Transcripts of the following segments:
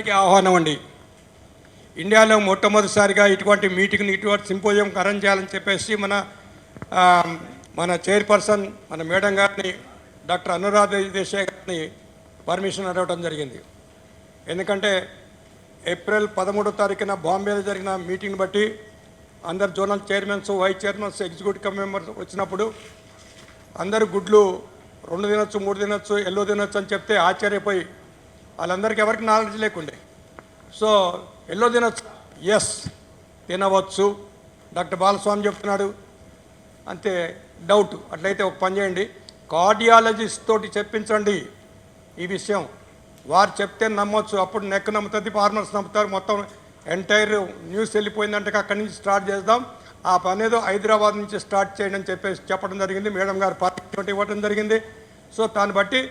అందరికీ ఆహ్వానం అండి. ఇండియాలో మొట్టమొదటిసారిగా ఇటువంటి మీటింగ్ని ఇటువంటి సింపోజియం అరేంజ్ చేయాలని చెప్పేసి మన చైర్పర్సన్ మన మేడం గారిని డాక్టర్ అనురాధ దేశాయ్ గారిని పర్మిషన్ అడగడం జరిగింది. ఎందుకంటే ఏప్రిల్ 13వ తారీఖున బాంబేలో జరిగిన మీటింగ్ బట్టి అందరు zonal chairmans, vice chairmans, executive members వచ్చినప్పుడు అందరు గుడ్లు 2 తినొచ్చు, 3 తినొచ్చు, ఎల్లో తినొచ్చు అని చెప్తే ఆశ్చర్యపోయి వాళ్ళందరికీ ఎవరికి నాలెడ్జ్ లేకుండే. సో ఎల్లో తినొచ్చు, ఎస్ తినవచ్చు, డాక్టర్ బాలస్వామి చెప్తున్నాడు అంతే. డౌట్ అట్లయితే ఒక పని చేయండి, కార్డియాలజిస్ట్ తోటి చెప్పించండి ఈ విషయం. వారు చెప్తే నమ్మొచ్చు, అప్పుడు నెక్ నమ్ముతుంది, ఫార్మర్స్ నమ్ముతారు. మొత్తం ఎంటైర్ న్యూస్ వెళ్ళిపోయిందంటే అక్కడి నుంచి స్టార్ట్ చేద్దాం. ఆ పని ఏదో హైదరాబాద్ నుంచి స్టార్ట్ చేయండి అని చెప్పేసి చెప్పడం జరిగింది. మేడం గారు పర్మిషన్ ఇవ్వడం జరిగింది. సో దాన్ని బట్టి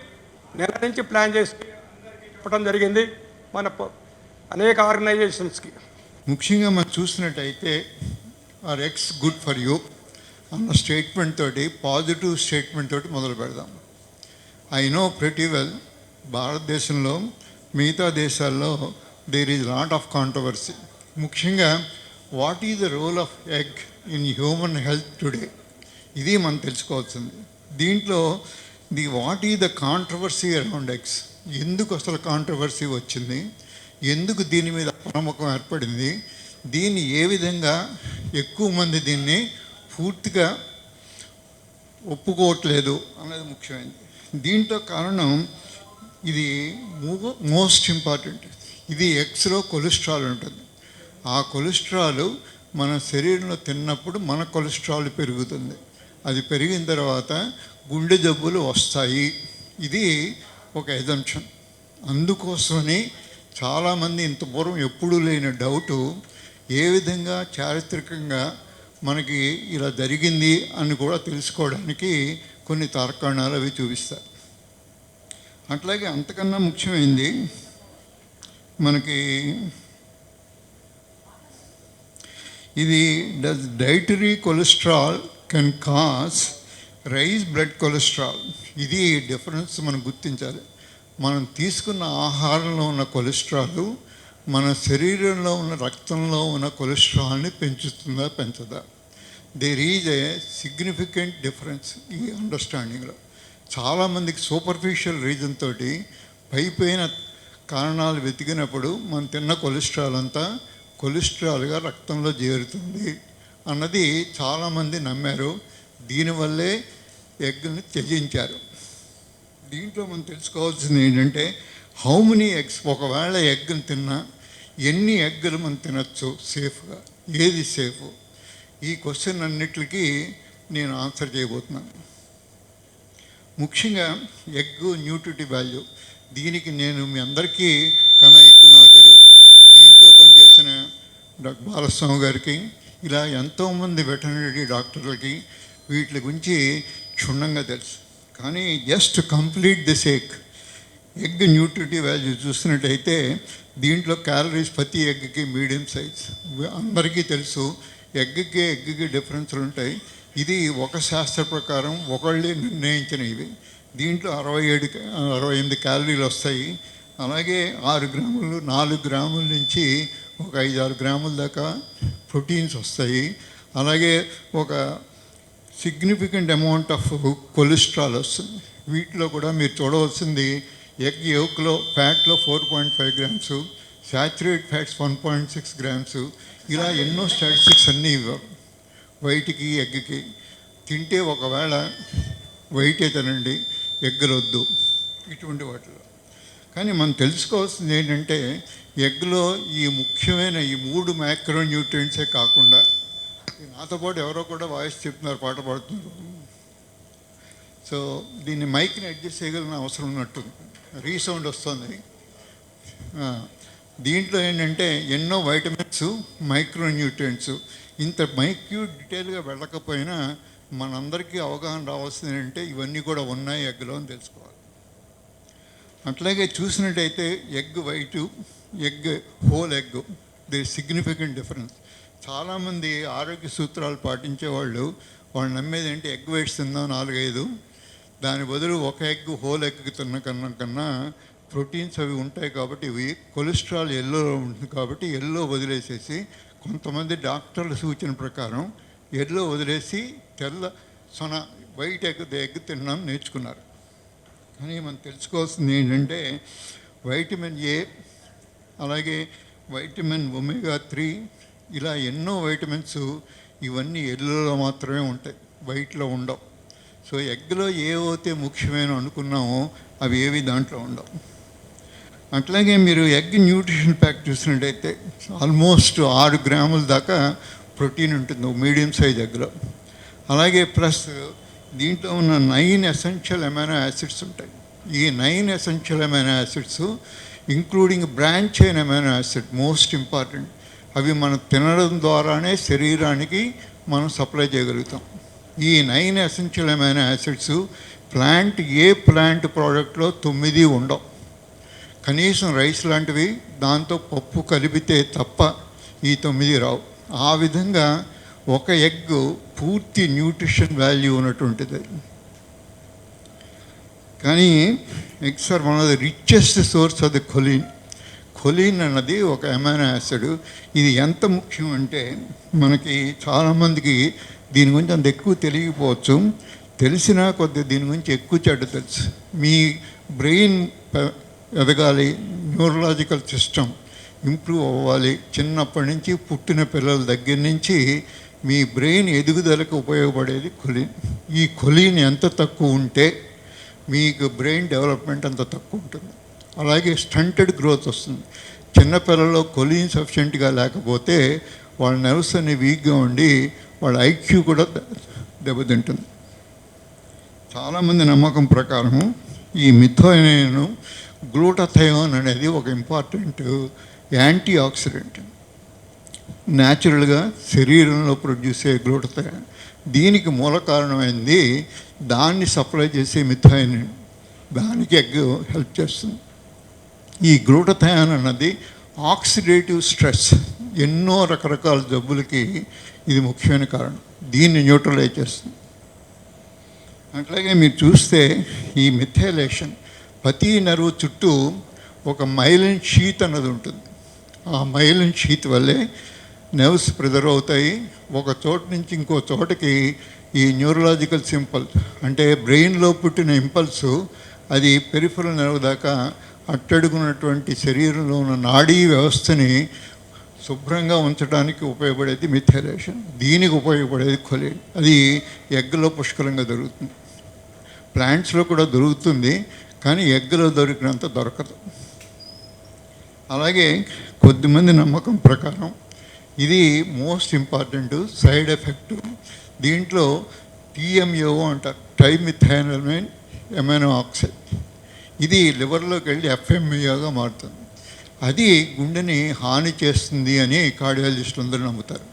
నెల నుంచి ప్లాన్ చేసి చెప్పడం జరిగింది మన అనేక ఆర్గనైజేషన్స్కి. ముఖ్యంగా మనం చూసినట్టయితే are eggs good for you అన్న స్టేట్మెంట్ తోటి, పాజిటివ్ స్టేట్మెంట్ తోటి మొదలు పెడదాం. ఐ నో ప్రిటీ వెల్ భారతదేశంలో మిగతా దేశాల్లో there is lot of controversy. ముఖ్యంగా what is the role of egg in human health today, ఇది మనం తెలుసుకోవాల్సింది. దీంట్లో what is the controversy around eggs, ఎందుకు అసలు కాంట్రవర్సీ వచ్చింది, ఎందుకు దీని మీద నమ్మకం ఏర్పడింది, దీన్ని ఏ విధంగా ఎక్కువ మంది దీన్ని పూర్తిగా ఒప్పుకోవట్లేదు అనేది ముఖ్యమైనది. దీంట్లో కారణం ఇది మోస్ట్ ఇంపార్టెంట్. ఇది ఎగ్స్లో కొలెస్ట్రాల్ ఉంటుంది. ఆ కొలెస్ట్రాల్ మన శరీరంలో తిన్నప్పుడు మన కొలెస్ట్రాల్ పెరుగుతుంది. అది పెరిగిన తర్వాత గుండె జబ్బులు వస్తాయి. ఇది ఒక ఎజంప్షన్. అందుకోసమని చాలామంది ఇంత పూర్వం ఎప్పుడూ లేని డౌటు, ఏ విధంగా చారిత్రకంగా మనకి ఇలా జరిగింది అని కూడా తెలుసుకోవడానికి కొన్ని తార్కాణాలు అవి చూపిస్తారు. అట్లాగే అంతకన్నా ముఖ్యమైనది మనకి ఇది dietary cholesterol can cause raise blood cholesterol. ఇది డిఫరెన్స్ మనం గుర్తించాలి. మనం తీసుకున్న ఆహారంలో ఉన్న కొలెస్ట్రాల్ మన శరీరంలో ఉన్న రక్తంలో ఉన్న కొలెస్ట్రాల్ని పెంచుతుందా పెంచదా. There is a significant difference ఈ అండర్స్టాండింగ్లో. చాలామందికి సూపర్ఫిషియల్ రీజన్ తోటి పైపోయిన కారణాలు వెతికినప్పుడు మనం తిన్న కొలెస్ట్రాల్ అంతా కొలెస్ట్రాల్గా రక్తంలో చేరుతుంది అన్నది చాలామంది నమ్మారు. దీనివల్లే ఎగ్ని త్యజించారు. దీంట్లో మనం తెలుసుకోవాల్సింది ఏంటంటే, హౌ మెనీ ఎగ్స్, ఒకవేళ ఎగ్ని తిన్నా ఎన్ని ఎగ్గులు మనం తినచ్చు సేఫ్గా, ఏది సేఫ్, ఈ క్వశ్చన్ అన్నిటికీ నేను ఆన్సర్ చేయబోతున్నాను. ముఖ్యంగా ఎగ్ న్యూట్రిటివ్ వాల్యూ, దీనికి నేను మీ అందరికీ కన్నా ఎక్కువ నాకు తెలియదు. దీంట్లో పనిచేసిన డాక్టర్ బాలస్వామి గారికి, ఇలా ఎంతోమంది వెటర్నరీ డాక్టర్లకి వీటి గురించి క్షుణ్ణంగా తెలుసు. కానీ just complete this egg nutritive value చూసినట్టయితే దీంట్లో క్యాలరీస్ ప్రతి ఎగ్కి మీడియం సైజ్, అందరికీ తెలుసు. ఎగ్కి డిఫరెన్స్లు ఉంటాయి. ఇది ఒక శాస్త్ర ప్రకారం ఒకళ్ళే నిర్ణయించిన ఇవి. దీంట్లో 68 క్యాలరీలు వస్తాయి. అలాగే 6 గ్రాములు, 4 గ్రాముల నుంచి ఒక 5-6 గ్రాముల దాకా ప్రోటీన్స్ వస్తాయి. అలాగే ఒక సిగ్నిఫికెంట్ అమౌంట్ ఆఫ్ కొలెస్ట్రాల్ వస్తుంది. వీటిలో కూడా మీరు చూడవలసింది, ఎగ్ యోక్లో ఫ్యాట్లో 4.5 గ్రామ్స్, సాచురేట్ ఫ్యాట్స్ 1.6 గ్రామ్స్, ఇలా ఎన్నో స్టాటిస్టిక్స్ అన్నీ ఇవ్వరు. వైట్కి ఎగ్కి తింటే ఒకవేళ వైటే తినండి, ఎగ్గులు వద్దు, ఇటువంటి వాటిలో. కానీ మనం తెలుసుకోవాల్సింది ఏంటంటే, ఎగ్లో ఈ ముఖ్యమైన ఈ 3 మ్యాక్రో న్యూట్రియంట్సే కాకుండా, నాతో పాటు ఎవరో కూడా వాయిస్ చెప్తున్నారు, పాట పాడుతున్నారు. సో దీన్ని మైక్ని అడ్జస్ట్ చేయగలిగిన అవసరం ఉన్నట్టు రీసౌండ్ వస్తుంది. దీంట్లో ఏంటంటే ఎన్నో వైటమిన్స్, మైక్రో న్యూట్రియంట్స్. ఇంత డీటెయిల్గా వెళ్ళకపోయినా మనందరికీ అవగాహన రావాల్సింది ఏంటంటే ఇవన్నీ కూడా ఉన్నాయి ఎగ్లో అని తెలుసుకోవాలి. అట్లాగే చూసినట్టయితే egg white, egg whole egg, they significant difference. చాలామంది ఆరోగ్య సూత్రాలు పాటించేవాళ్ళు నమ్మేది ఏంటి, ఎగ్ వైట్స్ తిందాం 4-5, దాని బదులు ఒక ఎగ్ హోల్ ఎగ్ తిన్న కన్నా ప్రోటీన్స్ అవి ఉంటాయి కాబట్టి ఇవి కొలెస్ట్రాల్ ఎల్లోలో ఉంటుంది కాబట్టి ఎల్లో వదిలేసేసి కొంతమంది డాక్టర్ల సూచన ప్రకారం ఎల్లో వదిలేసి తెల్ల సొన వైట్ ఎగ్ తినడం నేర్చుకున్నారు. కానీ మనం తెలుసుకోవాల్సింది ఏంటంటే వైటమిన్ ఏ, అలాగే వైటమిన్ ఒమేగా-3, ఇలా ఎన్నో వైటమిన్స్ ఇవన్నీ ఎల్లోలో మాత్రమే ఉంటాయి, వైట్లో ఉండవు. సో ఎగ్లో ఏవైతే ముఖ్యమైన అనుకున్నామో అవి ఏవి దాంట్లో ఉండవు. అట్లాగే మీరు ఎగ్ న్యూట్రిషన్ ప్యాక్ చూసినట్టయితే ఆల్మోస్ట్ 6 గ్రాముల దాకా ప్రోటీన్ ఉంటుంది మీడియం సైజ్ ఎగ్లో. అలాగే ప్లస్ దీంట్లో ఉన్న 9 ఎసెన్షియల్ అమైనో యాసిడ్స్ ఉంటాయి. ఈ 9 essential amino acids including branch chain amino acid most important. అవి మనం తినడం ద్వారానే శరీరానికి మనం సప్లై చేయగలుగుతాం. ఈ 9 ఎసెన్షియల్ అమైనో యాసిడ్స్ ప్లాంట్ ప్రోడక్ట్లో 9 ఉండవు. కనీసం రైస్ లాంటివి దాంతో పప్పు కలిపితే తప్ప ఈ 9 రావు. ఆ విధంగా ఒక ఎగ్ పూర్తి న్యూట్రిషన్ వాల్యూ ఉన్నటువంటిది. కానీ eggs are one of the richest source of the choline అన్నది ఒక అమైనో యాసిడ్. ఇది ఎంత ముఖ్యం అంటే మనకి చాలామందికి దీని గురించి అంత ఎక్కువ తెలియకపోవచ్చు, తెలిసినా కొద్ది దీని గురించి ఎక్కువ చెడ్డ తెలుసు. మీ బ్రెయిన్ ఎదగాలి, న్యూరలాజికల్ సిస్టమ్ ఇంప్రూవ్ అవ్వాలి, చిన్నప్పటి నుంచి పుట్టిన పిల్లల దగ్గర నుంచి మీ బ్రెయిన్ ఎదుగుదలకు ఉపయోగపడేది కొలీన్. ఈ కొలీన్ ఎంత తక్కువ ఉంటే మీకు బ్రెయిన్ డెవలప్మెంట్ అంత తక్కువ ఉంటుంది. అలాగే స్టంటెడ్ గ్రోత్ వస్తుంది. చిన్నపిల్లల్లో కొలీన్ సఫిషియెంట్గా లేకపోతే వాళ్ళ నర్వ్స్ అన్ని వీక్గా ఉండి వాళ్ళ ఐక్యూ కూడా దెబ్బతింటుంది. చాలామంది నమ్మకం ప్రకారము ఈ మిథైలిన్ గ్లూటాథయోన్ అనేది ఒక ఇంపార్టెంట్ యాంటీ ఆక్సిడెంట్, న్యాచురల్గా శరీరంలో ప్రొడ్యూస్ అయ్యే గ్లూటాథయోన్. దీనికి మూల కారణమైంది దాన్ని సప్లై చేసే మిథైలిన్, దానికి ఎగ్ హెల్ప్ చేస్తుంది. ఈ గ్లూటాథయోన్ అన్నది ఆక్సిడేటివ్ స్ట్రెస్, ఎన్నో రకరకాల జబ్బులకి ఇది ముఖ్యమైన కారణం. దీన్ని న్యూట్రలైజ్ చేస్తుంది. అట్లాగే మీరు చూస్తే ఈ మిథైలేషన్ ప్రతి నర్వ్ చుట్టూ ఒక మైలిన్ షీత్ అన్నది ఉంటుంది. ఆ మైలిన్ షీత్ వల్లే నర్వ్స్ ప్రిజర్వ్ అవుతాయి. ఒక చోట నుంచి ఇంకో చోటకి ఈ న్యూరలాజికల్ సింపల్స్ అంటే బ్రెయిన్లో పుట్టిన ఇంపల్సు అది పెరిఫరల్ నర్వ్ దాకా అట్టడుగున్నటువంటి శరీరంలో ఉన్న నాడీ వ్యవస్థని శుభ్రంగా ఉంచడానికి ఉపయోగపడేది మిథైలేషన్. దీనికి ఉపయోగపడేది కొలీన్. అది ఎగ్లో పుష్కలంగా దొరుకుతుంది, ప్లాంట్స్లో కూడా దొరుకుతుంది, కానీ ఎగ్లో దొరికినంత దొరకదు. అలాగే కొద్దిమంది నమ్మకం ప్రకారం ఇది మోస్ట్ ఇంపార్టెంట్ సైడ్ ఎఫెక్ట్. దీంట్లో TMAO అంటారు, ట్రైమిథైనమైన్ అమైనో ఆక్సైడ్. ఇది లివర్లోకి వెళ్ళి FMAOగా మారుతుంది. అది గుండెని హాని చేస్తుంది అని కార్డియాలజిస్టులు అందరూ నమ్ముతారు.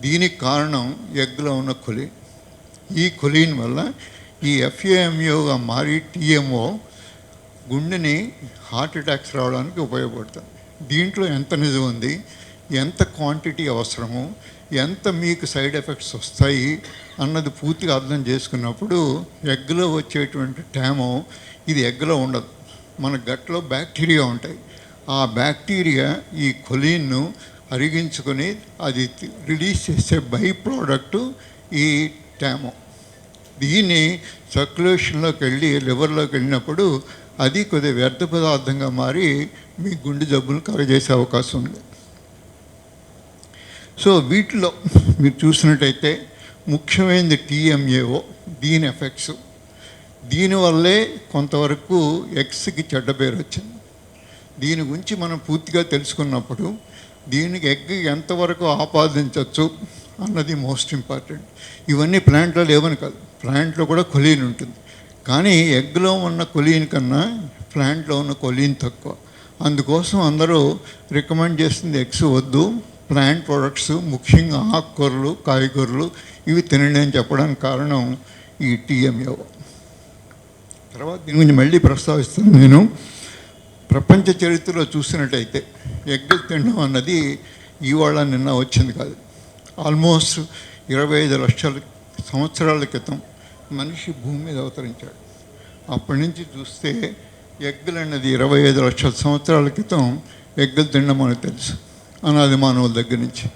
దీనికి కారణం ఎగ్లో ఉన్న కొలీన్. ఈ కొలీన్ వల్ల ఈ FMAOగా మారి TMO గుండెని హార్ట్ అటాక్స్ రావడానికి ఉపయోగపడుతుంది. దీంట్లో ఎంత నిజం ఉంది, ఎంత క్వాంటిటీ అవసరము, ఎంత మీకు సైడ్ ఎఫెక్ట్స్ వస్తాయి అన్నది పూర్తిగా అర్థం చేసుకున్నప్పుడు ఎగ్లో వచ్చేటువంటి టామో ఇది ఎగ్లో ఉండదు. మన గట్లో బ్యాక్టీరియా ఉంటాయి. ఆ బ్యాక్టీరియా ఈ కొలీన్ను అరిగించుకొని అది రిలీజ్ చేసే బై ప్రోడక్టు ఈ టామో. దీన్ని సర్క్యులేషన్లోకి వెళ్ళి లివర్లోకి వెళ్ళినప్పుడు అది కొద్దిగా వ్యర్థ పదార్థంగా మారి మీ గుండె జబ్బులు కలగజేసే అవకాశం ఉంది. సో వీటిలో మీరు చూసినట్టయితే ముఖ్యమైనది TMAO, దీని ఎఫెక్ట్స్. దీనివల్లే కొంతవరకు ఎగ్స్కి చెడ్డ పేరు వచ్చింది. దీని గురించి మనం పూర్తిగా తెలుసుకున్నప్పుడు దీనికి ఎగ్ ఎంతవరకు ఆపాదించవచ్చు అన్నది మోస్ట్ ఇంపార్టెంట్. ఇవన్నీ ప్లాంట్లో లేవని కాదు, ప్లాంట్లో కూడా కొలీన్ ఉంటుంది, కానీ ఎగ్లో ఉన్న కొలీన్ కన్నా ప్లాంట్లో ఉన్న కొలీన్ తక్కువ. అందుకోసం అందరూ రికమెండ్ చేస్తుంది ఎగ్స్ వద్దు, ప్లాంట్ ప్రొడక్ట్స్ ముఖ్యంగా ఆకుకూరలు, కాయగూరలు ఇవి తినండి అని చెప్పడానికి కారణం ఈ TMAO. తర్వాత దీని గురించి మళ్ళీ ప్రస్తావిస్తాను. నేను ప్రపంచ చరిత్రలో చూసినట్టయితే ఎగ్ తినడం అన్నది ఇవాళ నిన్న వచ్చింది కాదు. ఆల్మోస్ట్ 25 లక్షల సంవత్సరాల క్రితం మనిషి భూమి మీద అవతరించాడు. అప్పటి నుంచి చూస్తే ఎగ్గులు అన్నది 25 లక్షల సంవత్సరాల క్రితం ఎగ్గులు తినడం మనకు తెలుసు, అనాది మానవుల దగ్గర నుంచి.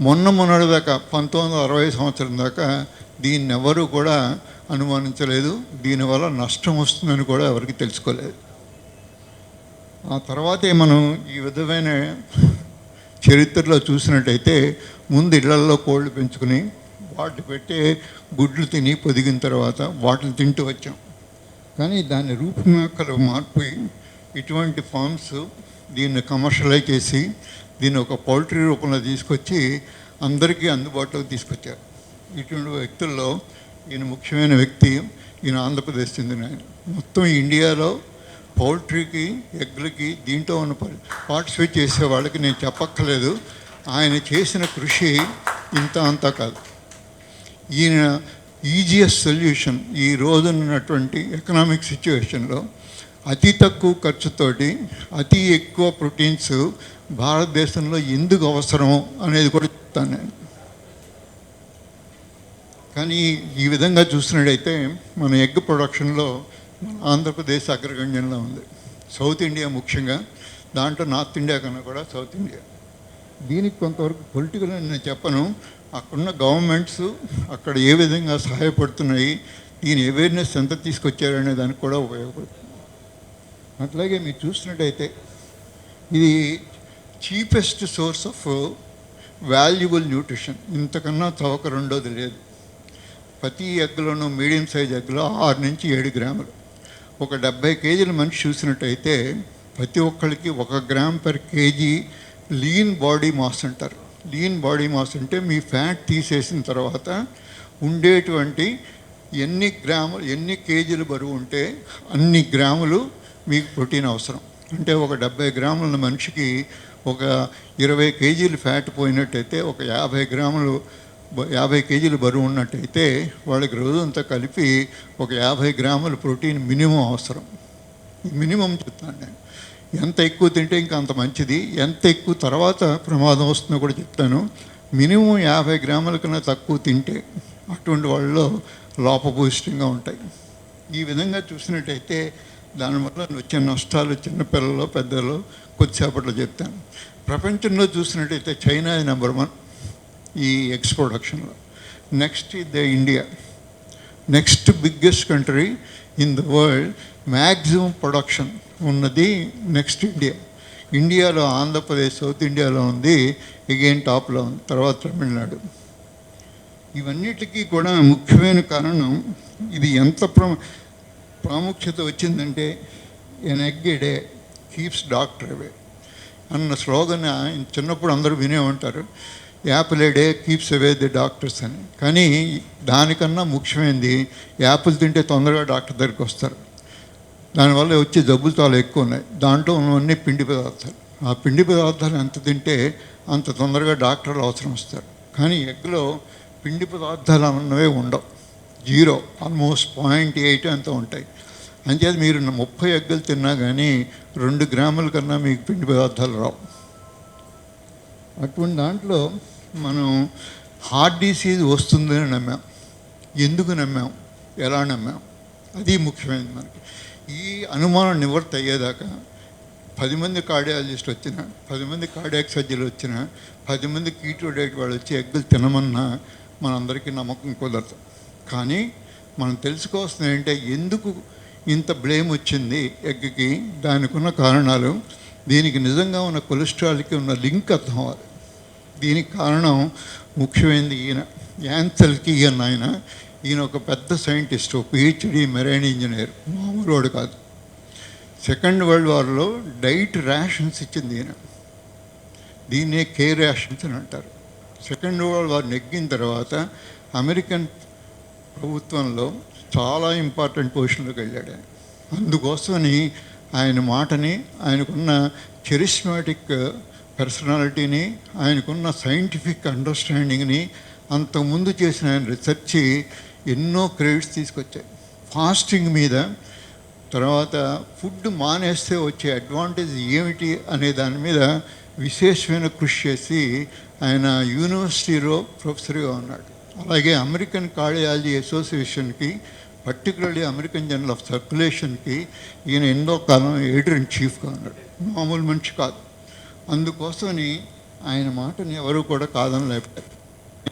మొన్నటి దాకా 1960 సంవత్సరం దాకా దీన్ని ఎవరు కూడా అనుమానించలేదు, దీనివల్ల నష్టం వస్తుందని కూడా ఎవరికి తెలుసుకోలేదు. ఆ తర్వాతే మనం ఈ విధమైన చరిత్రలో చూసినట్టయితే ముందు ఇళ్లల్లో కోళ్ళు పెంచుకుని వాటి పెట్టే గుడ్లు తిని పొదిగిన తర్వాత వాటిని తింటూ వచ్చాం. కానీ దాని రూపురేఖలు మార్పు ఇటువంటి ఫార్మ్స్ దీన్ని కమర్షియలైజ్ చేసి దీన్ని ఒక పౌల్ట్రీ రూపంలో తీసుకొచ్చి అందరికీ అందుబాటులోకి తీసుకొచ్చారు. ఇటువంటి వ్యక్తుల్లో ఈయన ముఖ్యమైన వ్యక్తి. ఈయన ఆంధ్రప్రదేశ్ చెందిన ఆయన. మొత్తం ఇండియాలో పౌల్ట్రీకి, ఎగ్లకి దీంట్లో ఉన్న పార్టిసిపేట్ చేసే వాళ్ళకి నేను చెప్పక్కర్లేదు. ఆయన చేసిన కృషి ఇంత అంతా కాదు. ఈయన ఈజియస్ట్ సొల్యూషన్ ఈ రోజున్నటువంటి ఎకనామిక్ సిచ్యువేషన్లో అతి తక్కువ ఖర్చుతోటి అతి ఎక్కువ ప్రోటీన్స్ భారతదేశంలో ఎందుకు అవసరం అనేది కూడా చెప్తాను నేను. కానీ ఈ విధంగా చూసినట్టయితే మన ఎగ్ ప్రొడక్షన్లో ఆంధ్రప్రదేశ్ అగ్రగణ్యంలో ఉంది. సౌత్ ఇండియా ముఖ్యంగా, దాంట్లో నార్త్ ఇండియా కన్నా కూడా సౌత్ ఇండియా. దీనికి కొంతవరకు పొలిటికల్ అని నేను చెప్పను, అక్కడున్న గవర్నమెంట్స్ అక్కడ ఏ విధంగా సహాయపడుతున్నాయి, దీని అవేర్నెస్ ఎంత తీసుకొచ్చారనే దానికి కూడా ఉపయోగపడుతుంది. అట్లాగే మీరు చూసినట్టయితే ఇది cheapest source of valuable nutrition. ఇంతకన్నా చవక రెండోది లేదు. ప్రతి ఎగ్లోనూ మీడియం సైజ్ ఎగ్లో 6 నుంచి 7 గ్రాములు. ఒక 70 కేజీల మనిషి చూసినట్టయితే ప్రతి ఒక్కరికి 1 gram per KG lean body mass అంటారు. లీన్ బాడీ మాస్ అంటే మీ ఫ్యాట్ తీసేసిన తర్వాత ఉండేటువంటి ఎన్ని కేజీలు బరువు ఉంటే అన్ని గ్రాములు మీకు ప్రోటీన్ అవసరం. అంటే ఒక 70 గ్రాముల మనిషికి ఒక 20 కేజీలు ఫ్యాట్ పోయినట్టయితే ఒక 50 కేజీలు బరువు ఉన్నట్టయితే వాళ్ళకి రోజంతా కలిపి ఒక 50 గ్రాముల ప్రోటీన్ మినిమం అవసరం. మినిమం చెప్తాను నేను. ఎంత ఎక్కువ తింటే ఇంకా అంత మంచిది, ఎంత ఎక్కువ తర్వాత ప్రమాదం వస్తుందో కూడా చెప్తాను. మినిమం 50 గ్రాముల కన్నా తక్కువ తింటే అటువంటి వాళ్ళలో లోపభూయిష్టంగా ఉంటాయి. ఈ విధంగా చూసినట్టయితే దానివల్ల వచ్చే నష్టాలు చిన్నపిల్లలు పెద్దలు కొద్దిసేపట్లో చెప్తాను. ప్రపంచంలో చూసినట్టయితే చైనా నెంబర్ 1 ఈ ఎగ్స్ ప్రొడక్షన్లో. నెక్స్ట్ ఇది India. Next biggest country in the world maximum production ఉన్నది నెక్స్ట్ ఇండియా. ఇండియాలో ఆంధ్రప్రదేశ్ సౌత్ ఇండియాలో ఉంది, ఎగైన్ టాప్లో ఉంది, తర్వాత తమిళనాడు. ఇవన్నిటికీ కూడా ముఖ్యమైన కారణం ఇది ఎంత ప్రాముఖ్యత వచ్చిందంటే ఎన్ ఎగ్ ఏ డే కీప్స్ డాక్టర్ అవే అన్న స్లోగన్ చిన్నప్పుడు అందరూ వినే ఉంటారు. Apple A day keeps away the doctors అని. కానీ దానికన్నా ముఖ్యమైనది యాపిల్ తింటే తొందరగా డాక్టర్ దగ్గరికి వస్తారు. దానివల్ల వచ్చే జబ్బులు చాలా ఎక్కువ ఉన్నాయి. దాంట్లో ఉన్నవన్నీ పిండి పదార్థాలు. ఆ పిండి పదార్థాలు ఎంత తింటే అంత తొందరగా డాక్టర్లు అవసరం వస్తారు. కానీ ఎగ్లో పిండి పదార్థాలు అన్నవే ఉండవు, 0, ఆల్మోస్ట్ 0.8 అంతా ఉంటాయి. అంచేది మీరు 30 ఎగ్గులు తిన్నా కానీ 2 గ్రాముల కన్నా మీకు పిండి పదార్థాలు రావు. అటువంటి దాంట్లో మనం హార్ట్ డిసీజ్ వస్తుందని నమ్మాం. ఎందుకు నమ్మాం, ఎలా నమ్మాం, అది ముఖ్యమైనది మనకి. ఈ అనుమానం నివృత్తి అయ్యేదాకా 10 మంది కార్డియాలజిస్ట్ వచ్చినా, 10 మంది కార్డియాక్ సర్జరీలు వచ్చినా, 10 మంది కీటో డైట్ వాళ్ళు వచ్చి ఎగ్గులు తినమన్నా మనందరికీ నమ్మకం కుదరదు. కానీ మనం తెలుసుకోవాల్సింది ఏంటంటే ఎందుకు ఇంత బ్లేమ్ వచ్చింది ఎగ్కి, దానికి ఉన్న కారణాలు, దీనికి నిజంగా ఉన్న కొలెస్ట్రాల్కి ఉన్న లింక్ అర్థం అవ్వాలి. దీనికి కారణం ముఖ్యమైనది ఈయన యాన్సెల్కి ఈయన ఒక పెద్ద సైంటిస్ట్, PhD మెరైన్ ఇంజనీర్, మామూలు వాడు కాదు. సెకండ్ వరల్డ్ వార్లో డైట్ ర్యాషన్స్ ఇచ్చింది ఈయన. దీన్నే కే ర్యాషన్స్ అని అంటారు. సెకండ్ వరల్డ్ వార్ నెగ్గిన తర్వాత అమెరికన్ ప్రభుత్వంలో చాలా ఇంపార్టెంట్ పొజిషన్లోకి వెళ్ళాడు ఆయన. అందుకోసమని ఆయన మాటని, ఆయనకున్న చరిస్మాటిక్ పర్సనాలిటీని, ఆయనకున్న సైంటిఫిక్ అండర్స్టాండింగ్ని, అంతకుముందు చేసిన ఆయన రీసెర్చ్ ఎన్నో క్రెడిట్స్ తీసుకొచ్చాయి. ఫాస్టింగ్ మీద, తర్వాత ఫుడ్ మానేస్తే వచ్చే అడ్వాంటేజ్ ఏమిటి అనే దాని మీద విశేషమైన కృషి చేసి ఆయన యూనివర్సిటీలో ప్రొఫెసర్గా ఉన్నాడు. అలాగే అమెరికన్ కార్డియాలజీ అసోసియేషన్కి పర్టికులర్లీ అమెరికన్ జర్నల్ ఆఫ్ సర్క్యులేషన్కి ఈయన ఎన్నో కాలం ఎడిటర్ ఇన్ చీఫ్గా ఉన్నాడు. మామూలు మనిషి కాదు. అందుకోసమని ఆయన మాటని ఎవరు కూడా కాదని లేపారు.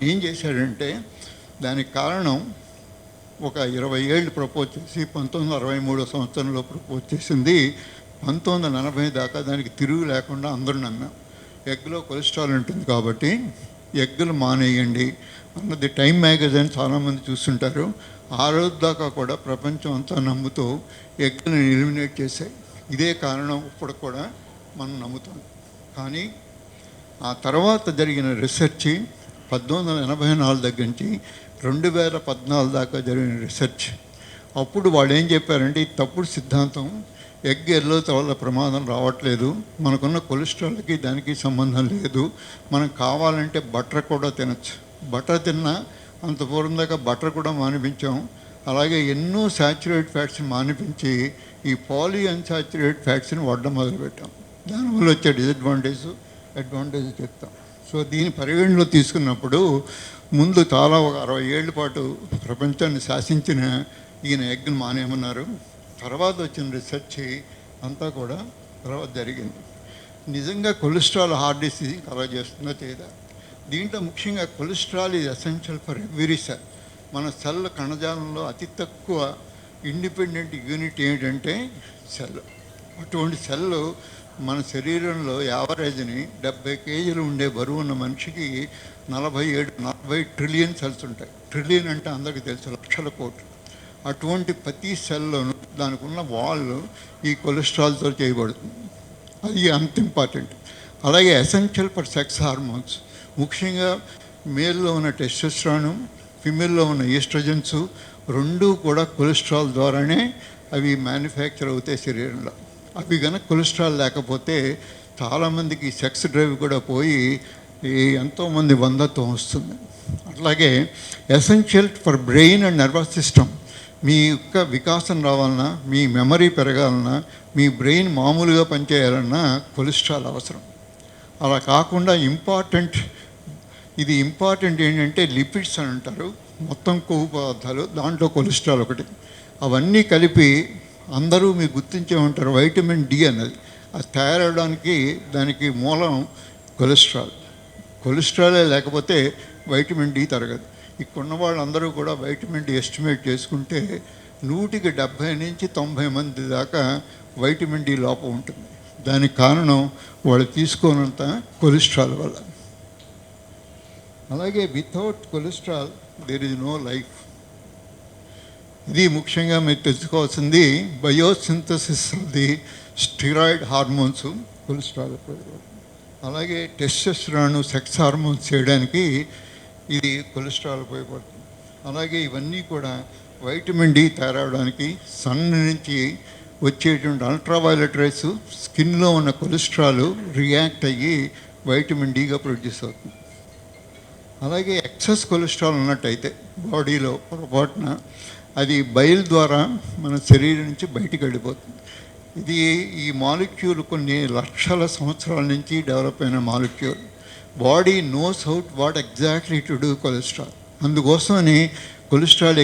ఏం చేశాడంటే దానికి కారణం ఒక 20 ఏళ్ళు ప్రపోజ్ చేసి 1963 సంవత్సరంలో ప్రపోజ్ చేసింది. 1940 దాకా దానికి తిరుగు లేకుండా అందరూ నమ్మాం. ఎగ్లో కొలెస్ట్రాల్ ఉంటుంది కాబట్టి ఎగ్గులు మానేయండి అన్నది టైమ్ మ్యాగజైన్ చాలామంది చూస్తుంటారు. ఆ రోజు దాకా కూడా ప్రపంచం అంతా నమ్ముతూ ఎగ్గులను ఎలిమినేట్ చేశాయి. ఇదే కారణం ఇప్పుడు కూడా మనం నమ్ముతాం. కానీ ఆ తర్వాత జరిగిన రీసెర్చ్ 1984 దగ్గర నుంచి 2014 దాకా జరిగిన రీసెర్చ్, అప్పుడు వాళ్ళు ఏం చెప్పారంటే ఇది తప్పుడు సిద్ధాంతం, ఎగ్ ఎల్లో వల్ల ప్రమాదం రావట్లేదు, మనకున్న కొలెస్ట్రాల్కి దానికి సంబంధం లేదు, మనం కావాలంటే బటర్ కూడా తినచ్చు. బటర్ తిన్నా అంత పూర్వం దాకా బటర్ కూడా మానిపించాం. అలాగే ఎన్నో సాచురేట్ ఫ్యాట్స్ని మానిపించి ఈ పాలీ అన్సాచురేట్ ఫ్యాట్స్ని వాడడం మొదలుపెట్టాం. దానివల్ల వచ్చే అడ్వాంటేజ్ చెప్తాం. సో దీని పరిగణలో తీసుకున్నప్పుడు ముందు చాలా ఒక 60 ఏళ్ళ పాటు ప్రపంచాన్ని శాసించిన ఈయన ఎగ్ను మానేయమన్నారు. తర్వాత వచ్చిన రీసెర్చ్ అంతా కూడా తర్వాత జరిగింది. నిజంగా కొలెస్ట్రాల్ హార్ట్ డిసీజ్ అలా చేస్తుందో చేయదా? దీంట్లో ముఖ్యంగా cholesterol is essential for every cell. మన సెల్ కణజాలంలో అతి తక్కువ ఇండిపెండెంట్ యూనిట్ ఏమిటంటే సెల్. అటువంటి సెల్ మన శరీరంలో యావరేజ్ని 70 కేజీలు ఉండే బరువు ఉన్న మనిషికి 40 ట్రిలియన్ సెల్స్ ఉంటాయి. ట్రిలియన్ అంటే అందరికీ తెలుసు, లక్షల కోట్లు. అటువంటి ప్రతి సెల్లోనూ దానికి ఉన్న వాల్ ఈ కొలెస్ట్రాల్తో చేయబడుతుంది. అది అంత ఇంపార్టెంట్. అలాగే ఎసెన్షియల్ ఫర్ సెక్స్ హార్మోన్స్, ముఖ్యంగా మేల్లో ఉన్న టెస్టోస్టెరాన్, ఫిమేల్లో ఉన్న ఈస్ట్రోజన్స్ రెండూ కూడా కొలెస్ట్రాల్ ద్వారానే అవి మ్యానుఫ్యాక్చర్ అవుతాయి శరీరంలో. అవి కనుక కొలెస్ట్రాల్ లేకపోతే చాలామందికి సెక్స్ డ్రైవ్ కూడా పోయి ఎంతోమంది వందత్వం వస్తుంది. అట్లాగే essential for brain and nervous system, మీ యొక్క వికాసం రావాలన్నా, మీ మెమరీ పెరగాలన్నా, మీ బ్రెయిన్ మామూలుగా పనిచేయాలన్నా కొలెస్ట్రాల్ అవసరం. అలా కాకుండా ఇది ఇంపార్టెంట్ ఏంటంటే లిపిడ్స్ అని అంటారు, మొత్తం కొవ్వు పదార్థాలు, దాంట్లో కొలెస్ట్రాల్ ఒకటి. అవన్నీ కలిపి అందరూ మీరు గుర్తించే ఉంటారు వైటమిన్ డి అన్నది. అది తయారవడానికి దానికి మూలం కొలెస్ట్రాలే లేకపోతే వైటమిన్ డి తరగదు. ఇక్కడున్న వాళ్ళందరూ కూడా వైటమిన్ డి ఎస్టిమేట్ చేసుకుంటే 100కి 70 నుంచి 90 మంది దాకా వైటమిన్ డి లోపం ఉంటుంది. దానికి కారణం వాళ్ళు తీసుకోనంత కొలెస్ట్రాల్ వల్ల. అలాగే without cholesterol there is no life. ఇది ముఖ్యంగా మీరు తెలుసుకోవాల్సింది. Biosynthesis of the steroid hormones cholesterol. అలాగే టెస్టోస్టెరాన్ సెక్స్ హార్మోన్స్ చేయడానికి ఇది కొలెస్ట్రాల్ ఉపయోగపడుతుంది. అలాగే ఇవన్నీ కూడా వైటమిన్ డి తయారవడానికి సన్ నుంచి వచ్చేటువంటి అల్ట్రావైలెట్ రేస్ స్కిన్లో ఉన్న కొలెస్ట్రాల్ రియాక్ట్ అయ్యి వైటమిన్ డిగా ప్రొడ్యూస్ అవుతుంది. అలాగే ఎక్సెస్ కొలెస్ట్రాల్ ఉన్నట్టయితే బాడీలో పొరపాటున అది బైల్ ద్వారా మన శరీరం నుంచి బయటికి వెళ్ళిపోతుంది. ఇది ఈ మాలిక్యూల్ కొన్ని లక్షల సంవత్సరాల నుంచి డెవలప్ అయిన molecule. Body knows out what exactly to do cholesterol. అందుకోసమని కొలెస్ట్రాల్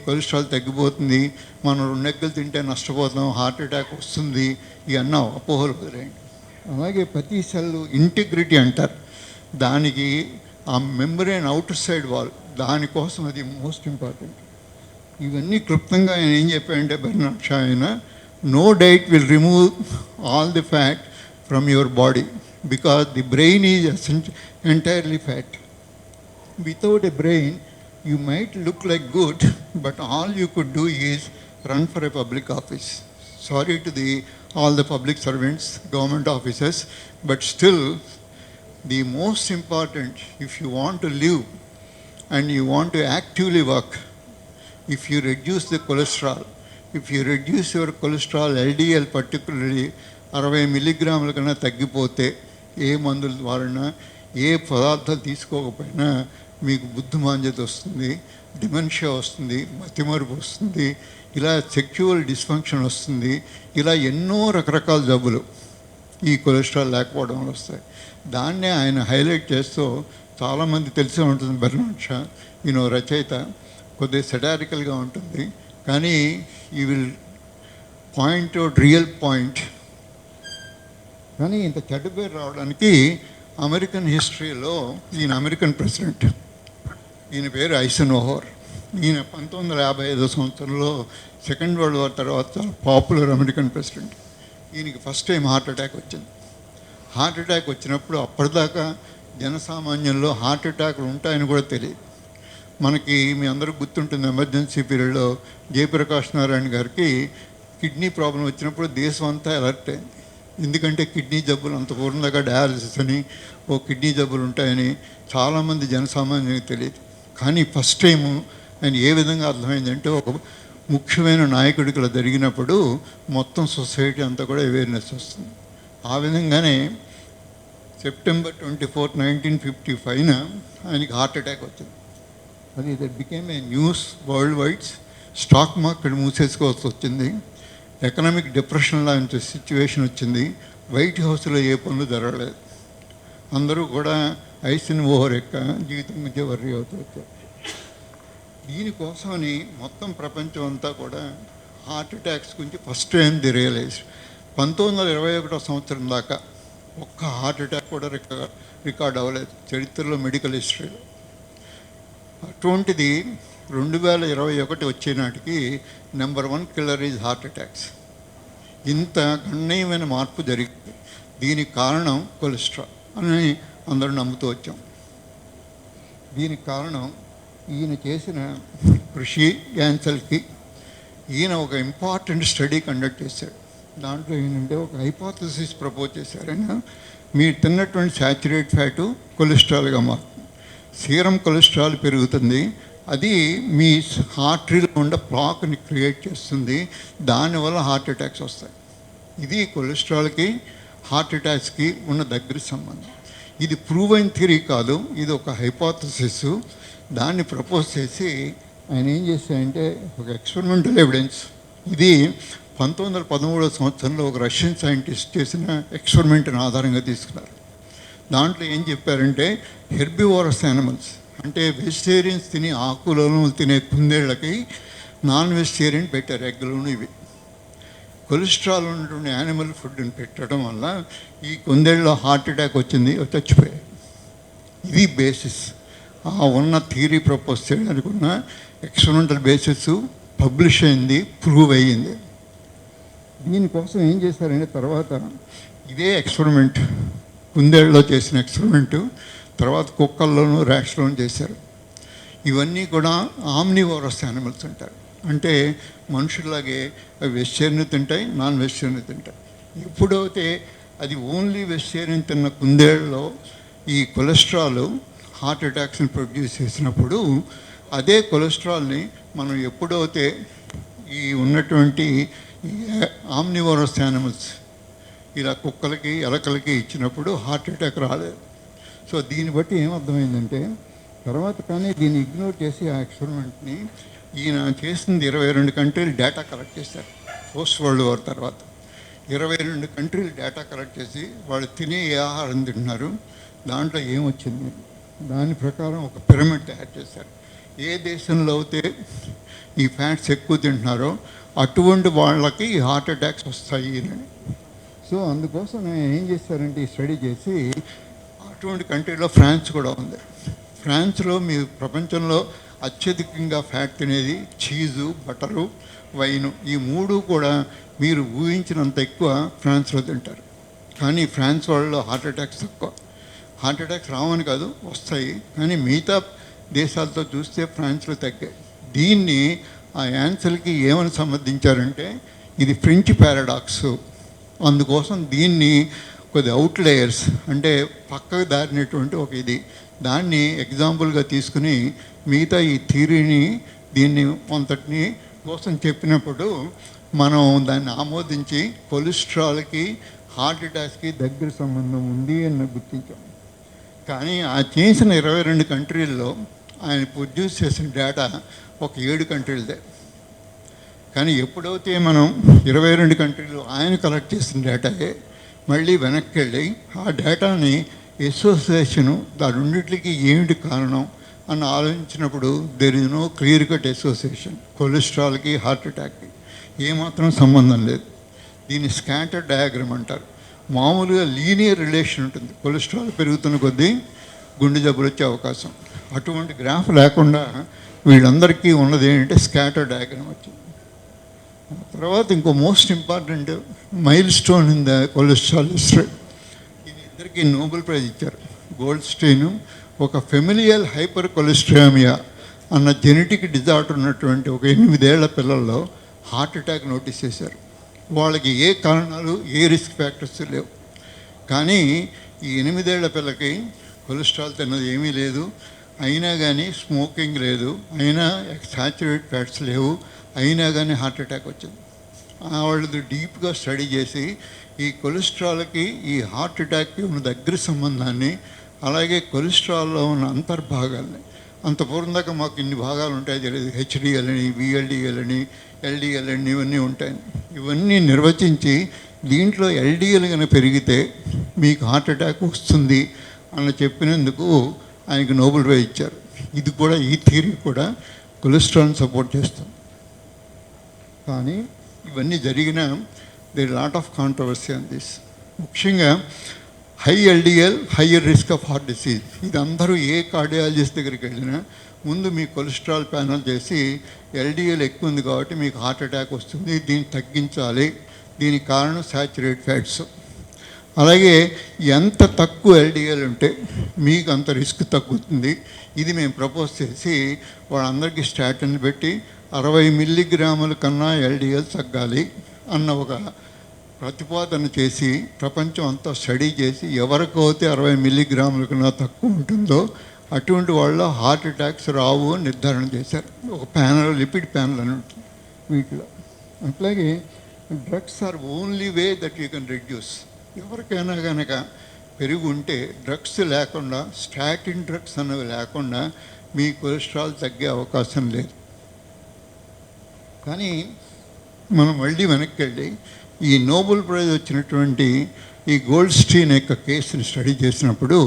కొలెస్ట్రాల్ తగ్గిపోతుంది, మనం 2 ఎగ్గులు తింటే నష్టపోతాం, హార్ట్ అటాక్ వస్తుంది, ఇవన్నీ అపోహలు వదిలేయండి. అలాగే ప్రతి సెల్ ఇంటిగ్రిటీ అంటారు, దానికి ఆ మెంబ్రేన్ అవుటర్ సైడ్ వాల్, దానికోసం అది మోస్ట్ ఇంపార్టెంట్. ఇవన్నీ క్లుప్తంగా ఆయన ఏం చెప్పాడంటే బెర్నార్డ్ షా ఆయన, no diet will remove all the fat from your body because the brain is entirely fat. Without a brain you might look like good, but all you could do is run for a public office. Sorry to all the public servants, government officers, but still the most important, if you want to live and you want to actively work, if you reduce the cholesterol, if you reduce your cholesterol, LDL particularly 60 మిల్లీగ్రాముల కన్నా తగ్గిపోతే, ఏ మందుల ద్వారా ఏ పదార్థాలు తీసుకోకపోయినా మీకు బుద్ధిమాంద్యత వస్తుంది, dementia వస్తుంది, మతిమరుపు వస్తుంది, ఇలా సెక్చువల్ డిస్ఫంక్షన్ వస్తుంది, ఇలా ఎన్నో రకరకాల జబ్బులు ఈ కొలెస్ట్రాల్ లేకపోవడం వల్ల వస్తాయి. దాన్నే ఆయన హైలైట్ చేస్తూ, చాలామంది తెలిసే ఉంటుంది బెర్నార్డ్ షా రచయిత, కొద్దిగా సెటారికల్గా ఉంటుంది. కానీ ఈ will point out real point. కానీ ఇంత చెడ్డ పేరు రావడానికి అమెరికన్ హిస్టరీలో ఈయన అమెరికన్ ప్రెసిడెంట్, ఈయన పేరు ఐసెన్హోవర్. ఈయన 1955 సంవత్సరంలో సెకండ్ వరల్డ్ వార్ తర్వాత పాపులర్ అమెరికన్ ప్రెసిడెంట్. ఈయనకి ఫస్ట్ టైం హార్ట్ అటాక్ వచ్చింది. హార్ట్ అటాక్ వచ్చినప్పుడు అప్పటిదాకా జనసామాన్యంలో హార్ట్ అటాక్లు ఉంటాయని కూడా తెలియదు. మనకి మీ అందరికి గుర్తుంటుంది, ఎమర్జెన్సీ పీరియడ్లో జయప్రకాష్ నారాయణ గారికి కిడ్నీ ప్రాబ్లం వచ్చినప్పుడు దేశం అంతా అలర్ట్ అయింది. ఎందుకంటే కిడ్నీ జబ్బులు అంత పూర్ణంగా డయాలసిస్ అని కిడ్నీ జబ్బులు ఉంటాయని చాలామంది జనసామాన్యానికి తెలియదు. కానీ ఫస్ట్ టైము ఆయన ఏ విధంగా అర్థమైందంటే ఒక ముఖ్యమైన నాయకుడికి ఇలా జరిగినప్పుడు మొత్తం సొసైటీ అంతా కూడా అవేర్నెస్ వస్తుంది. ఆ విధంగానే సెప్టెంబర్ 24, 1955 ఆయనకి హార్ట్ అటాక్ వచ్చింది. అది that became a news worldwide. Stock market మూసేసుకోవాల్సి వచ్చింది. ఎకనామిక్ డిప్రెషన్ లాంటి సిచ్యువేషన్ వచ్చింది. వైట్ హౌస్లో ఏ పనులు జరగలేదు. అందరూ కూడా ఐసెన్హోవర్ యొక్క జీవితం మధ్య వర్రీ అవుతూ వచ్చారు. దీనికోసమని మొత్తం ప్రపంచం అంతా కూడా హార్ట్ అటాక్స్ గురించి ఫస్ట్ టైం ది రియలైజ్. 1921 సంవత్సరం దాకా ఒక్క హార్ట్ అటాక్ కూడా రికార్డ్ అవ్వలేదు చరిత్రలో, మెడికల్ హిస్టరీలో. అటువంటిది 2021 వచ్చే నాటికి number 1 killer is heart attacks. ఇంత గణనీయమైన మార్పు జరిగింది. దీనికి కారణం కొలెస్ట్రాల్ అని అందరూ నమ్ముతూ వచ్చాం. దీనికి కారణం ఈయన చేసిన కృషి. యాన్సెల్కి ఈయన ఒక ఇంపార్టెంట్ స్టడీ కండక్ట్ చేశాడు. దాంట్లో ఏంటంటే ఒక హైపోథసిస్ ప్రపోజ్ చేశారు. ఆయన మీరు తిన్నటువంటి శాచురేట్ ఫ్యాటు కొలెస్ట్రాల్గా మారుతుంది, సీరం కొలెస్ట్రాల్ పెరుగుతుంది, అది మీ ఆర్టరీలో ఉన్న ప్లాక్ని క్రియేట్ చేస్తుంది, దానివల్ల హార్ట్ అటాక్స్ వస్తాయి. ఇది కొలెస్ట్రాల్కి హార్ట్ అటాక్స్కి ఉన్న దగ్గర సంబంధం. ఇది ప్రూవ్ అయిన థియరీ కాదు, ఇది ఒక హైపోథసిస్. దాన్ని ప్రపోజ్ చేసి ఆయన ఏం చేశారంటే ఒక ఎక్స్పెరిమెంటల్ ఎవిడెన్స్. ఇది 1913 సంవత్సరంలో ఒక రష్యన్ సైంటిస్ట్ చేసిన ఎక్స్పెరిమెంట్ని ఆధారంగా తీసుకున్నారు. దాంట్లో ఏం చెప్పారంటే హెర్బివోరస్ యానిమల్స్ అంటే వెజిటేరియన్స్ తిని ఆకులను తినే కుందేళ్ళకి నాన్ వెజిటేరియన్ పెట్టారు, ఎగ్లోను ఇవి. కొలెస్ట్రాల్ ఉన్నటువంటి యానిమల్ ఫుడ్ని పెట్టడం వల్ల ఈ కుందేళ్ళలో హార్ట్ అటాక్ వచ్చింది, చచ్చిపోయాయి. ఇది బేసిస్. ఆ ఉన్న థియరీ ప్రపోజ్ చేయడానికి ఉన్న ఎక్స్పెరిమెంటల్ బేసిస్ పబ్లిష్ అయింది, ప్రూవ్ అయ్యింది. దీనికోసం ఏం చేశారంటే తర్వాత ఇదే ఎక్స్పెరిమెంట్ కుందేళ్ళలో చేసిన ఎక్స్పెరిమెంటు తర్వాత కుక్కల్లోనూ ర్యాట్స్లోనూ చేశారు. ఇవన్నీ కూడా ఆమ్నివోరస్ యానిమల్స్ అంటారు. అంటే మనుషుల్లాగే అవి వెజిటేరియన్ తింటాయి, నాన్ వెజిటేరియన్ తింటాయి. ఎప్పుడైతే అది ఓన్లీ వెజిటేరియన్ తిన్న కుందేళ్ళలో ఈ కొలెస్ట్రాల్ హార్ట్ అటాక్స్ని ప్రొడ్యూస్ చేసినప్పుడు అదే కొలెస్ట్రాల్ని మనం ఎప్పుడైతే ఈ ఉన్నటువంటి ఆమ్నివోరస్ యానిమల్స్ ఇలా కుక్కలకి ఎలకలకి ఇచ్చినప్పుడు హార్ట్ అటాక్ రాలేదు. సో దీన్ని బట్టి ఏమర్థమైందంటే తర్వాత కానీ దీన్ని ఇగ్నోర్ చేసి ఆ ఎక్స్పెరిమెంట్ని ఈయన చేసింది 22 కంట్రీలు డేటా కలెక్ట్ చేశారు. పోస్ట్ వరల్డ్ వార్ తర్వాత 22 కంట్రీలు డేటా కలెక్ట్ చేసి వాళ్ళు తినే ఏ ఆహారం తింటున్నారు, దాంట్లో ఏమొచ్చింది, దాని ప్రకారం ఒక పిరమిడ్ తయారు చేశారు. ఏ దేశంలో అయితే ఈ ఫ్యాట్స్ ఎక్కువ తింటున్నారో అటువంటి వాళ్ళకి హార్ట్ అటాక్స్ వస్తాయి అని. సో అందుకోసం నేను ఏం చేశారంటే ఈ స్టడీ చేసి అటువంటి కంట్రీలో ఫ్రాన్స్ కూడా ఉంది. ఫ్రాన్స్లో మీ ప్రపంచంలో అత్యధికంగా ఫ్యాట్ తినేది చీజు, బటరు, వైను. ఈ మూడు కూడా మీరు ఊహించినంత ఎక్కువ ఫ్రాన్స్లో తింటారు. కానీ ఫ్రాన్స్ వాళ్ళలో హార్ట్ అటాక్స్ తక్కువ. హార్ట్ అటాక్స్ రావని కాదు, వస్తాయి, కానీ మిగతా దేశాలతో చూస్తే ఫ్రాన్స్లో తగ్గాయి. దీన్ని ఆ యాన్సెల్కి ఏమని సంబంధించారంటే ఇది ఫ్రెంచ్ పారాడాక్స్. అందుకోసం దీన్ని కొద్ది అవుట్లేయర్స్ అంటే పక్కకు దారినటువంటి ఒక ఇది దాన్ని ఎగ్జాంపుల్గా తీసుకుని మిగతా ఈ థియరీని దీన్ని అంతటిని కోసం చెప్పినప్పుడు మనం దాన్ని ఆమోదించి కొలెస్ట్రాల్కి హార్ట్ అటాక్స్కి దగ్గర సంబంధం ఉంది అని గుర్తించాం. కానీ ఆ చేసిన 22 కంట్రీల్లో ఆయన ప్రొడ్యూస్ చేసిన డేటా ఒక 7 కంట్రీలదే. కానీ ఎప్పుడైతే మనం 22 కంట్రీలు ఆయన కలెక్ట్ చేసిన డేటాయే మళ్ళీ వెనక్కి వెళ్ళి ఆ డేటాని అసోసియేషను దానిన్నిటికి ఏమిటి కారణం అని ఆలోచించినప్పుడు there is no clear cut association. కొలెస్ట్రాల్కి హార్ట్ అటాక్కి ఏమాత్రం సంబంధం లేదు. దీన్ని స్కాటర్ డయాగ్రామ్ అంటారు. మామూలుగా లీనియర్ రిలేషన్ ఉంటుంది. కొలెస్ట్రాల్ పెరుగుతున్న కొద్దీ గుండె జబ్బులు వచ్చే అవకాశం. అటువంటి గ్రాఫ్ లేకుండా వీళ్ళందరికీ ఉన్నది ఏంటంటే స్కాటర్ డయాగ్రామ్ వచ్చింది. తర్వాత ఇంకో most important mile stone in the cholesterol history. ఇది ఇద్దరికి నోబెల్ ప్రైజ్ ఇచ్చారు. గోల్డ్ స్టెయిన్ ఒక ఫెమిలియల్ హైపర్ కొలెస్ట్రామియా అన్న జెనెటిక్ డిజార్డర్ ఉన్నటువంటి ఒక 8 ఏళ్ల పిల్లల్లో హార్ట్ అటాక్ నోటీస్ చేశారు. వాళ్ళకి ఏ కారణాలు, ఏ రిస్క్ ఫ్యాక్టర్స్ లేవు. కానీ ఈ 8 ఏళ్ల పిల్లకి కొలెస్ట్రాల్ తిన్నది ఏమీ లేదు, అయినా కానీ స్మోకింగ్ లేదు, అయినా సాచురేట్ ఫ్యాట్స్ లేవు, అయినా కానీ హార్ట్ అటాక్ వచ్చింది. వాళ్ళు డీప్గా స్టడీ చేసి ఈ కొలెస్ట్రాల్కి ఈ హార్ట్ అటాక్కి ఉన్న దగ్గర సంబంధాన్ని, అలాగే కొలెస్ట్రాల్లో ఉన్న అంతర్భాగాల్ని, అంత పూర్వం దాకా మాకు ఇన్ని భాగాలు ఉంటాయి తెలియదు. హెచ్డిఎల్ అని, విఎల్డిఎల్ అని, ఎల్డిఎల్ అని ఇవన్నీ ఉంటాయి. ఇవన్నీ నిర్వచించి దీంట్లో ఎల్డిఎల్ కనుక పెరిగితే మీకు హార్ట్ అటాక్ వస్తుంది అని చెప్పినందుకు ఆయనకు నోబెల్ ప్రైజ్ ఇచ్చారు. ఇది కూడా, ఈ థియరీ కూడా కొలెస్ట్రాల్ని సపోర్ట్ చేస్తుంది. కానీ ఇవన్నీ జరిగిన there lot of controversy on this. ముఖ్యంగా high LDL, higher risk of heart disease. ఇది అందరూ ఏ కార్డియాలజిస్ట్ దగ్గరికి వెళ్ళినా ముందు మీ కొలెస్ట్రాల్ ప్యానల్ చేసి ఎల్డిఎల్ ఎక్కువ ఉంది కాబట్టి మీకు హార్ట్ అటాక్ వస్తుంది, దీన్ని తగ్గించాలి, దీనికి కారణం సాచురేట్ ఫ్యాట్స్. అలాగే ఎంత తక్కువ ఎల్డిఎల్ ఉంటే మీకు అంత రిస్క్ తగ్గుతుంది. ఇది మేము ప్రపోజ్ చేసి వాళ్ళందరికీ స్టాటిన్ పెట్టి 60 మిల్లీగ్రాముల కన్నా ఎల్డిఎల్ తగ్గాలి అన్న ఒక ప్రతిపాదన చేసి ప్రపంచం అంతా స్టడీ చేసి ఎవరికైతే 60 మిల్లీగ్రాముల కన్నా తక్కువ ఉంటుందో అటువంటి వాళ్ళ హార్ట్ అటాక్స్ రావు అని నిర్ధారణ చేశారు. ఒక ప్యానల్, లిపిడ్ ప్యానల్ అని ఉంటుంది వీటిలో. అట్లాగే drugs are only way that you can reduce. ఎవరికైనా కనుక పెరుగు ఉంటే డ్రగ్స్ లేకుండా, స్టాటిన్ డ్రగ్స్ అనేవి లేకుండా మీ కొలెస్ట్రాల్ తగ్గే అవకాశం లేదు. కానీ మనం మళ్ళీ వెనక్కి వెళ్ళి ఈ నోబెల్ ప్రైజ్ వచ్చినటువంటి ఈ గోల్డ్ స్టీన్ యొక్క కేసుని స్టడీ చేసినప్పుడు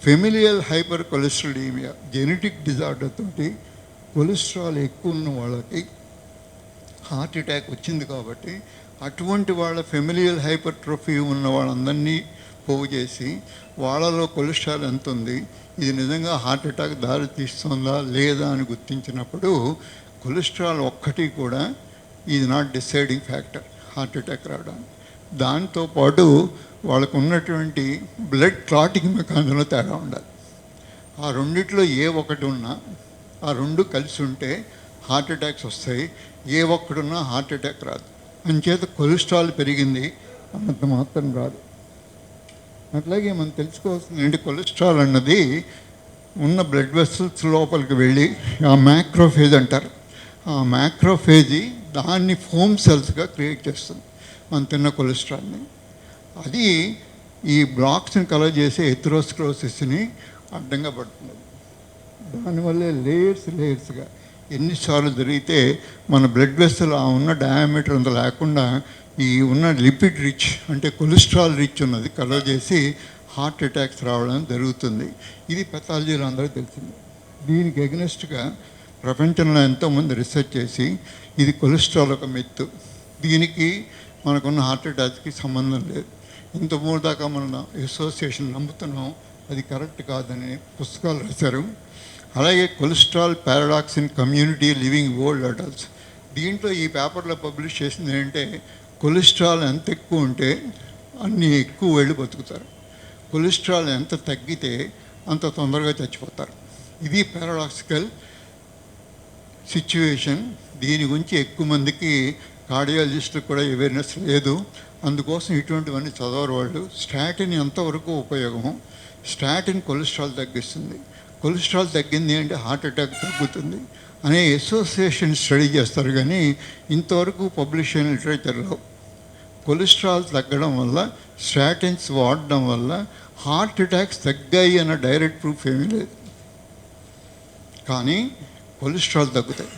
ఫెమిలియల్ హైపర్ కొలెస్ట్రాలీమియా జెనెటిక్ డిజార్డర్ తోటి కొలెస్ట్రాల్ ఎక్కువ ఉన్న వాళ్ళకి హార్ట్ అటాక్ వచ్చింది. కాబట్టి అటువంటి వాళ్ళ ఫెమిలియల్ హైపర్ట్రోఫీ ఉన్న వాళ్ళందరినీ పోగు చేసి వాళ్ళలో కొలెస్ట్రాల్ ఎంత ఉంది, ఇది నిజంగా హార్ట్ అటాక్ దారి తీస్తుందా లేదా అని గుర్తించినప్పుడు కొలెస్ట్రాల్ ఒక్కటి కూడా ఇది not deciding factor heart attack రావడానికి. దాంతోపాటు వాళ్ళకు ఉన్నటువంటి బ్లడ్ క్లాటింగ్ మెకానిజంలో తేడా ఉండాలి. ఆ రెండిట్లో ఏ ఒకటి ఉన్నా, ఆ రెండు కలిసి ఉంటే హార్ట్ అటాక్స్ వస్తాయి. ఏ ఒక్కడున్నా హార్ట్ అటాక్ రాదు. అంచేత కొలెస్ట్రాల్ పెరిగింది అన్నంత మాత్రం రాదు. అట్లాగే మనం తెలుసుకోవాల్సింది ఏంటి, కొలెస్ట్రాల్ అన్నది ఉన్న బ్లడ్ వెసల్స్ లోపలికి వెళ్ళి ఆ మ్యాక్రోఫేజ్ అంటారు. ఆ మ్యాక్రోఫేజీ దాన్ని ఫోమ్ సెల్స్గా క్రియేట్ చేస్తుంది మనం తిన్న కొలెస్ట్రాల్ని. అది ఈ బ్లాక్స్ని కలర్ చేసే ఎథెరోస్క్లెరోసిస్ని అడ్డంగా పడుతుంది. దానివల్లే లేయర్స్గా ఎన్నిసార్లు జరిగితే మన బ్లడ్ వెసల్ ఆ ఉన్న డయామీటర్ అంత లేకుండా ఈ ఉన్న లిపిడ్ రిచ్ అంటే కొలెస్ట్రాల్ రిచ్ ఉన్నది కలర్ చేసి హార్ట్ అటాక్స్ రావడం జరుగుతుంది. ఇది పెథాలజీలో అందరికీ తెలిసింది. దీనికి ఎగ్నెస్ట్గా ప్రపంచంలో ఎంతోమంది రీసెర్చ్ చేసి ఇది కొలెస్ట్రాల్ ఒక మిత్తు, దీనికి మనకున్న హార్ట్ అటాక్కి సంబంధం లేదు, ఇంతమూడు దాకా మన అసోసియేషన్ నమ్ముతున్నాం, అది కరెక్ట్ కాదని పుస్తకాలు రాశారు. అలాగే cholesterol paradox in community living old adults. దీంట్లో ఈ పేపర్లో పబ్లిష్ చేసింది ఏంటంటే కొలెస్ట్రాల్ ఎంత ఎక్కువ ఉంటే అన్ని ఎక్కువ వెళ్ళి బతుకుతారు, కొలెస్ట్రాల్ ఎంత తగ్గితే అంత తొందరగా చచ్చిపోతారు. ఇది పారాడాక్సికల్ సిచ్యువేషన్. దీని గురించి ఎక్కువ మందికి కార్డియాలజిస్టులకు కూడా అవేర్నెస్ లేదు. అందుకోసం ఇటువంటివన్నీ చదవరు వాళ్ళు. స్టాటిన్ ఎంతవరకు ఉపయోగము, స్టాటిన్ కొలెస్ట్రాల్ తగ్గిస్తుంది, కొలెస్ట్రాల్ తగ్గింది అంటే హార్ట్ అటాక్ తగ్గుతుంది అనే అసోసియేషన్ స్టడీ చేస్తారు. కానీ ఇంతవరకు పబ్లిష్ అయిన లిటరేచర్లో కొలెస్ట్రాల్ తగ్గడం వల్ల, స్టాటిన్స్ వాడడం వల్ల హార్ట్ అటాక్స్ తగ్గాయి అన్న డైరెక్ట్ ప్రూఫ్ ఏమీ లేదు. కానీ కొలెస్ట్రాల్ తగ్గుతాయి.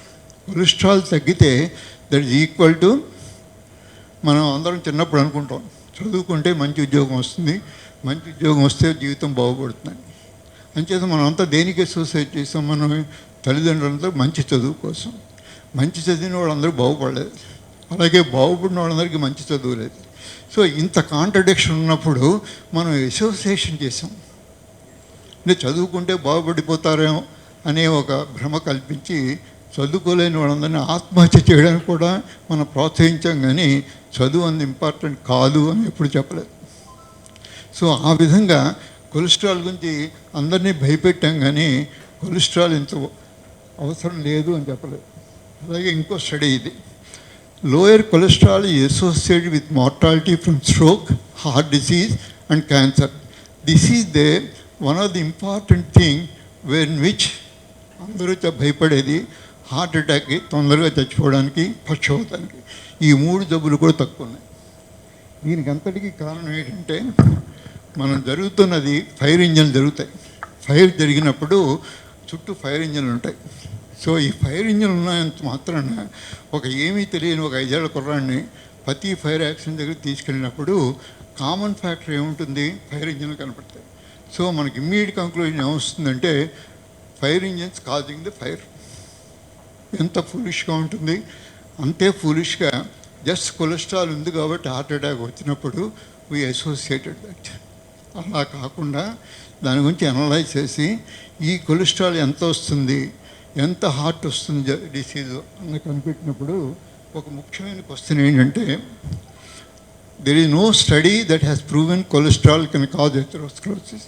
కొలెస్ట్రాల్ తగ్గితే దట్ ఈజ్ ఈక్వల్ టు, మనం అందరం చిన్నప్పుడు అనుకుంటాం చదువుకుంటే మంచి ఉద్యోగం వస్తుంది, మంచి ఉద్యోగం వస్తే జీవితం బాగుపడుతుంది. అంచేత మనం అంతా దేనికి అసోసియేట్ చేసాం? మనం తల్లిదండ్రులంతా మంచి చదువు కోసం. మంచి చదివిన వాళ్ళందరూ బాగుపడలేదు, అలాగే బాగుపడిన వాళ్ళందరికీ మంచి చదువు లేదు. సో ఇంత కాంట్రడిక్షన్ ఉన్నప్పుడు మనం అసోసియేషన్ చేసాం. అంటే చదువుకుంటే బాగుపడిపోతారేమో అనే ఒక భ్రమ కల్పించి చదువుకోలేని వాళ్ళందరినీ ఆత్మహత్య చేయడానికి కూడా మనం ప్రోత్సహించాం, కానీ చదువు అంత ఇంపార్టెంట్ కాదు అని ఎప్పుడు చెప్పలేదు. సో ఆ విధంగా కొలెస్ట్రాల్ గురించి అందరినీ భయపెట్టాం, కానీ కొలెస్ట్రాల్ ఇంత అవసరం లేదు అని చెప్పలేదు. అలాగే ఇంకో స్టడీ ఇది, lower cholesterol is associated with mortality from stroke, heart disease and cancer. This is they one of the important thing when which అందరూ భయపడేది హార్ట్ అటాక్కి, తొందరగా చచ్చిపోవడానికి, పక్షవాతానికి. ఈ 3 జబ్బులు కూడా తక్కువ ఉన్నాయి. దీనికి అంతటికీ కారణం ఏంటంటే మనం జరుగుతున్నది ఫైర్ ఇంజన్లు జరుగుతాయి. ఫైర్ జరిగినప్పుడు చుట్టూ ఫైర్ ఇంజన్లు ఉంటాయి. సో ఈ ఫైర్ ఇంజన్లు ఉన్నంత మాత్రాన ఒక ఏమీ తెలియని ఒక 5 ఏళ్ల కుర్రాడిని ప్రతి ఫైర్ యాక్సిడెంట్ దగ్గర తీసుకెళ్ళినప్పుడు కామన్ ఫ్యాక్టర్ ఏముంటుంది? ఫైర్ ఇంజన్లు కనపడతాయి. సో మనకి ఇమ్మీడియట్ కంక్లూజన్ ఏమొస్తుందంటే fire engines causing the fire. ఎంత ఫూలిష్గా ఉంటుంది! అంతే ఫూలిష్గా జస్ట్ కొలెస్ట్రాల్ ఉంది కాబట్టి హార్ట్ అటాక్ వచ్చినప్పుడు వీ అసోసియేటెడ్ దట్. అలా కాకుండా దాని గురించి అనలైజ్ చేసి ఈ కొలెస్ట్రాల్ ఎంత వస్తుంది, ఎంత హార్ట్ వస్తుంది డిసీజ్ అని కనిపెట్టినప్పుడు ఒక ముఖ్యమైన క్వశ్చన్ ఏంటంటే, there is no study that has proven cholesterol can cause atherosclerosis.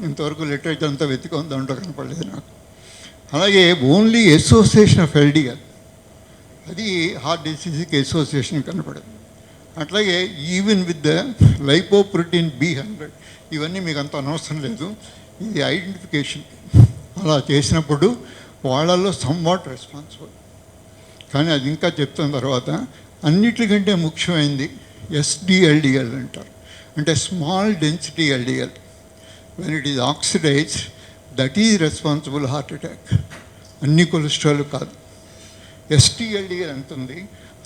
ఇంతవరకు లిటరేచర్ అంతా వెతికాం, దాంట్లో కనపడలేదు నాకు. అలాగే ఓన్లీ అసోసియేషన్ ఆఫ్ ఎల్డిఎల్, అది హార్ట్ డిసీజ్కి అసోసియేషన్ కనపడదు. అట్లాగే even with the lipoprotein B100, ఇవన్నీ మీకు అంత అనవసరం లేదు, ఇది ఐడెంటిఫికేషన్. అలా చేసినప్పుడు వాళ్ళల్లో సమ్వాట్ రెస్పాన్సిబుల్. కానీ అది ఇంకా చెప్తున్న తర్వాత అన్నిటికంటే ముఖ్యమైనది SDLDL అంటారు, అంటే small density LDL. When it is oxidized, that is responsible heart attack. అన్ని కొలెస్ట్రాల్ కాదు. SDLDL ఎంత ఉంది?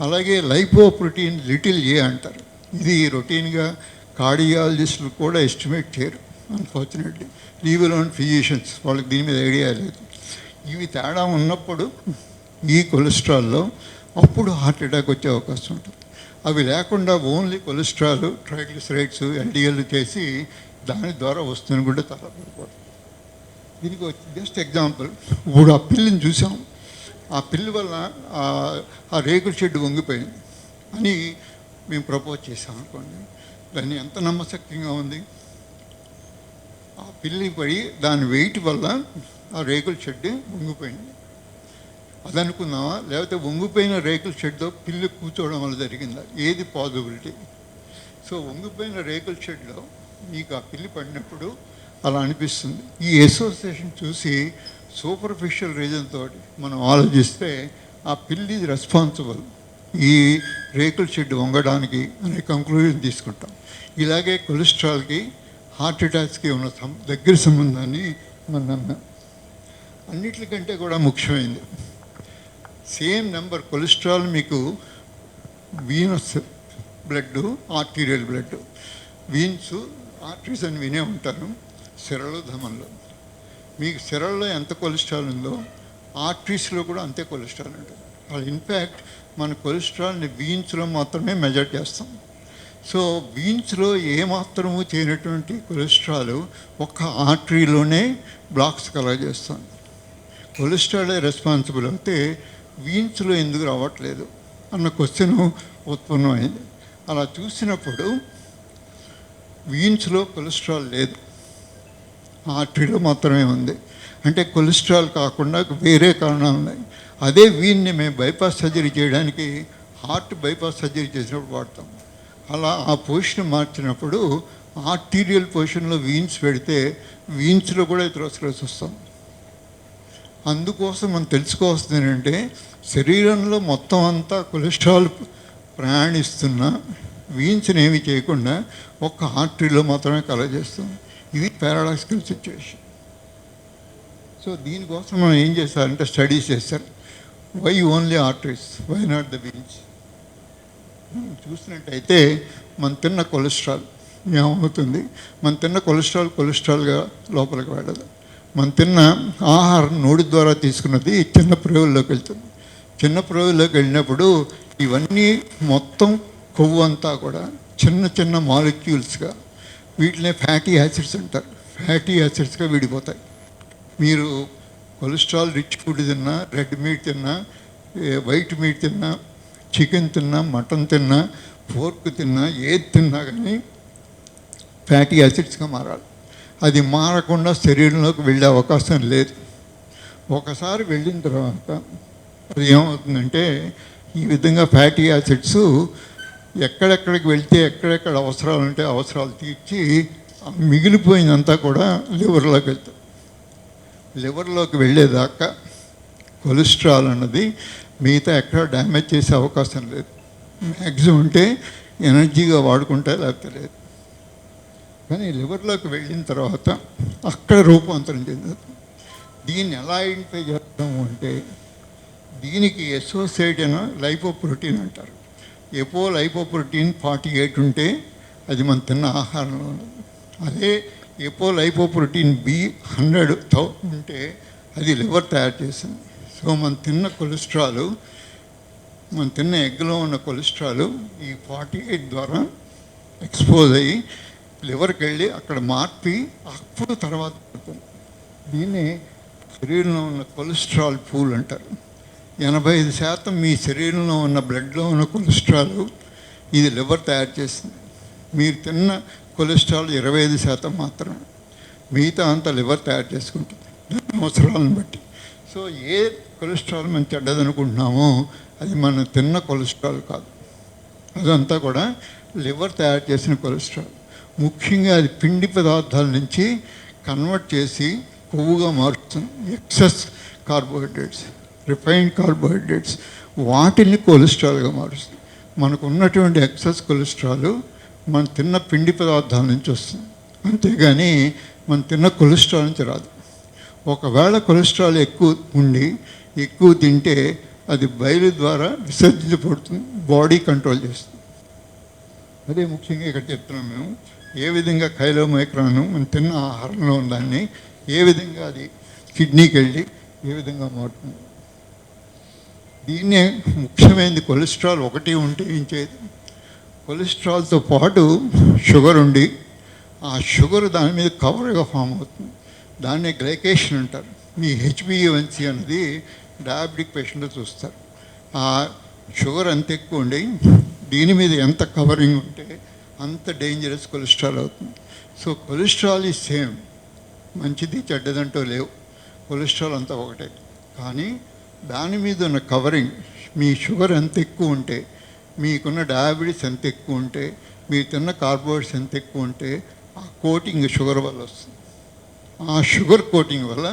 అలాగే లైపోప్రోటీన్ లిటిల్ ఏ అంటారు. ఇది రొటీన్గా కార్డియాలజిస్టులు కూడా ఎస్టిమేట్ చేయరు, అన్ఫార్చునేట్లీ. లీవ్ అలోన్ ఫిజిషియన్స్, వాళ్ళకి దీని మీద ఐడియా లేదు. ఇవి తేడా ఉన్నప్పుడు ఈ కొలెస్ట్రాల్లో అప్పుడు హార్ట్ అటాక్ వచ్చే అవకాశం ఉంటుంది. అవి లేకుండా ఓన్లీ కొలెస్ట్రాల్, ట్రైగ్లిసరైడ్స్, LDL చేసి దాని ద్వారా వస్తుంది కూడా చాలా పొరపాటు. దీనికి జస్ట్ ఎగ్జాంపుల్, ఇప్పుడు ఆ పిల్లిని చూసాం. ఆ పిల్లి వల్ల ఆ రేకుల షెడ్ వంగిపోయింది అని మేము ప్రపోజ్ చేసాం అనుకోండి, దాన్ని ఎంత నమ్మశక్యంగా ఉంది? ఆ పిల్లి పడి దాని వెయిట్ వల్ల ఆ రేకుల షెడ్ వంగిపోయింది. అది అనుకుందామా? లేకపోతే వంగిపోయిన రేకుల షెడ్తో పిల్లి కూర్చోవడం వల్ల జరిగిందా? ఏది పాసిబిలిటీ? సో వంగిపోయిన రేకుల షెడ్లో మీకు ఆ పిల్లి పడినప్పుడు అలా అనిపిస్తుంది. ఈ అసోసియేషన్ చూసి సూపర్ఫిషియల్ రీజన్ తోటి మనం ఆలోచిస్తే ఆ పిల్లి రెస్పాన్సిబుల్ ఈ రేకుల షెడ్ వంగడానికి అనే కంక్లూజన్ తీసుకుంటాం. ఇలాగే కొలెస్ట్రాల్కి, హార్ట్ అటాక్స్కి ఉన్న దగ్గర సంబంధాన్ని మనం నమ్మాం. అన్నిటికంటే కూడా ముఖ్యమైనది, సేమ్ నెంబర్ కొలెస్ట్రాల్ మీకు venous blood, arterial blood. Veins, arteries అని వినే ఉంటారు, సిరలు, ధమన్లు. మీకు సిరల్లో ఎంత కొలెస్ట్రాల్ ఉందో ఆర్టరీస్లో కూడా అంతే కొలెస్ట్రాల్ ఉంటుంది. వాళ్ళు ఇన్ఫ్యాక్ట్ మన కొలెస్ట్రాల్ని వీన్స్లో మాత్రమే మెజర్ చేస్తాం. సో వీన్స్లో ఏమాత్రము చేయనటువంటి కొలెస్ట్రాల్ ఒక్క ఆర్టరీలోనే బ్లాక్స్ కలగజేస్తాం. కొలెస్ట్రాలే రెస్పాన్సిబుల్ అయితే వీన్స్లో ఎందుకు రావట్లేదు అన్న క్వశ్చన్ ఉత్పన్నమైంది. అలా చూసినప్పుడు వీన్స్లో కొలెస్ట్రాల్ లేదు, ఆర్టరీలో మాత్రమే ఉంది. అంటే కొలెస్ట్రాల్ కాకుండా వేరే కారణాలు ఉన్నాయి. అదే వీన్ని మేము బైపాస్ సర్జరీ చేయడానికి హార్ట్ బైపాస్ సర్జరీ చేసినప్పుడు వాడతాం. అలా ఆ పొజిషన్ మార్చినప్పుడు ఆర్టీరియల్ పొజిషన్లో వీన్స్ పెడితే వీన్స్లో కూడా ఎథెరోస్క్లెరోసిస్ వస్తాం. అందుకోసం మనం తెలుసుకోవాల్సింది ఏంటంటే, శరీరంలో మొత్తం అంతా కొలెస్ట్రాల్ ప్రయాణిస్తున్న వీన్స్ని ఏమి చేయకుండా ఒక్క ఆర్టరీలో మాత్రమే కలగజేస్తాం. ఇది పారాడాక్సికల్ సిచ్యువేషన్. సో దీనికోసం మనం ఏం చేస్తారంటే స్టడీస్ చేస్తారు. Why only arteries, why not the veins? చూసినట్టయితే మనం తిన్న కొలెస్ట్రాల్ ఏమవుతుంది? మనం తిన్న కొలెస్ట్రాల్గా లోపలికి వెళ్ళదు. మనం తిన్న ఆహారం నోటి ద్వారా తీసుకున్నది చిన్న ప్రేవుల్లోకి వెళ్తుంది. చిన్న ప్రేవుల్లోకి వెళ్ళినప్పుడు ఇవన్నీ మొత్తం కొవ్వు అంతా కూడా చిన్న చిన్న మాలిక్యూల్స్గా, వీటినే ఫ్యాటీ యాసిడ్స్ అంటారు, ఫ్యాటీ యాసిడ్స్గా విడిపోతాయి. మీరు కొలెస్ట్రాల్ రిచ్ ఫుడ్ తిన్నా, రెడ్ మీట్ తిన్నా, వైట్ మీట్ తిన్నా, చికెన్ తిన్నా, మటన్ తిన్నా, పోర్క్ తిన్నా, ఏది తిన్నా కానీ ఫ్యాటీ యాసిడ్స్గా మారాలి. అది మారకుండా శరీరంలోకి వెళ్ళే అవకాశం లేదు. ఒకసారి వెళ్ళిన తర్వాత అది ఏమవుతుందంటే, ఈ విధంగా ఫ్యాటీ యాసిడ్స్ ఎక్కడెక్కడికి వెళ్తే ఎక్కడెక్కడ అవసరాలు ఉంటే అవసరాలు తీర్చి మిగిలిపోయినంతా కూడా లివర్లోకి వెళ్తాయి. లివర్లోకి వెళ్ళేదాకా కొలెస్ట్రాల్ అన్నది మిగతా ఎక్కడ డ్యామేజ్ చేసే అవకాశం లేదు. మ్యాక్సిమం ఉంటే ఎనర్జీగా వాడుకుంటే లేకపోతే లేదు. కానీ లివర్లోకి వెళ్ళిన తర్వాత అక్కడ రూపాంతరం చెందుతుంది. దీన్ని ఎలా ఐడెంటిఫై చేస్తాము అంటే, దీనికి అసోసియేట్ అయిన లైపోప్రోటీన్ అంటారు. లైపోప్రోటీన్ 48 ఉంటే అది మనం తిన్న ఆహారంలో ఉన్నది. అదే లైపోప్రోటీన్ B100 ఉంటే అది లివర్ తయారు చేసింది. సో మనం తిన్న కొలెస్ట్రాల్, మనం తిన్న ఎగ్లో ఉన్న కొలెస్ట్రాల్ ఈ 48 ద్వారా ఎక్స్పోజ్ అయ్యి లివర్కి వెళ్ళి అక్కడ మార్పి అప్పుడు తర్వాత పడుతుంది. దీన్ని శరీరంలో ఉన్న కొలెస్ట్రాల్ పూల్ అంటారు. 85% మీ శరీరంలో ఉన్న బ్లడ్లో ఉన్న కొలెస్ట్రాల్ ఇది లివర్ తయారు చేసింది. మీరు తిన్న కొలెస్ట్రాల్ 25% మాత్రమే, మిగతా అంతా లివర్ తయారు చేసుకుంటుంది దాని అవసరాలను బట్టి. సో ఏ కొలెస్ట్రాల్ మనం చెడ్డదనుకుంటున్నామో అది మనం తిన్న కొలెస్ట్రాల్ కాదు, అదంతా కూడా లివర్ తయారు చేసిన కొలెస్ట్రాల్. ముఖ్యంగా అది పిండి పదార్థాల నుంచి కన్వర్ట్ చేసి కొవ్వుగా మారుస్తుంది. ఎక్సెస్ కార్బోహైడ్రేట్స్, రిఫైన్డ్ కార్బోహైడ్రేట్స్, వాటిని కొలెస్ట్రాల్గా మారుస్తుంది. మనకు ఉన్నటువంటి ఎక్సెస్ కొలెస్ట్రాల్ మనం తిన్న పిండి పదార్థాల నుంచి వస్తుంది, అంతేగాని మనం తిన్న కొలెస్ట్రాల్ నుంచి రాదు. ఒకవేళ కొలెస్ట్రాల్ ఎక్కువ తింటే అది బయలు ద్వారా విసర్జించబడుతుంది, బాడీ కంట్రోల్ చేస్తుంది. అదే ముఖ్యంగా ఇక్కడ చెప్తున్నాం మేము, ఏ విధంగా కైలోమైక్రాను మనం తిన్న ఆహారంలో ఉందాన్ని ఏ విధంగా అది కిడ్నీకి వెళ్ళి ఏ విధంగా మారుతుంది. దీన్నే ముఖ్యమైనది. కొలెస్ట్రాల్ ఒకటి ఉంటే ఏం చేయదు. కొలెస్ట్రాల్తో పాటు షుగర్ ఉండి ఆ షుగర్ దాని మీద కవర్గా ఫామ్ అవుతుంది. దాన్నే గ్లైకేషన్ అంటారు. మీ HbA1c అనేది డయాబెటిక్ పేషెంట్లో చూస్తారు. ఆ షుగర్ అంత ఎక్కువ ఉండి దీని మీద ఎంత కవరింగ్ ఉంటే అంత డేంజరస్ కొలెస్ట్రాల్ అవుతుంది. సో కొలెస్ట్రాల్ ఈ సేమ్, మంచిది చెడ్డదంటూ లేవు, కొలెస్ట్రాల్ అంతా ఒకటే. కానీ దాని మీద ఉన్న కవరింగ్, మీ షుగర్ ఎంత ఎక్కువ ఉంటే, మీకున్న డయాబెటీస్ ఎంత ఎక్కువ ఉంటే, మీరు తిన్న కార్బోహైడ్రేట్స్ ఎంత ఎక్కువ ఉంటే ఆ కోటింగ్ షుగర్ వల్ల వస్తుంది. ఆ షుగర్ కోటింగ్ వల్ల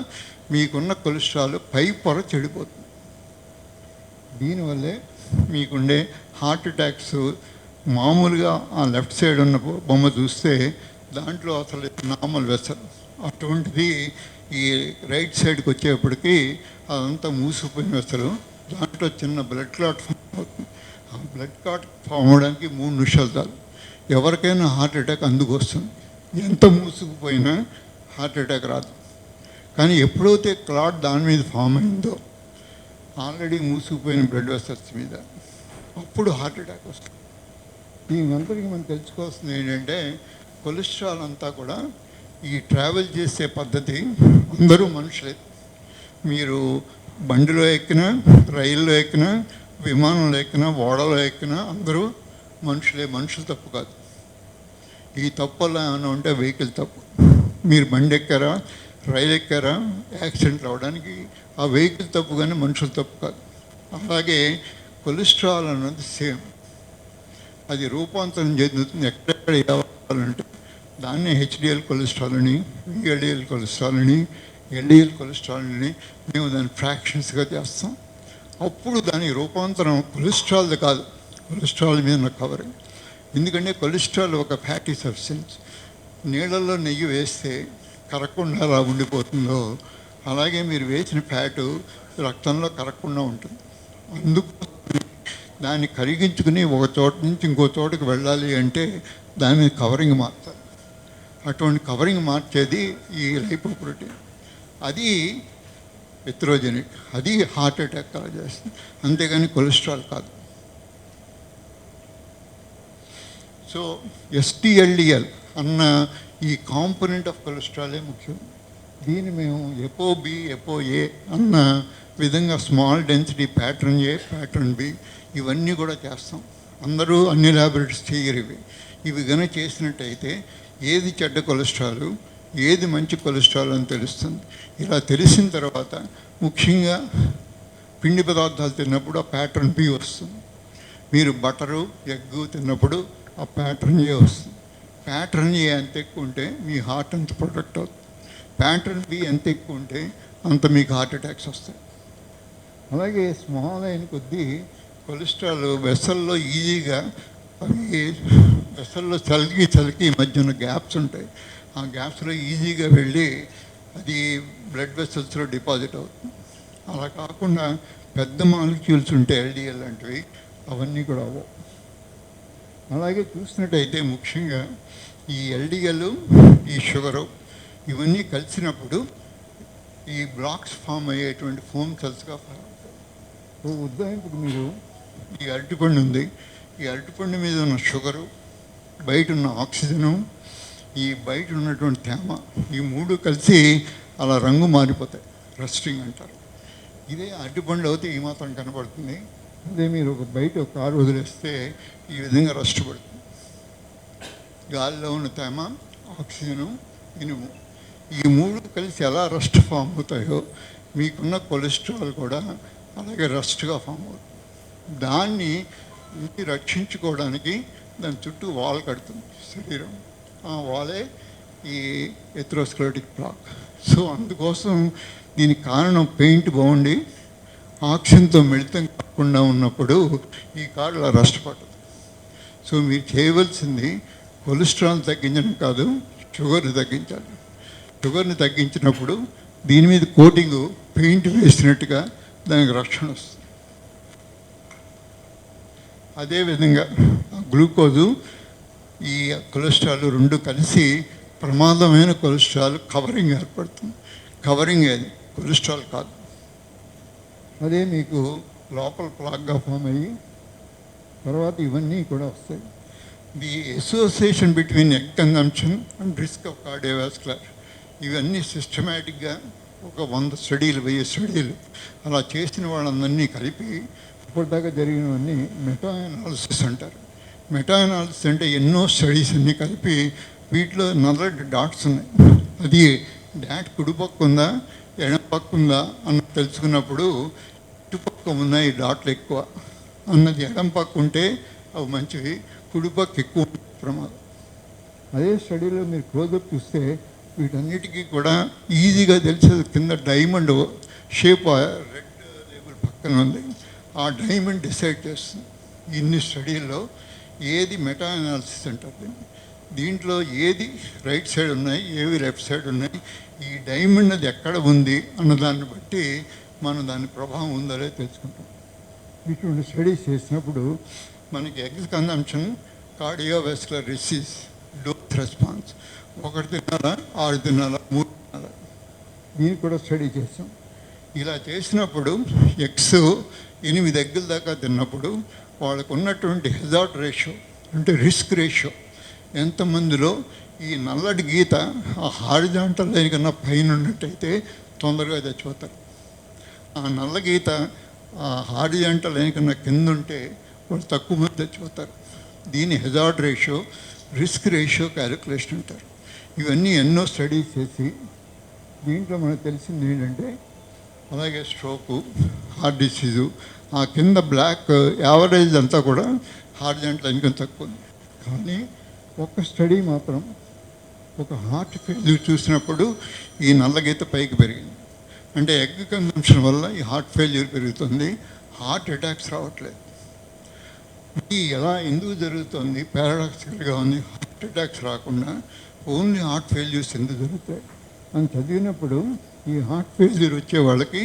మీకున్న కొలెస్ట్రాల్ పై పొర చెడిపోతుంది. దీనివల్లే మీకుండే హార్ట్ అటాక్స్. మామూలుగా ఆ లెఫ్ట్ సైడ్ ఉన్న బొమ్మ చూస్తే దాంట్లో అసలు నార్మల్ వెసల్, అటువంటిది ఈ రైట్ సైడ్కి వచ్చేప్పటికి అదంతా మూసిపోయిన వెసలు. దాంట్లో చిన్న బ్లడ్ క్లాట్ ఫామ్ అవుతుంది. ఆ బ్లడ్ క్లాట్ ఫామ్ అవడానికి 3 నిమిషాలు చాలు. ఎవరికైనా హార్ట్ అటాక్ అందుకు వస్తుంది. ఎంత మూసుకుపోయినా హార్ట్ అటాక్ రాదు. కానీ ఎప్పుడైతే క్లాట్ దాని మీద ఫామ్ అయిందో, ఆల్రెడీ మూసుకుపోయిన బ్లడ్ వెసల్స్ మీద, అప్పుడు హార్ట్ అటాక్ వస్తుంది. దీనంతటికి మనం తెలుసుకోవాల్సింది ఏంటంటే, కొలెస్ట్రాల్ అంతా కూడా ఈ ట్రావెల్ చేసే పద్ధతి అందరూ మనుషులే. మీరు బండిలో ఎక్కినా, రైల్లో ఎక్కినా, విమానంలో ఎక్కినా, ఓడలో ఎక్కినా అందరూ మనుషులే. మనుషులు తప్పు కాదు. ఈ తప్పు వల్ల ఏమైనా ఉంటే వెహికల్ తప్పు. మీరు బండి ఎక్కారా, రైలు ఎక్కారా, యాక్సిడెంట్లు అవ్వడానికి ఆ వెహికల్ తప్పు కానీ మనుషులు తప్పు కాదు. అలాగే కొలెస్ట్రాల్ అన్నది సేమ్, అది రూపాంతరం చెందుతుంది. ఎక్కడెక్కడ కావాలంటే దాన్నే HDL కొలెస్ట్రాల్ అని, VLDL కొలెస్ట్రాల్ అని, LDL కొలెస్ట్రాల్ అని మేము దాన్ని ఫ్రాక్షన్స్గా చేస్తాం. అప్పుడు దాని రూపాంతరం కొలెస్ట్రాల్ది కాదు, కొలెస్ట్రాల్ మీద ఉన్న కవరింగ్. ఎందుకంటే కొలెస్ట్రాల్ ఒక ఫ్యాటీ సబ్స్టెన్స్. నీళ్ళల్లో నెయ్యి వేస్తే కరగకుండా అలా ఉండిపోతుందో, అలాగే మీరు వేసిన ఫ్యాటు రక్తంలో కరగకుండా ఉంటుంది. అందుకు దాన్ని కరిగించుకుని ఒక చోట నుంచి ఇంకో చోటుకు వెళ్ళాలి అంటే దాని మీద కవరింగ్ మార్చాలి. అటువంటి కవరింగ్ మార్చేది ఈ లైపోప్రోటీన్. అది ఎథ్రోజెనిక్, అది హార్ట్ అటాక్ కలగ చేస్తుంది, అంతేగాని కొలెస్ట్రాల్ కాదు. సో ఎస్టిఎల్డిఎల్ అన్న ఈ కాంపోనెంట్ ఆఫ్ కొలెస్ట్రాలే ముఖ్యం. దీన్ని మేము ఎపోబి ఎపోఏ అన్న విధంగా స్మాల్ డెన్సిటీ ప్యాటర్న్ ఏ, ప్యాటర్న్ బి ఇవన్నీ కూడా చేస్తాం. అందరూ అన్ని ల్యాబొరేటరీస్ చేయరు ఇవి కనుక చేసినట్టయితే ఏది చెడ్డ కొలెస్ట్రాల్, ఏది మంచి కొలెస్ట్రాల్ అని తెలుస్తుంది. ఇలా తెలిసిన తర్వాత ముఖ్యంగా పిండి పదార్థాలు తిన్నప్పుడు ఆ ప్యాటర్న్ బి వస్తుంది. మీరు బటరు ఎగ్గు తిన్నప్పుడు ఆ ప్యాటర్న్ ఏ వస్తుంది. ప్యాటర్న్ ఏ ఎంత ఎక్కువ ఉంటే మీ హార్ట్ అంత ప్రొటెక్ట్ అవుతుంది. ప్యాటర్న్ బి ఎంత ఎక్కువ ఉంటే అంత మీకు హార్ట్ అటాక్స్ వస్తాయి. అలాగే స్మాల్ అయిన కొద్దీ కొలెస్ట్రాల్ వెసల్లో ఈజీగా అవి వెసల్లో చలికి మధ్యన గ్యాప్స్ ఉంటాయి. ఆ గ్యాప్స్లో ఈజీగా వెళ్ళి అది బ్లడ్ వెసల్స్లో డిపాజిట్ అవుతుంది. అలా కాకుండా పెద్ద మాలిక్యూల్స్ ఉంటే ఎల్డిఎల్ లాంటివి అవన్నీ కూడా అవ్వవు. అలాగే చూసినట్టయితే ముఖ్యంగా ఈ ఎల్డిఎల్, ఈ షుగరు ఇవన్నీ కలిసినప్పుడు ఈ బ్లాక్స్ ఫామ్ అయ్యేటువంటి ఫోమ్ సెల్స్గా ఫామ్ అవుతాయి. ఉదాహరణకు మీరు ఈ అరటిపండు ఉంది, ఈ అరటిపండు మీద ఉన్న షుగరు, బయట ఉన్న ఆక్సిజను, ఈ బయట ఉన్నటువంటి తేమ, ఈ మూడు కలిసి అలా రంగు మారిపోతాయి, రస్టింగ్ అంటారు. ఇదే అరటిపండు అయితే ఈ మాత్రం కనపడుతుంది. అదే మీరు ఒక బయట ఒక కారు వదిలేస్తే ఈ విధంగా రస్ట్ పడుతుంది. గాలిలో ఉన్న తేమ, ఆక్సిజను, ఇనుము ఈ మూడు కలిసి ఎలా రస్ట్ ఫామ్ అవుతాయో మీకున్న కొలెస్ట్రాల్ కూడా అలాగే రస్ట్గా ఫామ్ అవుతుంది. దాన్ని రక్షించుకోవడానికి దాని చుట్టూ వాల్ కడుతుంది శరీరం. ఆ వాలే ఈ ఎథెరోస్క్లెరోటిక్ ప్లాక్. సో అందుకోసం దీనికి కారణం పెయింట్ బాగుండి ఆక్సిజన్తో మిళితం కాకుండా ఉన్నప్పుడు ఈ కారు అలా రస్ట్ పడుతుంది. సో మీరు చేయవలసింది కొలెస్ట్రాల్ తగ్గించడం కాదు, షుగర్ని తగ్గించాలి. షుగర్ని తగ్గించినప్పుడు దీని మీద కోటింగ్ పెయింట్ వేసినట్టుగా దానికి రక్షణ వస్తుంది. అదేవిధంగా గ్లూకోజు, ఈ కొలెస్ట్రాల్ రెండు కలిసి ప్రమాదమైన కొలెస్ట్రాల్ కవరింగ్ ఏర్పడుతుంది. కవరింగ్ అది కొలెస్ట్రాల్ కాదు. అదే మీకు లోపల ప్లాక్గా ఫామ్ అయ్యి తర్వాత ఇవన్నీ కూడా వస్తాయి. The association between egg consumption and risk of cardiovascular ఇవన్నీ సిస్టమేటిక్గా ఒక 100 స్టడీలు 1000 స్టడీలు అలా చేసిన వాళ్ళందరినీ కలిపి ఇప్పటిదాకా జరిగినవన్నీ మెటా అనాలిసిస్ అంటారు. మెటా అనాలిసిస్ అంటే ఎన్నో స్టడీస్ అన్నీ కలిపి వీటిలో నల్లటి డాట్స్ ఉన్నాయి. అది డాట్ కుడిపక్క ఉందా ఎడమ పక్క ఉందా అన్న తెలుసుకున్నప్పుడు ఇటుపక్క ఉన్నాయి డాట్లు ఎక్కువ అన్నది ఎడమ పక్క ఉంటే అవి మంచివి, కుడిపక్క ఎక్కువ ప్రమాదం. అదే స్టడీలో మీరు క్లోజప్ చూస్తే వీటన్నిటికీ కూడా ఈజీగా తెలిసేది కింద డైమండ్ షేప్ రెడ్ లేబుల్ పక్కన ఉంది. ఆ డైమండ్ డిసైడ్ చేస్తుంది ఇన్ని స్టడీల్లో ఏది మెటా అనాలిసిస్ అంటారు. దీంట్లో ఏది రైట్ సైడ్ ఉన్నాయి, ఏవి లెఫ్ట్ సైడ్ ఉన్నాయి, ఈ డైమండ్ అది ఎక్కడ ఉంది అన్నదాన్ని బట్టి మనం దాని ప్రభావం ఉందో తెలుసుకుంటాం. ఇటువంటి స్టడీస్ చేసినప్పుడు మనకి egg consumption, cardiovascular disease, dose response, 1 తినాలా 6 తినాలా 3 తినాలా దీన్ని కూడా స్టడీ చేస్తాం. ఇలా చేసినప్పుడు ఎగ్స్ 8 ఎగ్గుల దాకా తిన్నప్పుడు వాళ్ళకు ఉన్నటువంటి హెజార్డ్ రేషియో అంటే రిస్క్ రేషియో ఎంతమందిలో ఈ నల్లటి గీత ఆ హారిజాంటల్ లైన్ కన్నా పైన ఉన్నట్టయితే తొందరగా చచ్చిపోతారు. ఆ నల్ల గీత ఆ హారిజాంటల్ లైన్ కన్నా కింద ఉంటే వాళ్ళు తక్కువ మంది చచ్చిపోతారు. దీని hazard ratio, risk ratio calculation అంటారు. ఇవన్నీ ఎన్నో స్టడీస్ చేసి దీంట్లో మనకు తెలిసింది ఏంటంటే అలాగే స్ట్రోకు, హార్ట్ డిసీజు, ఆ కింద బ్లాక్ యావరేజ్ అంతా కూడా హారిజాంటల్ లైన్ కన్నా తక్కువ ఉంది. కానీ ఒక స్టడీ మాత్రం ఒక హార్ట్ ఫెయిల్యూర్ చూసినప్పుడు ఈ నల్ల గీత పైకి పెరిగింది. అంటే ఎగ్ కన్జంప్షన్ వల్ల ఈ హార్ట్ ఫెయిల్యూర్ పెరుగుతుంది, హార్ట్ అటాక్స్ రావట్లేదు. ఇది ఎలా ఎందుకు జరుగుతుంది? పారాడాక్సికల్గా ఉంది. హార్ట్ అటాక్స్ రాకుండా ఓన్లీ హార్ట్ ఫెయిల్యూర్స్ ఎందుకు జరుగుతాయి అని చదివినప్పుడు ఈ హార్ట్ ఫెయిల్యూర్ వచ్చే వాళ్ళకి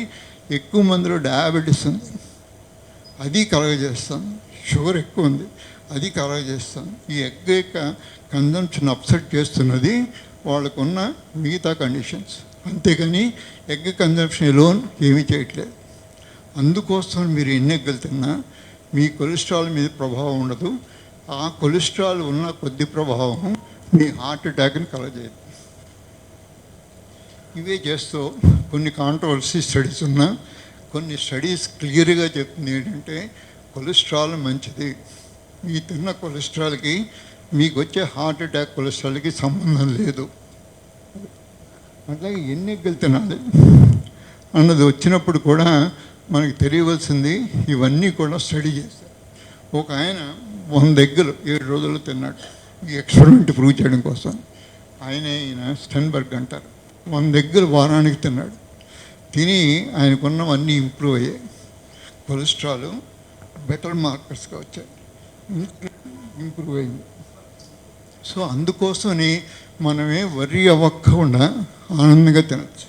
ఎక్కువ మందిలో డయాబెటీస్ ఉంది, అది కలగజేస్తాను. షుగర్ ఎక్కువ ఉంది, అది కలగజేస్తాను. ఈ ఎగ్ యొక్క కన్జంప్షన్ అప్సెట్ చేస్తున్నది వాళ్ళకున్న మిగతా కండిషన్స్. అంతేకాని ఎగ్ కన్జంప్షన్ ఎలోన్ ఏమీ చేయట్లేదు. అందుకోసం మీరు ఎన్ని ఎగ్గులు తిన్నా మీ కొలెస్ట్రాల్ మీద ప్రభావం ఉండదు. ఆ కొలెస్ట్రాల్ ఉన్న కొద్ది ప్రభావం మీ హార్ట్ అటాక్ని కలగజేయదు. ఇవే చేస్తూ కొన్ని కాంట్రవర్సీ స్టడీస్ ఉన్నా కొన్ని స్టడీస్ క్లియర్గా చెప్తుంది ఏంటంటే కొలెస్ట్రాల్ మంచిది. మీ తిన్న కొలెస్ట్రాల్కి మీకు వచ్చే హార్ట్ అటాక్ కొలెస్ట్రాల్కి సంబంధం లేదు. అట్లాగే ఎన్ని ఎగ్గులు తినాలి అన్నది వచ్చినప్పుడు కూడా మనకి తెలియవలసింది ఇవన్నీ కూడా స్టడీ చేశారు. ఒక ఆయన 100 ఎగ్గులు 7 రోజుల్లో తిన్నాడు. ఈ ఎక్స్పెరిమెంట్ ప్రూవ్ చేయడం కోసం ఈయన స్టెన్బర్గ్ అంటారు. 100 ఎగ్గులు వారానికి తిన్నాడు. తిని ఆయనకున్నవన్నీ ఇంప్రూవ్ అయ్యాయి. కొలెస్ట్రాల్ బెటర్ మార్కర్స్గా వచ్చాయి, ఇంప్రూవ్ అయింది. సో అందుకోసమని మనమే వర్రీ అవ్వకుండా ఆనందంగా తినచ్చు.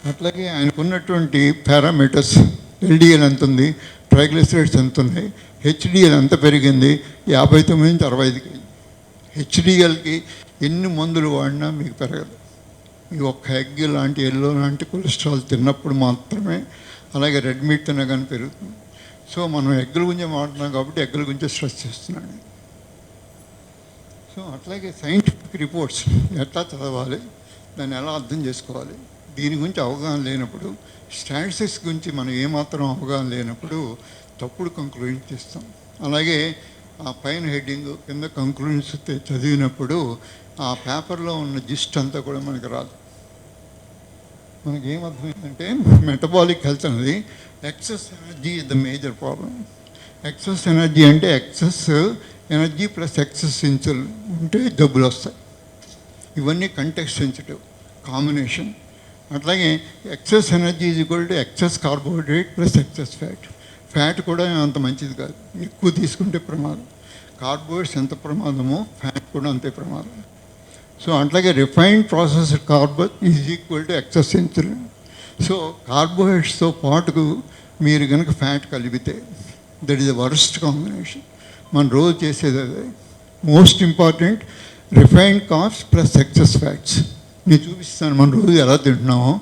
అట్లాగే ఆయనకున్నటువంటి పారామీటర్స్ ఎల్డిఎల్ ఎంత ఉంది, ట్రైగ్లిసరైడ్స్ ఎంత ఉన్నాయి, హెచ్డిఎల్ ఎంత పెరిగింది, 59 నుంచి 65కి. హెచ్డిఎల్కి ఎన్ని మందులు వాడినా మీకు పెరగదు. ఈ ఒక్క ఎగ్ లాంటి ఎల్లో లాంటి కొలెస్ట్రాల్ తిన్నప్పుడు మాత్రమే, అలాగే రెడ్ మీట్ తిన్నా కానీ పెరుగుతుంది. సో మనం ఎగ్గుల గురించి మాట్లాడుతున్నాం కాబట్టి ఎగ్గుల గురించి స్ట్రెస్ చేస్తున్నాను. సో అట్లాగే సైంటిఫిక్ రిపోర్ట్స్ ఎట్లా చదవాలి, దాన్ని ఎలా అర్థం చేసుకోవాలి, దీని గురించి అవగాహన లేనప్పుడు, స్టాటిస్టిక్స్ గురించి మనం ఏమాత్రం అవగాహన లేనప్పుడు తప్పుడు కంక్లూజన్స్ ఇస్తాం. అలాగే ఆ పైన హెడ్డింగ్ కింద కంక్లూజన్స్ చదివినప్పుడు ఆ పేపర్లో ఉన్న జిస్ట్ అంతా కూడా మనకు రాదు. మనకి ఏమర్థమైందంటే మెటబాలిక్ హెల్త్ అనేది excess energy is the major problem. Excess energy అంటే excess energy plus excess insulin ఉంటే జబ్బులు వస్తాయి. ఇవన్నీ కంటెక్స్ట్ సెన్సిటివ్ కాంబినేషన్. అట్లాగే excess energy is equal to excess carbohydrate plus excess fat. Fat కూడా అంత మంచిది కాదు, ఎక్కువ తీసుకుంటే ప్రమాదం. కార్బోహైడ్రేట్స్ ఎంత ప్రమాదమో ఫ్యాట్ కూడా అంతే ప్రమాదం. సో అట్లాగే refined processed carbon is equal to excess insulin. So కార్బోహైడ్రేట్స్తో పాటుకు మీరు కనుక ఫ్యాట్ కలిపితే that is the worst combination. మనం రోజు చేసేది అదే. Most important refined carbs plus excess fats. నేను చూపిస్తాను మనం రోజు ఎలా తింటున్నామో.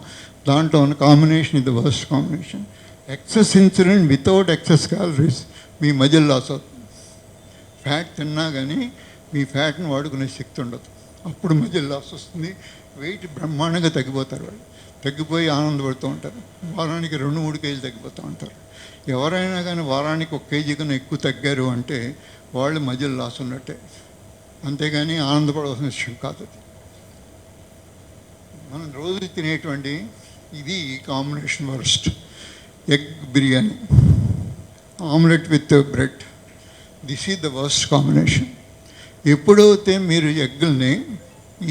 దాంట్లో ఉన్న కాంబినేషన్ ఇది worst combination. Excess insulin without excess calories మీ మజిల్ లాస్ అవుతుంది. ఫ్యాట్ తిన్నా కానీ మీ ఫ్యాట్ని వాడుకునే శక్తి ఉండదు. అప్పుడు మజిల్ లాస్ వస్తుంది. వెయిట్ బ్రహ్మాండంగా తగ్గిపోతారు. వాళ్ళు తగ్గిపోయి ఆనందపడుతూ ఉంటారు. వారానికి 2-3 కేజీలు తగ్గిపోతూ ఉంటారు. ఎవరైనా కానీ వారానికి 1 కేజీ కన్నా ఎక్కువ తగ్గారు అంటే వాళ్ళు మజిల్ లాస్ ఉన్నట్టే, అంతేగాని ఆనందపడవలసిన విషయం కాదు అది. మనం రోజు తినేటువంటి ఇది combination worst. Egg biryani, omelette with bread, this is the worst combination. ఎప్పుడైతే మీరు ఎగ్గుల్ని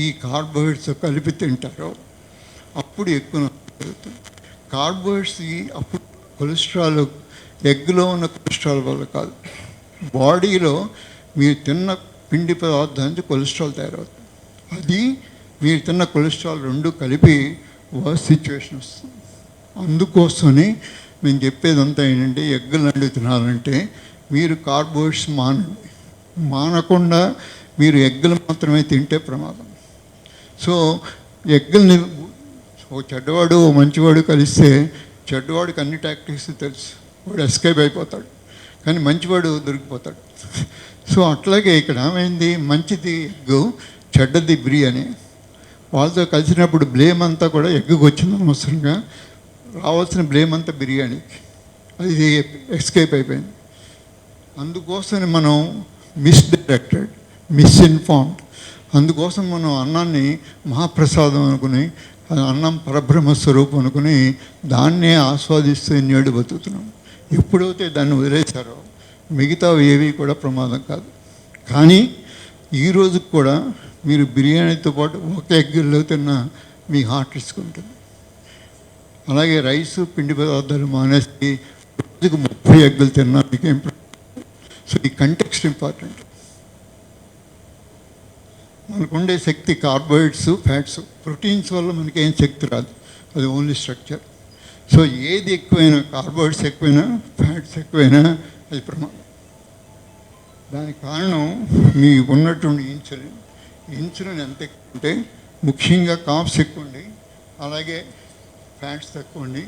ఈ కార్బోహైడ్రేట్స్ కలిపి తింటారో అప్పుడు ఎక్కువ పెరుగుతుంది. కార్బోహైడ్రేట్స్ అప్పుడు కొలెస్ట్రాల్ ఎగ్లో ఉన్న కొలెస్ట్రాల్ వల్ల కాదు, బాడీలో మీరు తిన్న పిండి పదార్థానికి కొలెస్ట్రాల్ తయారవుతుంది. అది మీరు తిన్న కొలెస్ట్రాల్ 2 కలిపి వర్స్ట్ సిచ్యువేషన్ వస్తుంది. అందుకోసమని మేము చెప్పేదంతా ఏంటంటే ఎగ్గులు లాంటివి తినాలంటే మీరు కార్బోహైడ్రేట్స్ మానండి. మానకుండా మీరు ఎగ్గులు మాత్రమే తింటే ప్రమాదం. సో ఎగ్గుల్ని ఓ చెడ్డవాడు ఓ మంచివాడు కలిస్తే చెడ్డవాడికి అన్ని టాక్టిక్స్ తెలుసు, వాడు ఎస్కేప్ అయిపోతాడు, కానీ మంచివాడు దొరికిపోతాడు. సో అట్లాగే ఇక్కడ ఏమైంది, మంచిది ఎగ్గు, చెడ్డది బిర్యానీ. వాళ్ళతో కలిసినప్పుడు బ్లేమ్ అంతా కూడా ఎగ్గుకు వచ్చింది, అనవసరంగా రావాల్సిన బ్లేమ్ అంతా బిర్యానీకి. అది ఎస్కేప్ అయిపోయింది. అందుకోసం మనం మిస్డైరెక్టెడ్, మిస్ఇన్ఫార్మ్డ్. అందుకోసం మనం అన్నాన్ని మహాప్రసాదం అనుకుని, అన్నం పరబ్రహ్మ స్వరూపం అనుకుని దాన్నే ఆస్వాదిస్తూ ఎన్నేళ్ళు బతుకుతున్నాం. ఎప్పుడైతే దాన్ని వదిలేశారో మిగతా ఏవి కూడా ప్రమాదం కాదు. కానీ ఈరోజు కూడా మీరు బిర్యానీతో పాటు ఒక ఎగ్గుల్లో తిన్నా మీ హార్ట్ రిస్క్ ఉంటుంది. అలాగే రైసు పిండి పదార్థాలు మానేసి రోజుకు 30 ఎగ్గులు తిన్నా మీకేం. సో ఈ కంటెక్స్ట్ ఇంపార్టెంట్. మనకుండే శక్తి కార్బోహైడ్రేట్స్, ఫ్యాట్స్, ప్రోటీన్స్ వల్ల మనకేం శక్తి రాదు, అది ఓన్లీ స్ట్రక్చర్. సో ఏది ఎక్కువైనా, కార్బోహైడ్రేట్స్ ఎక్కువైనా, ఫ్యాట్స్ ఎక్కువైనా అది ప్రమాదం. దానికి కారణం మీ ఉన్నటువంటి ఇన్సులిన్ ఎంత ఎక్కువ ఉంటే, ముఖ్యంగా కాప్స్ ఎక్కువ ఉండి అలాగే ఫ్యాట్స్ తక్కువ ఉండి,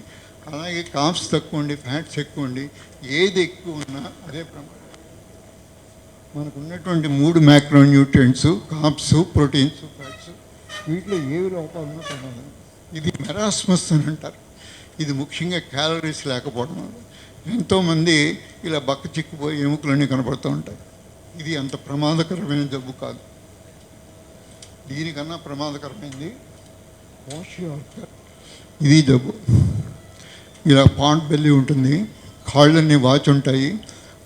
అలాగే కాప్స్ తక్కువ ఉండి, ఫ్యాట్స్ ఎక్కువ ఉండి, ఏది ఎక్కువ ఉన్నా అదే ప్రమాదం. మనకు ఉన్నటువంటి 3 macro nutrients carbs, proteins, fats, వీటిలో ఏవి లోపాలు ఉన్నా ప్రమాదం. ఇది మెరాస్మస్ అని అంటారు. ఇది ముఖ్యంగా క్యాలరీస్ లేకపోవడం వల్ల ఎంతోమంది ఇలా బక్క చిక్కిపోయి ఎముకలన్నీ కనపడుతూ ఉంటాయి. ఇది అంత ప్రమాదకరమైన జబ్బు కాదు. దీనికన్నా ప్రమాదకరమైనది క్వాషియార్కర్. ఇది జబ్బు. ఇలా పాంట్ బెల్లి ఉంటుంది, కాళ్ళన్నీ వాచి ఉంటాయి,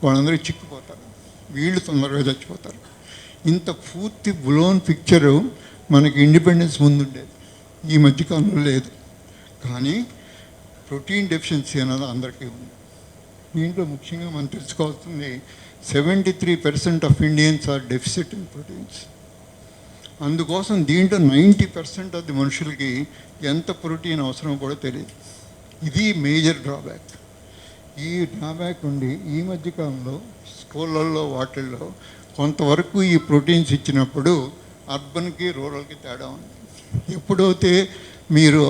వాళ్ళందరూ చిక్కిపోతారు, వీళ్ళు తొందరగా చచ్చిపోతారు. ఇంత పూర్తి బ్లోన్ పిక్చరు మనకి ఇండిపెండెన్స్ ముందుండేది, ఈ మధ్యకాలంలో లేదు. కానీ ప్రోటీన్ డెఫిషియన్సీ అన్నది అందరికీ ఉంది. దీంట్లో ముఖ్యంగా మనం తెలుసుకోవాల్సింది 73% of Indians are deficit in proteins. అందుకోసం దీంట్లో 90% ఆఫ్ ది మనుషులకి ఎంత ప్రోటీన్ అవసరం కూడా తెలియదు. ఇది మేజర్ డ్రాబ్యాక్. ఈ డ్రాబ్యాక్ ఉండి ఈ మధ్యకాలంలో స్కూళ్ళల్లో వాటిల్లో కొంతవరకు ఈ ప్రోటీన్స్ ఇచ్చినప్పుడు అర్బన్కి రూరల్కి తేడా ఉంది. ఎప్పుడైతే మీరు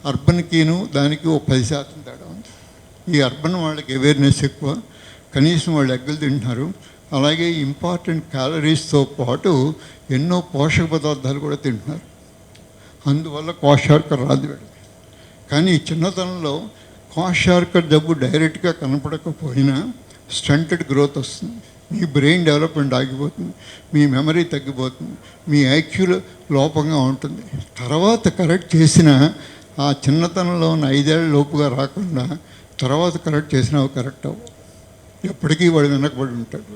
అర్బన్కిను దానికి ఓ 10% తేడా ఉంది. ఈ అర్బన్ వాళ్ళకి అవేర్నెస్ ఎక్కువ, కనీసం వాళ్ళు ఎగ్గులు తింటున్నారు, అలాగే ఇంపార్టెంట్ క్యాలరీస్తో పాటు ఎన్నో పోషక పదార్థాలు కూడా తింటున్నారు. అందువల్ల క్వాషార్కర్ రాదు వీళ్ళకి. కానీ ఈ చిన్నతనంలో క్వాషార్కర్ జబ్బు డైరెక్ట్గా కనపడకపోయినా స్టంటెడ్ గ్రోత్ వస్తుంది, మీ బ్రెయిన్ డెవలప్మెంట్ ఆగిపోతుంది, మీ మెమరీ తగ్గిపోతుంది, మీ ఐక్యూలో లోపంగా ఉంటుంది. తర్వాత కరెక్ట్ చేసిన ఆ చిన్నతనంలో ఉన్న 5 ఏళ్ళ లోపుగా రాకుండా తర్వాత కరెక్ట్ చేసినా అవి కరెక్ట్ అవ్వవు. ఎప్పటికీ వాడు వెనకబడి ఉంటాడు,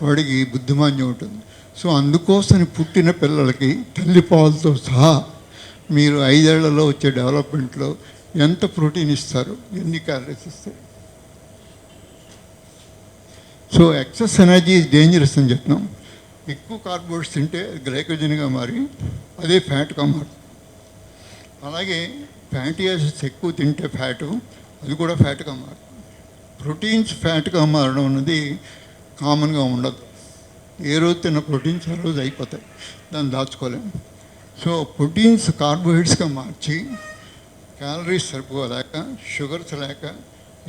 వాడికి బుద్ధిమాన్యం ఉంటుంది. సో అందుకోసం పుట్టిన పిల్లలకి తల్లిపాలతో సహా మీరు 5 ఏళ్లలో వచ్చే డెవలప్మెంట్లో ఎంత ప్రోటీన్ ఇస్తారు, ఎన్ని క్యాలరీస్ ఇస్తారు. So excess energy is dangerous అని చెప్తున్నాం. ఎక్కువ కార్బోహైడ్రేట్స్ తింటే గ్లైకోజన్గా మారి అదే ఫ్యాట్గా మారుతుంది. అలాగే ఫ్యాటీ యాసిడ్స్ ఎక్కువ తింటే ఫ్యాటు, అది కూడా ఫ్యాట్గా మారుతుంది. ప్రోటీన్స్ ఫ్యాట్గా మారడం అనేది కామన్గా ఉండదు. ఏ రోజు తిన్న ప్రోటీన్స్ ఆ రోజు అయిపోతాయి, దాన్ని దాచుకోలేము. సో ప్రోటీన్స్ కార్బోహైడ్రేట్స్గా మార్చి క్యాలరీస్ సరిపోలేక, షుగర్స్ లేక,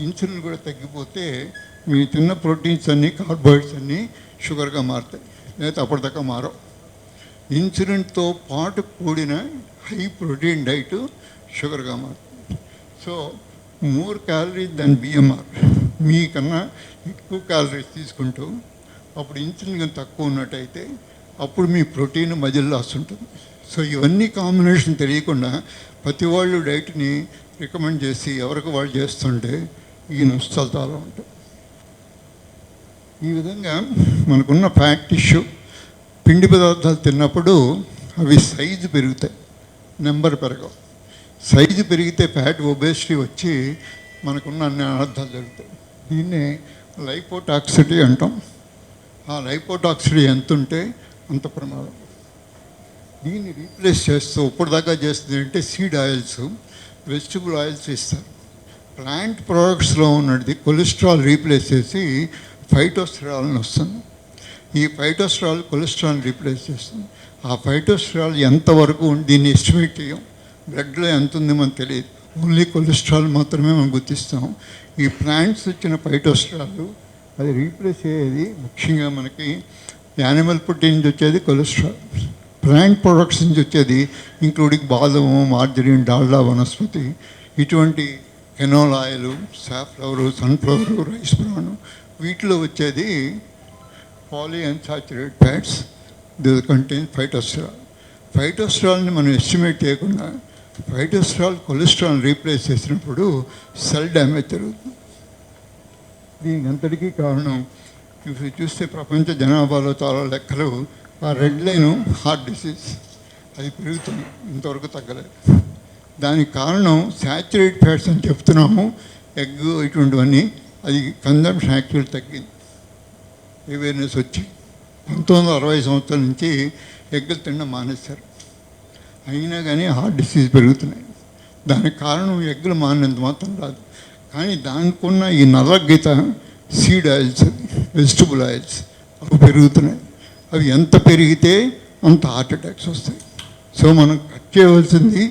ఇన్సులిన్ కూడా తగ్గిపోతే మీ తిన్న ప్రోటీన్స్ అన్నీ, కార్బోహైడ్రేట్స్ అన్నీ షుగర్గా మారుతాయి, లేకపోతే అప్పటిదాకా మారవు. ఇన్సులిన్తో పాటు కూడిన హై ప్రోటీన్ డైట్ షుగర్గా మారుతుంది. సో మోర్ క్యాలరీస్ దాన్ బిఎంఆర్, మీకన్నా ఎక్కువ క్యాలరీస్ తీసుకుంటూ అప్పుడు ఇన్సులిన్ తక్కువ ఉన్నట్టయితే అప్పుడు మీ ప్రోటీన్ మజిల్ లాస్ ఉంటుంది. సో ఇవన్నీ కాంబినేషన్ తెలియకుండా ప్రతి వాళ్ళు డైట్ని రికమెండ్ చేసి ఎవరికి వాళ్ళు చేస్తుంటే ఈ నష్టాలు చాలా ఉంటాయి. ఈ విధంగా మనకున్న ఫ్యాట్ టిష్యూ, పిండి పదార్థాలు తిన్నప్పుడు అవి సైజు పెరుగుతాయి, నెంబర్ పెరగవు. సైజు పెరిగితే ఫ్యాట్ ఒబేసిటీ వచ్చి మనకున్న అన్ని అనర్థాలు జరుగుతాయి. దీన్నే లైపోటాక్సిటీ అంటాం. ఆ లైపోటాక్సిటీ ఎంత ఉంటే అంత ప్రమాదం. దీన్ని రీప్లేస్ చేస్తూ ఇప్పటిదాకా చేస్తుంది అంటే సీడ్ ఆయిల్స్, వెజిటబుల్ ఆయిల్స్ ఇస్తారు. ప్లాంట్ ప్రోడక్ట్స్లో ఉన్నది కొలెస్ట్రాల్ రీప్లేస్ చేసి ఫైటోస్టెరాల్ అని వస్తుంది. ఈ ఫైటోస్టెరాల్ కొలెస్ట్రాల్ రీప్లేస్ చేస్తుంది. ఆ ఫైటోస్టెరాల్ ఎంతవరకు దీన్ని ఎస్టిమేట్ చేయం, బ్లడ్లో ఎంత ఉంది మనకు తెలియదు, ఓన్లీ కొలెస్ట్రాల్ మాత్రమే మనం గుర్తిస్తాం. ఈ ప్లాంట్స్ వచ్చిన ఫైటోస్టెరాల్ అది రీప్లేస్ అయ్యేది ముఖ్యంగా మనకి యానిమల్ ప్రోటీన్ నుంచి వచ్చేది కొలెస్ట్రాల్, ప్లాంట్ ప్రొడక్ట్స్ నుంచి వచ్చేది ఇంక్లూడింగ్ బాదము, మార్జరీన్, డాల్డా, వనస్పతి, ఇటువంటి కెనోల్ ఆయిల్, సాఫ్లవరు, సన్ఫ్లవరు, రైస్ బ్రాన్, వీటిలో వచ్చేది పాలీఅన్సాచురేటెడ్ ఫ్యాట్స్ కంటైన్ ఫైటోస్టెరాల్. ఫైటోస్టెరాల్ని మనం ఎస్టిమేట్ చేయకుండా ఫైటోస్టెరాల్ కొలెస్ట్రాల్ రీప్లేస్ చేసినప్పుడు సెల్ డ్యామేజ్ జరుగుతుంది. దీనికి అంతటికీ కారణం ఇప్పుడు చూస్తే ప్రపంచ జనాభాలో చాలా లెక్కలు ఆ రెడ్ లైన్ హార్ట్ డిసీజ్ అది పెరుగుతుంది, ఇంతవరకు తగ్గలేదు. దానికి కారణం శాచురేట్ ఫ్యాట్స్ అని చెప్తున్నాము, ఎగ్ ఇటువంటివన్నీ, అది కన్జంప్షన్ యాక్చువల్ తగ్గింది అవేర్నెస్ వచ్చి. 1960 సంవత్సరాల నుంచి ఎగ్గులు తినడం మానేశారు, అయినా కానీ హార్ట్ డిసీజ్ పెరుగుతున్నాయి. దానికి కారణం ఎగ్గులు మానేంత మాత్రం రాదు, కానీ దానికి ఉన్న ఈ నల్లగీత సీడ్ ఆయిల్స్, వెజిటబుల్ ఆయిల్స్ అవి పెరుగుతున్నాయి. అవి ఎంత పెరిగితే అంత హార్ట్ అటాక్స్ వస్తాయి. సో మనం కట్ చేయవలసింది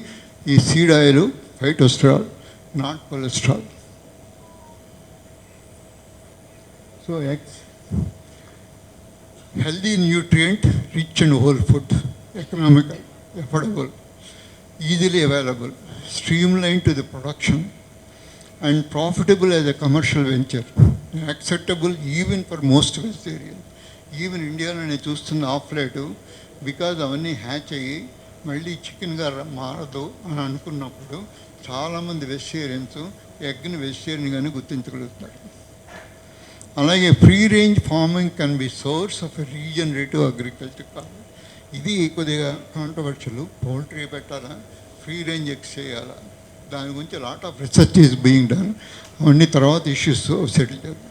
ఈ seed oil phytosterol, not cholesterol. So eggs healthy nutrient, rich and whole food, economical, affordable, easily available, streamlined to the production, and profitable as a commercial venture, acceptable even for most vegetarians. Even ఇండియాలో నేను చూస్తున్న of light because అవన్నీ hatch అయ్యి మళ్ళీ చికెన్గా మారదు అని అనుకున్నప్పుడు చాలామంది వెజిటేరియన్స్ ఎగ్ని వెజిటేరియన్గానే గుర్తించగలుగుతారు. అలాగే free range farming can be source of a regenerative agriculture కాదు. ఇది కొద్దిగా కాంట్రవర్షియల్. పౌల్ట్రీ పెట్టాలా, ఫ్రీ రేంజ్ ఎగ్స్ చేయాలా, దాని గురించి lot of research is being done. అవన్నీ తర్వాత ఇష్యూస్ సెటిల్ చేద్దాం.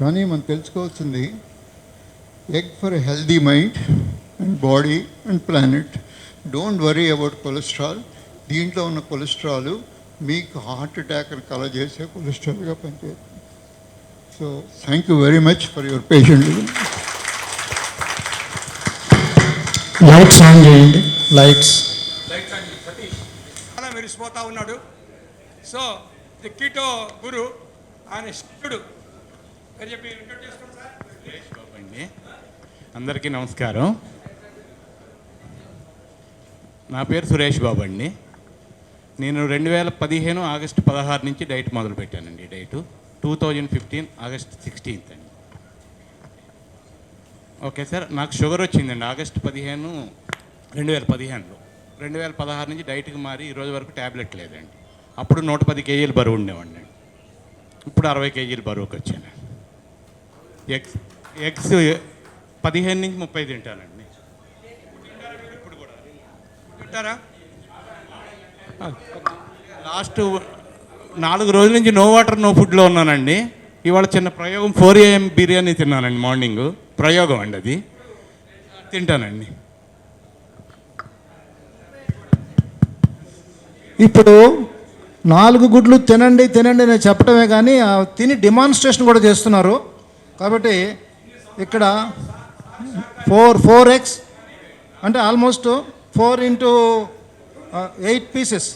కానీ మనం తెలుసుకోవాల్సింది egg for a healthy mind and body and planet. Don't worry about cholesterol. దీంట్లో ఉన్న కొలెస్ట్రాల్ మీకు హార్ట్ అటాక్ని కలగజేసే కొలెస్ట్రాల్గా పనిచేస్తుంది. So, thank you very much for your patient listening. Lights on చేయండి. లైట్స్ సతీష్ చాలా మెరిసిపోతా ఉన్నాడు. సో ది కీటో గురు ఆయన శిష్యుడు అని చెప్పి ఇంట్రొడ్యూస్ చేసుకోండి సార్. సురేష్ బాబు అండి. అందరికీ నమస్కారం. నా పేరు సురేష్ బాబు అండి. నేను 2015 ఆగస్టు 16 నుంచి డైట్ మొదలుపెట్టానండి. డైటు 2015 ఆగస్ట్ 16th అండి. ఓకే సార్, నాకు షుగర్ వచ్చిందండి ఆగస్టు 15, 2015లో. 2016 నుంచి డైట్కి మారి ఈరోజు వరకు ట్యాబ్లెట్ లేదండి. అప్పుడు 110 కేజీలు బరువు ఉండేవాడిని. ఇప్పుడు 60 కేజీలు బరువుకి వచ్చాను. ఎగ్స్ 15 నుంచి 30 తింటానండి. ఇప్పుడు కూడా తింటారా? లాస్ట్ 4 రోజుల నుంచి నో వాటర్ నో ఫుడ్లో ఉన్నానండి. ఇవాళ చిన్న ప్రయోగం 4 AM బిర్యానీ తిన్నానండి. మార్నింగ్ ప్రయోగం అండి, అది తింటానండి. ఇప్పుడు 4 గుడ్లు తినండి తినండి అని చెప్పడమే కానీ తిని డెమాన్స్ట్రేషన్ కూడా చేస్తున్నారు. కాబట్టి ఇక్కడ 4 eggs అంటే ఆల్మోస్ట్ 4 into 8 pieces.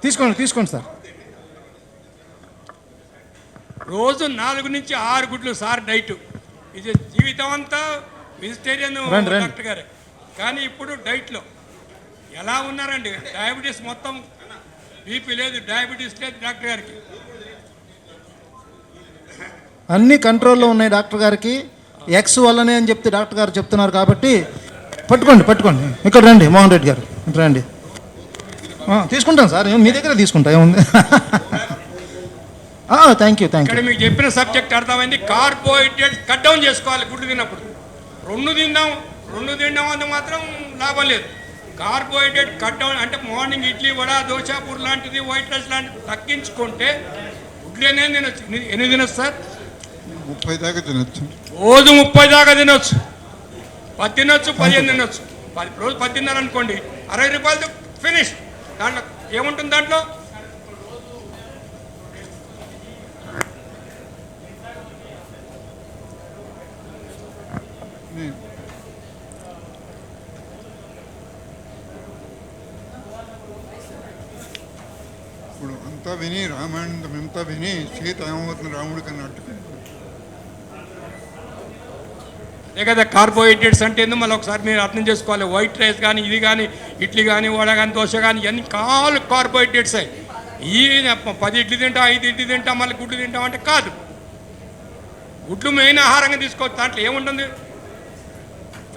తీసుకోండి సార్. రోజు 4 నుంచి 6 గుడ్లు సార్ డైట్. ఇది జీవితం అంతా వెజిటేరియన్ డాక్టర్ గారే. కానీ ఇప్పుడు డైట్లో ఎలా ఉన్నారండి? డయాబెటీస్ మొత్తం, బీపీ లేదు, డయాబెటీస్ లేదు డాక్టర్ గారికి. అన్నీ కంట్రోల్లో ఉన్నాయి డాక్టర్ గారికి. ఎక్స్ వల్లనే అని చెప్తే డాక్టర్ గారు చెప్తున్నారు. కాబట్టి పట్టుకోండి. ఇక్కడ రండి మోహన్ రెడ్డి గారు, ఇక్కడ రండి. తీసుకుంటాను సార్, మీ దగ్గర తీసుకుంటా, ఏముంది. Thank you. ఇక్కడ మీకు చెప్పిన సబ్జెక్ట్ అర్థమైంది. కార్బోహైడ్రేట్స్ కట్ డౌన్ చేసుకోవాలి గుడ్లు తిన్నప్పుడు. రెండు తిందాం అంత మాత్రం లాభం లేదు. కార్బోహైడ్రేట్ కట్ డౌన్ అంటే మార్నింగ్ ఇడ్లీ, వడ, దోశ, పూర్ లాంటిది, వైట్ రైస్ లాంటిది తగ్గించుకుంటే గుడ్లు అనేది తినొచ్చు. ఎన్ని తినొచ్చు సార్? 30 దాకా తినొచ్చు. రోజు 30 దాకా తినొచ్చు. 10 తినొచ్చు, 15 తినొచ్చు. రోజు 10 తిన్నారనుకోండి, 60 రూపాయలతో ఫినిష్. దాంట్లో ఏముంటుంది? దాంట్లో ఇప్పుడు అంతా విని రామాయణం అంతా విని సీత ఏమవుతుంది రాముడి కన్నా అట్టుకుంది. కదా కార్బోహైడ్రేట్స్ అంటే ఏందో మళ్ళీ ఒకసారి మీరు అర్థం చేసుకోవాలి. వైట్ రైస్ కానీ, ఇది కానీ, ఇడ్లీ కానీ, వడ కానీ, దోశ కానీ, ఇవన్నీ కార్బోహైడ్రేట్స్. ఈ 10 ఇడ్లీ తింటాం, 5 ఇడ్లీ తింటాం, మళ్ళీ గుడ్లు తింటాం అంటే కాదు. గుడ్లు మెయిన్ ఆహారంగా తీసుకోవచ్చు. దాంట్లో ఏముంటుంది?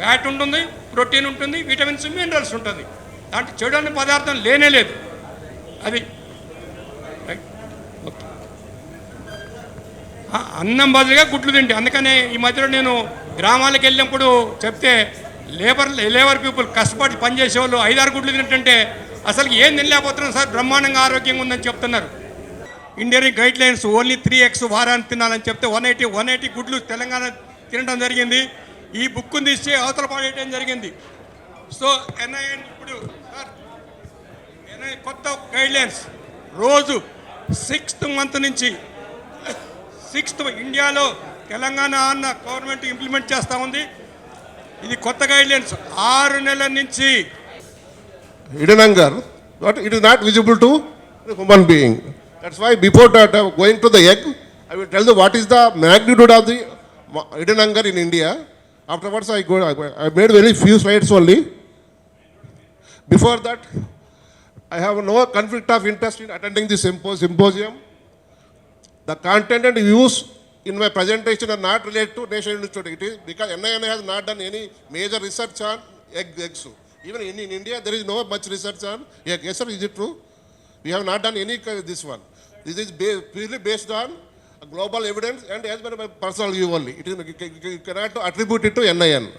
ఫ్యాట్ ఉంటుంది, ప్రోటీన్ ఉంటుంది, విటమిన్స్, మినరల్స్ ఉంటుంది. దాంట్లో చెడు అనే పదార్థం లేనే లేదు. అది అన్నం బదులుగా గుడ్లు తింటే. అందుకనే ఈ మధ్యలో నేను గ్రామాలకు వెళ్ళినప్పుడు చెప్తే లేబర్ పీపుల్ కష్టపడి పనిచేసేవాళ్ళు 5-6 గుడ్లు తింటుంటే అసలు ఏం తినలేకపోతున్నాం సార్, బ్రహ్మాండంగా ఆరోగ్యంగా ఉందని చెప్తున్నారు. Indian guide lines only 3 eggs వారానికి తినాలని చెప్తే 180 గుడ్లు తెలంగాణ తినడం జరిగింది. ఈ బుక్ను తీసి అవతల పాడేయడం జరిగింది. సో ఎన్ఐఎన్ ఇప్పుడు సార్ కొత్త గైడ్ లైన్స్ రోజు 6th month నుంచి 6th ఇండియాలో తెలంగాణ అన్న గవర్నమెంట్ ఇంప్లిమెంట్ చేస్తూ ఉంది. ఇది కొత్త గైడ్ లైన్స్. 6 నెలల నుంచి hidden hunger, but it is not visible to the human being. That's why before that, going to the egg, I will tell you what is the magnitude of the hidden hunger in India. Afterwards, I made very few slides only. Before that, I have no conflict of interest in attending this symposium. The content and views in my presentation are not related to National Institute. It is because NIN has not done any major research on eggs. Even in India, there is no much research on egg. Yes, sir, is it true? We have not done any this one. This is purely based on global evidence and as well as personal view only. It is, you cannot attribute it to NIN.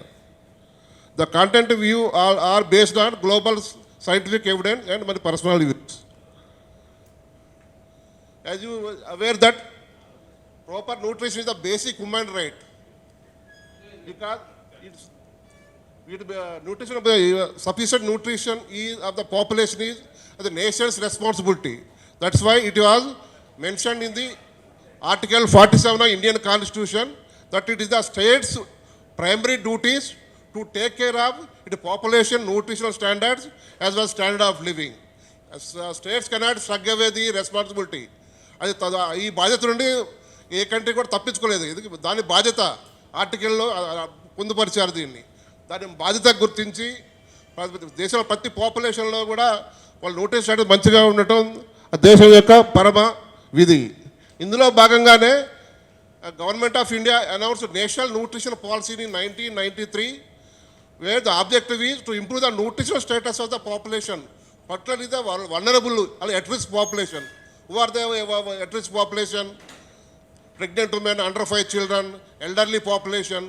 The content view are based on global scientific evidence and my personal views. As you are aware that proper nutrition is the basic human right. Because nutrition of the sufficient nutrition is of the population is the nation's responsibility. That's why it was mentioned in the Article 47 of Indian Constitution that it is the state's primary duties to take care of its population nutritional standards as well as standard of living. States cannot shrug away the responsibility. అది ఈ బాధ్యత నుండి ఏ country కూడా తప్పించుకోలేదు. ఎందుకు దాని బాధ్యత ఆర్టికల్లో పొందుపరిచారు దీన్ని. దాని బాధ్యత గుర్తించి దేశంలో ప్రతి పాపులేషన్లో కూడా వాళ్ళు నోటీస్ స్టేటస్ మంచిగా ఉండటం దేశం యొక్క పరమ విధి. ఇందులో భాగంగానే government of India announced national nutrition policy in 1993 where the objective is to improve the nutritional status of the population, particularly the vulnerable at-risk population. Who are the at-risk population? Pregnant women, under 5 children, elderly population,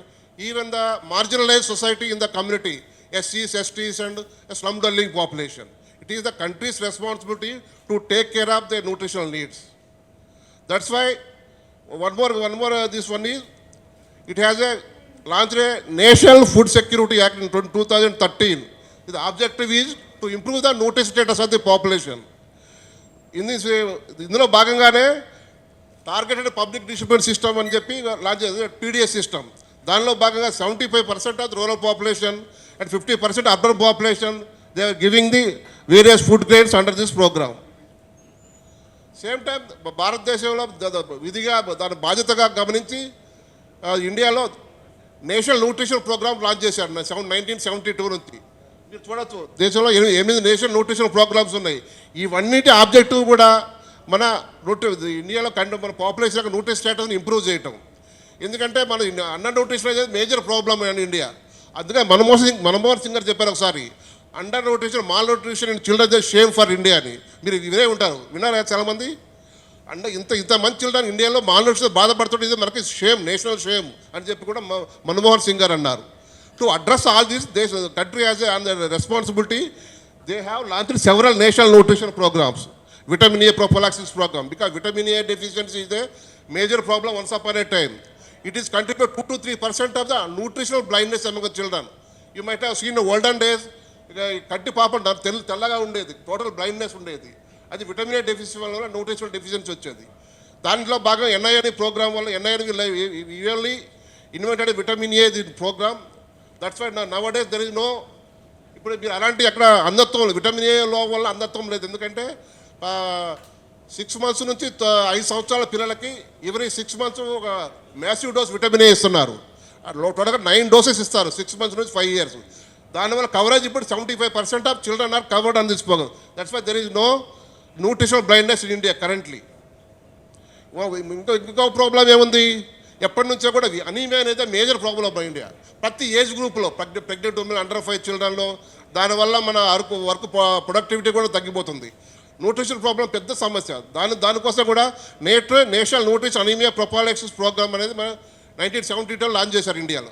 even the marginalized society in the community, SCs, STs and slum-dwelling population. It is the country's responsibility to take care of their nutritional needs. That's why one more this one is, it has launched a National Food Security Act in 2013. The objective is to improve the nutrition status of the population. ఇందులో భాగంగానే targeted public distribution system అని చెప్పి launch చేసింది, PDS system. దానిలో భాగంగా 75% of rural population and 50% urban population they are giving the various food grades under this programme. Same time భారతదేశంలో విధిగా దాని బాధ్యతగా గమనించి ఇండియాలో నేషనల్ న్యూట్రిషన్ ప్రోగ్రామ్ లాంచ్ చేశారు 1972 నుంచి. మీరు చూడొచ్చు దేశంలో 8 నేషనల్ న్యూట్రిషన్ ప్రోగ్రామ్స్ ఉన్నాయి. ఇవన్నిటి ఆబ్జెక్టివ్ కూడా మన ఇండియాలో మన పాపులేషన్ యొక్క న్యూట్రిషన్ స్టేటస్ని ఇంప్రూవ్ చేయటం. ఎందుకంటే మన అండర్ న్యూట్రిషన్ అనేది మేజర్ ప్రాబ్లమ్ ఇన్ ఇండియా. అందుకే మన్మోహన్ సింగ్ గారు చెప్పారు ఒకసారి, under nutrition, mall nutrition in children the shame for India అని. మీరు ఇదే ఉంటారు, విన్నారా చాలామంది? ఇంత మంది చిల్డ్రన్ ఇండియాలో మాల్ న్యూట్రిషన్ బాధపడుతుంటే ఇది మనకి షేమ్, నేషనల్ షేమ్ అని చెప్పి కూడా మన్మోహన్ సింగ్ గారు అన్నారు. To address all this, the country has a responsibility. They have launched several national nutrition programs. Vitamin A prophylaxis program, because vitamin A deficiency is a major problem once upon a time. It is contributed 2 to 3% of the nutritional blindness among the children. You might have seen in the olden days, కంటి పాప తెల్లగా ఉండేది, total blindness ఉండేది. అది vitamin A deficiency వల్ల nutritional deficiency వచ్చేది. దాంట్లో భాగంగా NIN ప్రోగ్రామ్ వల్ల NIN early invented vitamin A programme. That's why nowadays there is no, ఇప్పుడు మీరు అలాంటి అక్కడ అంధత్వం లేదు, విటమిన్ ఏ లో వల్ల అంధత్వం లేదు. ఎందుకంటే 6 months నుంచి 5 సంవత్సరాల పిల్లలకి ఎవ్రీ 6 months ఒక మ్యాసివ్ డోస్ విటమిన్ ఏ ఇస్తున్నారు. టోటల్గా 9 doses ఇస్తారు 6 months నుంచి 5 years. దానివల్ల కవరేజ్ ఇప్పుడు 75% of children are covered on this programme. That's why there is no nutritional blindness in India currently. ఇంకో ప్రాబ్లం ఏముంది, ఎప్పటి నుంచో కూడా అనీమియా అనేది మేజర్ ప్రాబ్లం ఆఫ్ ఇండియా. ప్రతి ఏజ్ గ్రూప్లో ప్రెగ్నెంట్ ఉమెన్, అండర్ 5 చిల్డ్రన్లో, దానివల్ల మన వర్క్ ప్రొడక్టివిటీ కూడా తగ్గిపోతుంది. న్యూట్రిషన్ ప్రాబ్లం పెద్ద సమస్య. దానికోసం కూడా national nutrition anaemia prophylaxis programme అనేది మన 1972 లాంచ్ చేశారు ఇండియాలో.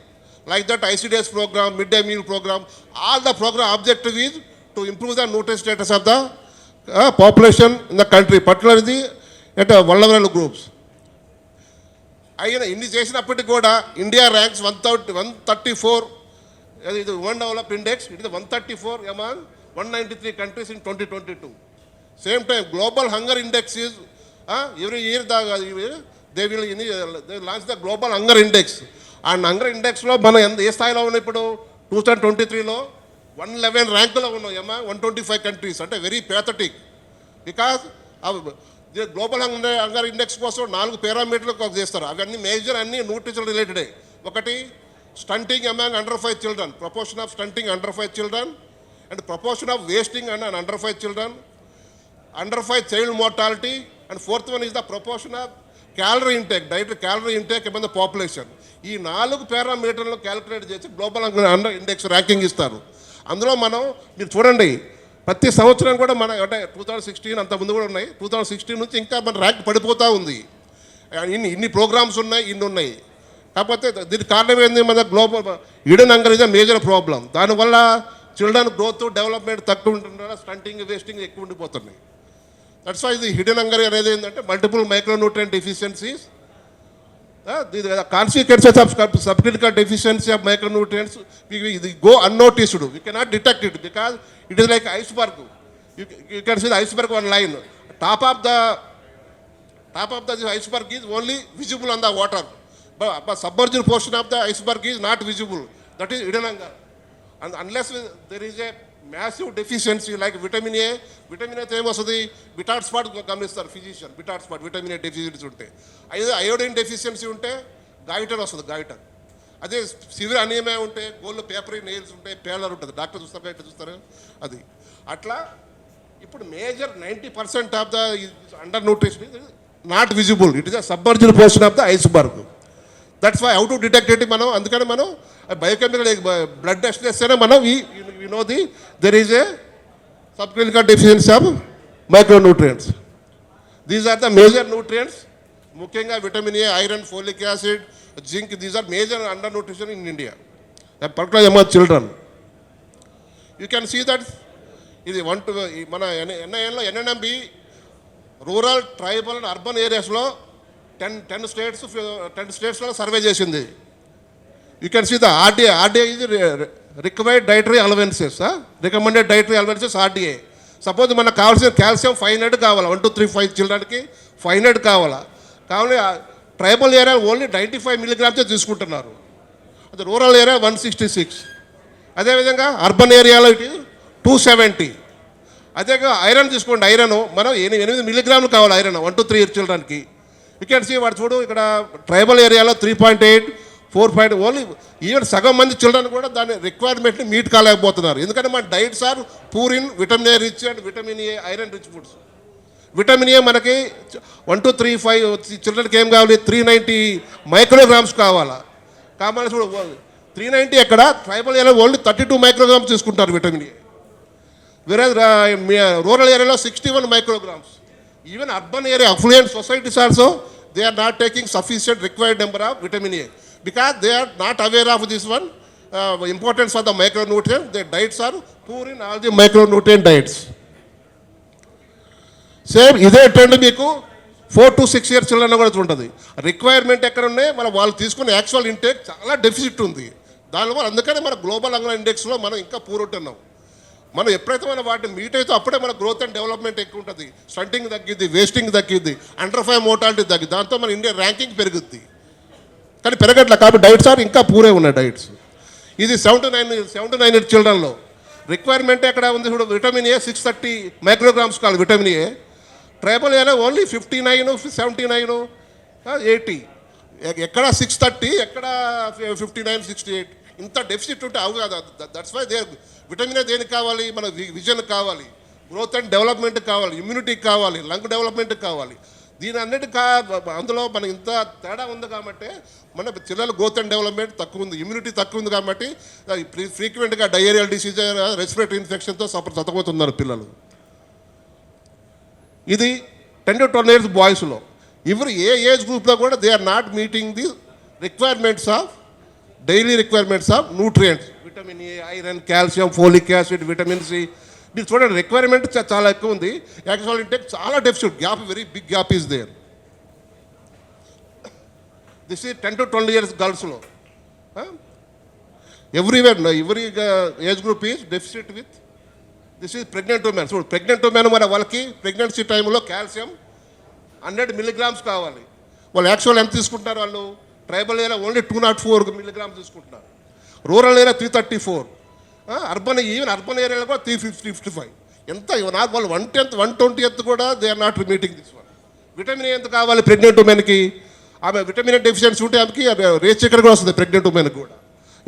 Like that ICDS programme, mid day meal programme, all the programme objective is to improve the nutrition status of the population in the country, particularly at vulnerable groups. అయినా ఇన్ని చేసినప్పటికీ కూడా India ranks 134, ఇది women develop index, it is 134 among 193 countries in 2022. Same time global hunger index is every year they launch the global hunger index. And hunger ఇండెక్స్లో మనం ఏ స్థాయిలో ఉన్నాయి ఇప్పుడు 2023లో 111 ర్యాంకులో ఉన్నాం ఏమా 125 కంట్రీస్, అంటే very pathetic. Because global hunger index కోసం 4 పారామీటర్లు చేస్తారు. అవన్నీ మేజర్ అన్ని న్యూట్రిషన్ రిలేటెడే. ఒకటి stunting among under 5 children, proportion of stunting under 5 children, and proportion of wasting and under 5 children, under 5 child mortality, and fourth one is the proportion of calorie intake, dietary calorie intake among the population. ఈ 4 పారామీటర్లు calculate చేసి global under index ranking ఇస్తారు. అందులో మనం మీరు చూడండి ప్రతి సంవత్సరం కూడా మన అంటే 2016 అంత ముందు కూడా ఉన్నాయి, 2016 నుంచి ఇంకా మన ర్యాంక్ పడిపోతూ ఉంది. ఇన్ని ప్రోగ్రామ్స్ ఉన్నాయి, ఇన్ని ఉన్నాయి. కాకపోతే దీనికి కారణం ఏంది, మన global hidden hunger is a major problem. దానివల్ల చిల్డ్రన్ గ్రోత్ డెవలప్మెంట్ తక్కువ ఉంటుందా, స్టంటింగ్ వేస్టింగ్ ఎక్కువ ఉండిపోతున్నాయి. దట్స్ వై ఇది హిడెన్ హంగర్ అనేది ఏంటంటే multiple micronutrient deficiencies. The consequences of subclinical deficiency of micronutrients we go unnoticed. We cannot detect it because it is like iceberg. You can see the iceberg one line. Top of the iceberg is only visible on the water, but submerged portion of the iceberg is not visible. That is hidden hunger. And unless there is a massive deficiency like vitamin A ఏమొస్తుంది, Bitot spot గమనిస్తారు physician. Bitot spot vitamin A deficiency ఉంటే, అదే iodine deficiency ఉంటే goitre వస్తుంది, goitre. అదే severe anaemia ఉంటే గోళ్ళు papery nails ఉంటాయి, పేలర్ ఉంటుంది. డాక్టర్ చూస్తారు, బయట చూస్తారు. అది అట్లా ఇప్పుడు major 90% of the under nutrition not visible. It is a submerged portion of the iceberg. That's why how to detect it. మనం అందుకని మనం బయోకెమికల్ బ్లడ్ టెస్ట్ చేస్తేనే మనం we know there is a subclinical deficiency of micronutrients. These are the major nutrients. ముఖ్యంగా vitamin A, iron, folic acid, zinc. These are major under nutrition in India, particular among children. You can see that ఇది మన ఎన్ఐఎన్లో NNMB rural, tribal and urban ఏరియాస్లో 10 స్టేట్స్లో survey చేసింది. You can see the RDA ఇది required dietary allowances, recommended dietary allowances RDA. Suppose మనకు కావాల్సిన calcium 500 కావాలా, 1 to 3 5 చిల్డ్రన్కి 500 కావాలి. ట్రైబల్ ఏరియా ఓన్లీ 95 milligrams తీసుకుంటున్నారు. అది రూరల్ ఏరియా 166. అదేవిధంగా అర్బన్ ఏరియాలో ఇట్ 270. అదే ఐరన్ తీసుకోండి, ఐరన్ మనం 8 milligrams కావాలి ఐరన్ 1 to 3 చిల్డ్రన్కి. యూ కెన్ సీ వాడు చూడు ఇక్కడ ట్రైబల్ ఏరియాలో 3.8, 4. ఓన్లీ ఈవెన్ సగం మంది చిల్డ్రన్ కూడా దాని రిక్వైర్మెంట్ని మీట్ కాలేకపోతున్నారు. ఎందుకంటే మన diets are poor in vitamin A rich and vitamin A, iron rich foods. Vitamin A మనకి 1 to 3 5 చిల్డ్రన్కి ఏం కావాలి, 390 micrograms కావాలా. కాబట్టి చూడు 390 ఎక్కడ, ట్రైబల్ ఏరియా ఓన్లీ 32 micrograms తీసుకుంటారు విటమిన్ ఏ. వేరే రూరల్ ఏరియాలో 61 micrograms. Even urban area affluent societies also they are not taking sufficient required number of vitamin A because they are not aware of this one importance of the micronutrient. Their diets are poor in all the micronutrient diets. Same ఇదే trend మీకు 4 to 6 years children కూడా ఉంటుంది. Requirement ఎక్కడ ఉన్నాయి, మన వాళ్ళు తీసుకునే actual intake చాలా డెఫిసిట్ ఉంది. దానివల్ల అందుకనే మన గ్లోబల్ హంగర్ ఇండెక్స్లో మనం ఇంకా పూర్ ఉంటున్నాం. మనం ఎప్పుడైతే మనం వాటిని మీట్ అయితే అప్పుడే మన గ్రోత్ అండ్ డెవలప్మెంట్ ఎక్కువ ఉంటుంది. స్టంటింగ్ తగ్గిద్ది, వేస్టింగ్ తగ్గిద్ది, అండర్ 5 మోర్టాలిటీ తగ్గిద్ది. దాంతో మన ఇండియా ర్యాంకింగ్ పెరుగుద్ది. కానీ పెరగట్లే, కాబట్టి డైట్స్ ఆర్ ఇంకా పూరే ఉన్నాయి డైట్స్. ఇది 7 to 9 చిల్డ్రన్లో రిక్వైర్మెంట్ ఎక్కడ ఉంది చూడు. విటమిన్ ఏ 630 micrograms కావాలి vitamin A. Tribal area only 59, 79, 80. ఎక్కడ 630, ఎక్కడ 59, 68. ఇంత డెఫిసిట్ ఉంటే అవు కాదు. దట్స్ వై విటమిన్ ఏ దేనికి కావాలి, మన విజన్ కావాలి, గ్రోత్ అండ్ డెవలప్మెంట్ కావాలి, ఇమ్యూనిటీకి కావాలి, లంగ్ డెవలప్మెంట్కి కావాలి. దీని అన్నిటి అందులో మన ఇంత తేడా ఉంది కాబట్టి మన పిల్లల గ్రోత్ అండ్ డెవలప్మెంట్ తక్కువ ఉంది, ఇమ్యూనిటీ తక్కువ ఉంది కాబట్టి ఫ్రీక్వెంట్గా డయేరియల్ డిసీజ్, రెస్పిరేటరీ ఇన్ఫెక్షన్తో సతమవుతున్నారు పిల్లలు. ఇది 10 to 12 years బాయ్స్లో. ఎవరు ఏ ఏజ్ గ్రూప్లో కూడా they are not meeting the requirements of daily requirements of nutrients, vitamin A, iron, calcium, folic acid, vitamin C. మీరు చూడండి రిక్వైర్మెంట్ చాలా ఎక్కువ ఉంది, యాక్చువల్ ఇంటేక్ చాలా deficit, gap very big gap is there. This is 10 to 12 years గర్ల్స్లో. every age group is deficit with. This is pregnant women. So pregnant women మన వాళ్ళకి pregnancy టైంలో కాల్షియం 100 milligrams కావాలి. వాళ్ళు యాక్చువల్ ఎంత తీసుకుంటున్నారు, వాళ్ళు ట్రైబల్ ఏరియా ఓన్లీ 204 milligrams తీసుకుంటున్నారు, rural area 334. Urban even urban ఏరియాలో కూడా 355 ఎంత నాకు వాళ్ళు 1/10 1/20 కూడా they are not meeting this one. Vitamin A ఎంత కావాలి ప్రెగ్నెంట్ ఉమెన్కి? ఆమె విటమిన్ ఏ డెఫిషియన్సీ ఉంటే ఆమెకి రేస్ ఇక్కడ కూడా వస్తుంది ప్రెగ్నెంట్ ఉమెన్కి కూడా.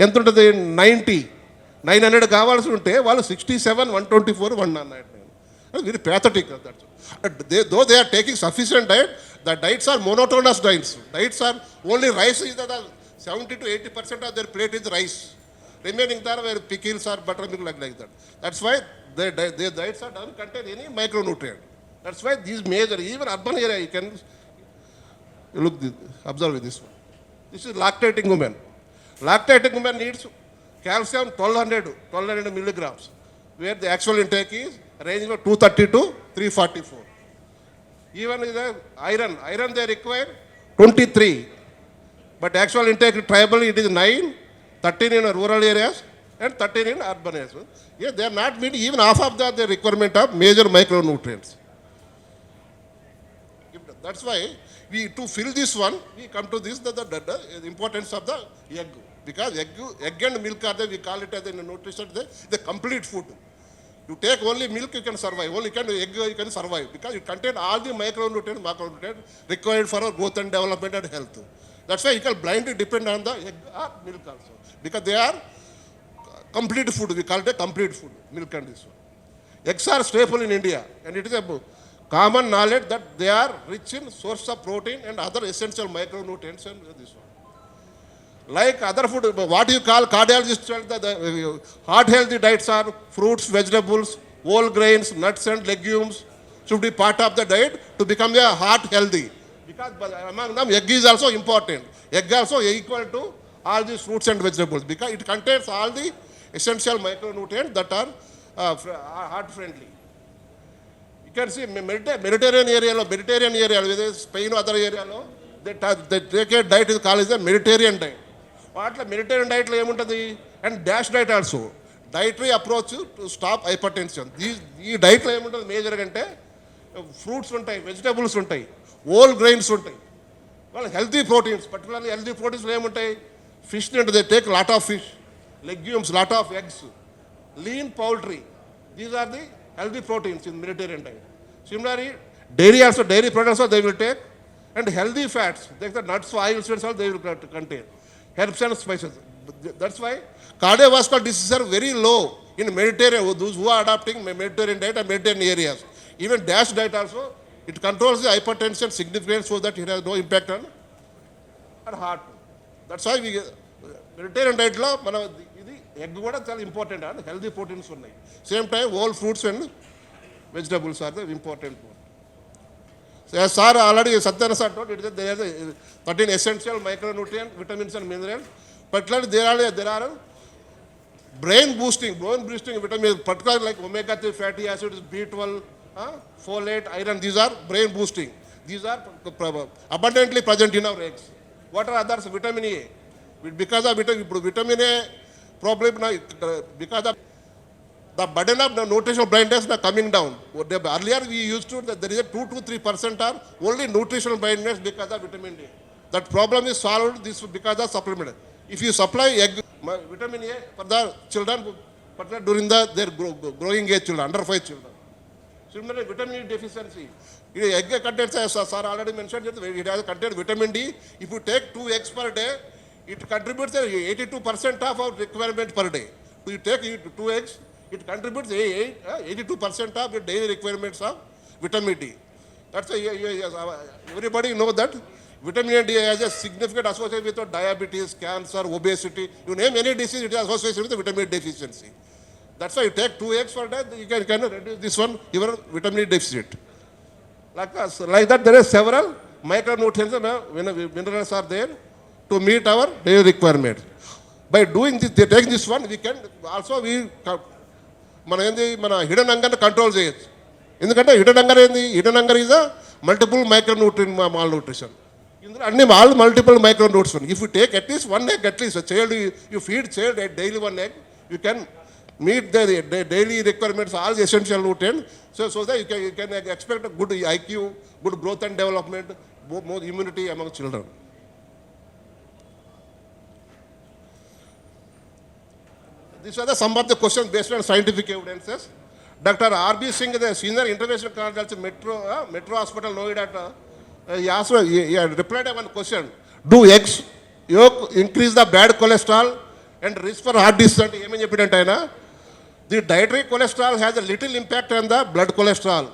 ఎంత ఉంటుంది? 900 కావాల్సి ఉంటే వాళ్ళు 67 124 199. Very pathetic. Though they are taking sufficient diet. The diets are monotonous diets. Diets are only rice is the 70 to 80% of their plate is rice. Remaining there were pickles or buttermilk like that. That's why their diets are don't contain any micronutrient. That's why these major, even urban area, you can look, observe this one. This is lactating woman. Lactating woman needs calcium 1200 milligrams, where the actual intake is ranging from 230 to 344. Even the iron they require 23. But actual intake tribal it is 9, 13 in rural areas and 13 in urban areas. Yeah, they are not meeting even half of the requirement of major micronutrients. That's why we to fill this one we come to this the importance of the egg, because egg and milk are we call it as in nutrition the complete food. You take only milk you can survive, only egg you can survive because it contains all the macronutrients required for our growth and development and health. That's why you can blindly depend on the egg or milk also, because they are complete food. We call it a complete food, milk and this one. Eggs are staple in India, and it is a common knowledge that they are rich in source of protein and other essential micronutrients and this one. Like other food, what you call cardiologists, the heart healthy diets are fruits, vegetables, whole grains, nuts and legumes should be part of the diet to become a heart healthy. Because among them, egg is also important. Egg also equal to all these fruits and vegetables because it contains all the essential micronutrients that are heart friendly. You can see Mediterranean area, whether Spain or other area, they take a diet is called as a Mediterranean diet. What the Mediterranean diet lo emuntadi and dash diet also. Dietary approach to stop hypertension. These diet lo emuntadi major ante fruits untai, vegetables untai, whole grains ఉంటాయి. వాళ్ళు healthy proteins, particularly healthy ప్రోటీన్స్లో ఏముంటాయి? Fish అంటే they take lot of fish, legumes, lot of eggs, lean poultry. These are the healthy proteins in Mediterranean diet. Similarly, dairy also, dairy products also they will take, and healthy fats, like the nuts, oils, and all they will contain. Herbs and spices. That's why cardiovascular diseases are very low in Mediterranean, those who are adopting Mediterranean diet and Mediterranean areas. Even DASH diet also, it controls the hypertension significantly so that it has no impact on heart. That's why we Mediterranean diet lo mana egg కూడా చాలా important and healthy proteins ఉన్నాయి. Same time whole fruits and vegetables are the important. Sir already సత్యన sir told it is there are 13 essential micronutrients, vitamins and minerals. Particularly there are brain boosting vitamins, particularly like omega-3 fatty acids, B12, folate, iron. These are brain boosting. These are abundantly present in our eggs. What are others? Vitamin A. Because of vitamin A problem now, because of the burden of the nutritional blindness now coming down. Earlier we used to, there is a 2 to 3% are only nutritional blindness because of vitamin D. That problem is solved this because of supplement. If you supply egg, vitamin A for the children, particularly during their growing age children, under 5 children. Similarly, vitamin D deficiency. Egg contains, as sir already mentioned, it has contains vitamin D. If you take 2 eggs per day, it contributes 82% of our requirement per day. You take 2 eggs, it contributes 82% of your daily requirements of vitamin D. That's why everybody knows that vitamin D has a significant association with diabetes, cancer, obesity. You name any disease, it is associated with the vitamin D deficiency. That's why you take 2 eggs per day, you can reduce this one, your vitamin D deficit. Like that, there are several micronutrients, minerals are there to meet our daily requirements. By doing this, taking this one, we can also మన hidden హంగర్ని control చేయొచ్చు. ఎందుకంటే hidden hunger is a multiple micronutrient malnutrition. ఇందులో అన్ని all multiple micronutrition. If you take at least 1 egg, at least child you feed child daily 1 egg, you can meet the daily requirements, all the essential nutrients, so that you can expect a good IQ, good growth and development, more immunity among children. these are some of the questions based on scientific evidences. Dr. R.B. Singh, the senior interventional cardiologist, Metro Hospital, Noida, he replied to one question. Do eggs yolk increase the bad cholesterol and risk for heart disease? The dietary cholesterol has a little impact on the blood cholesterol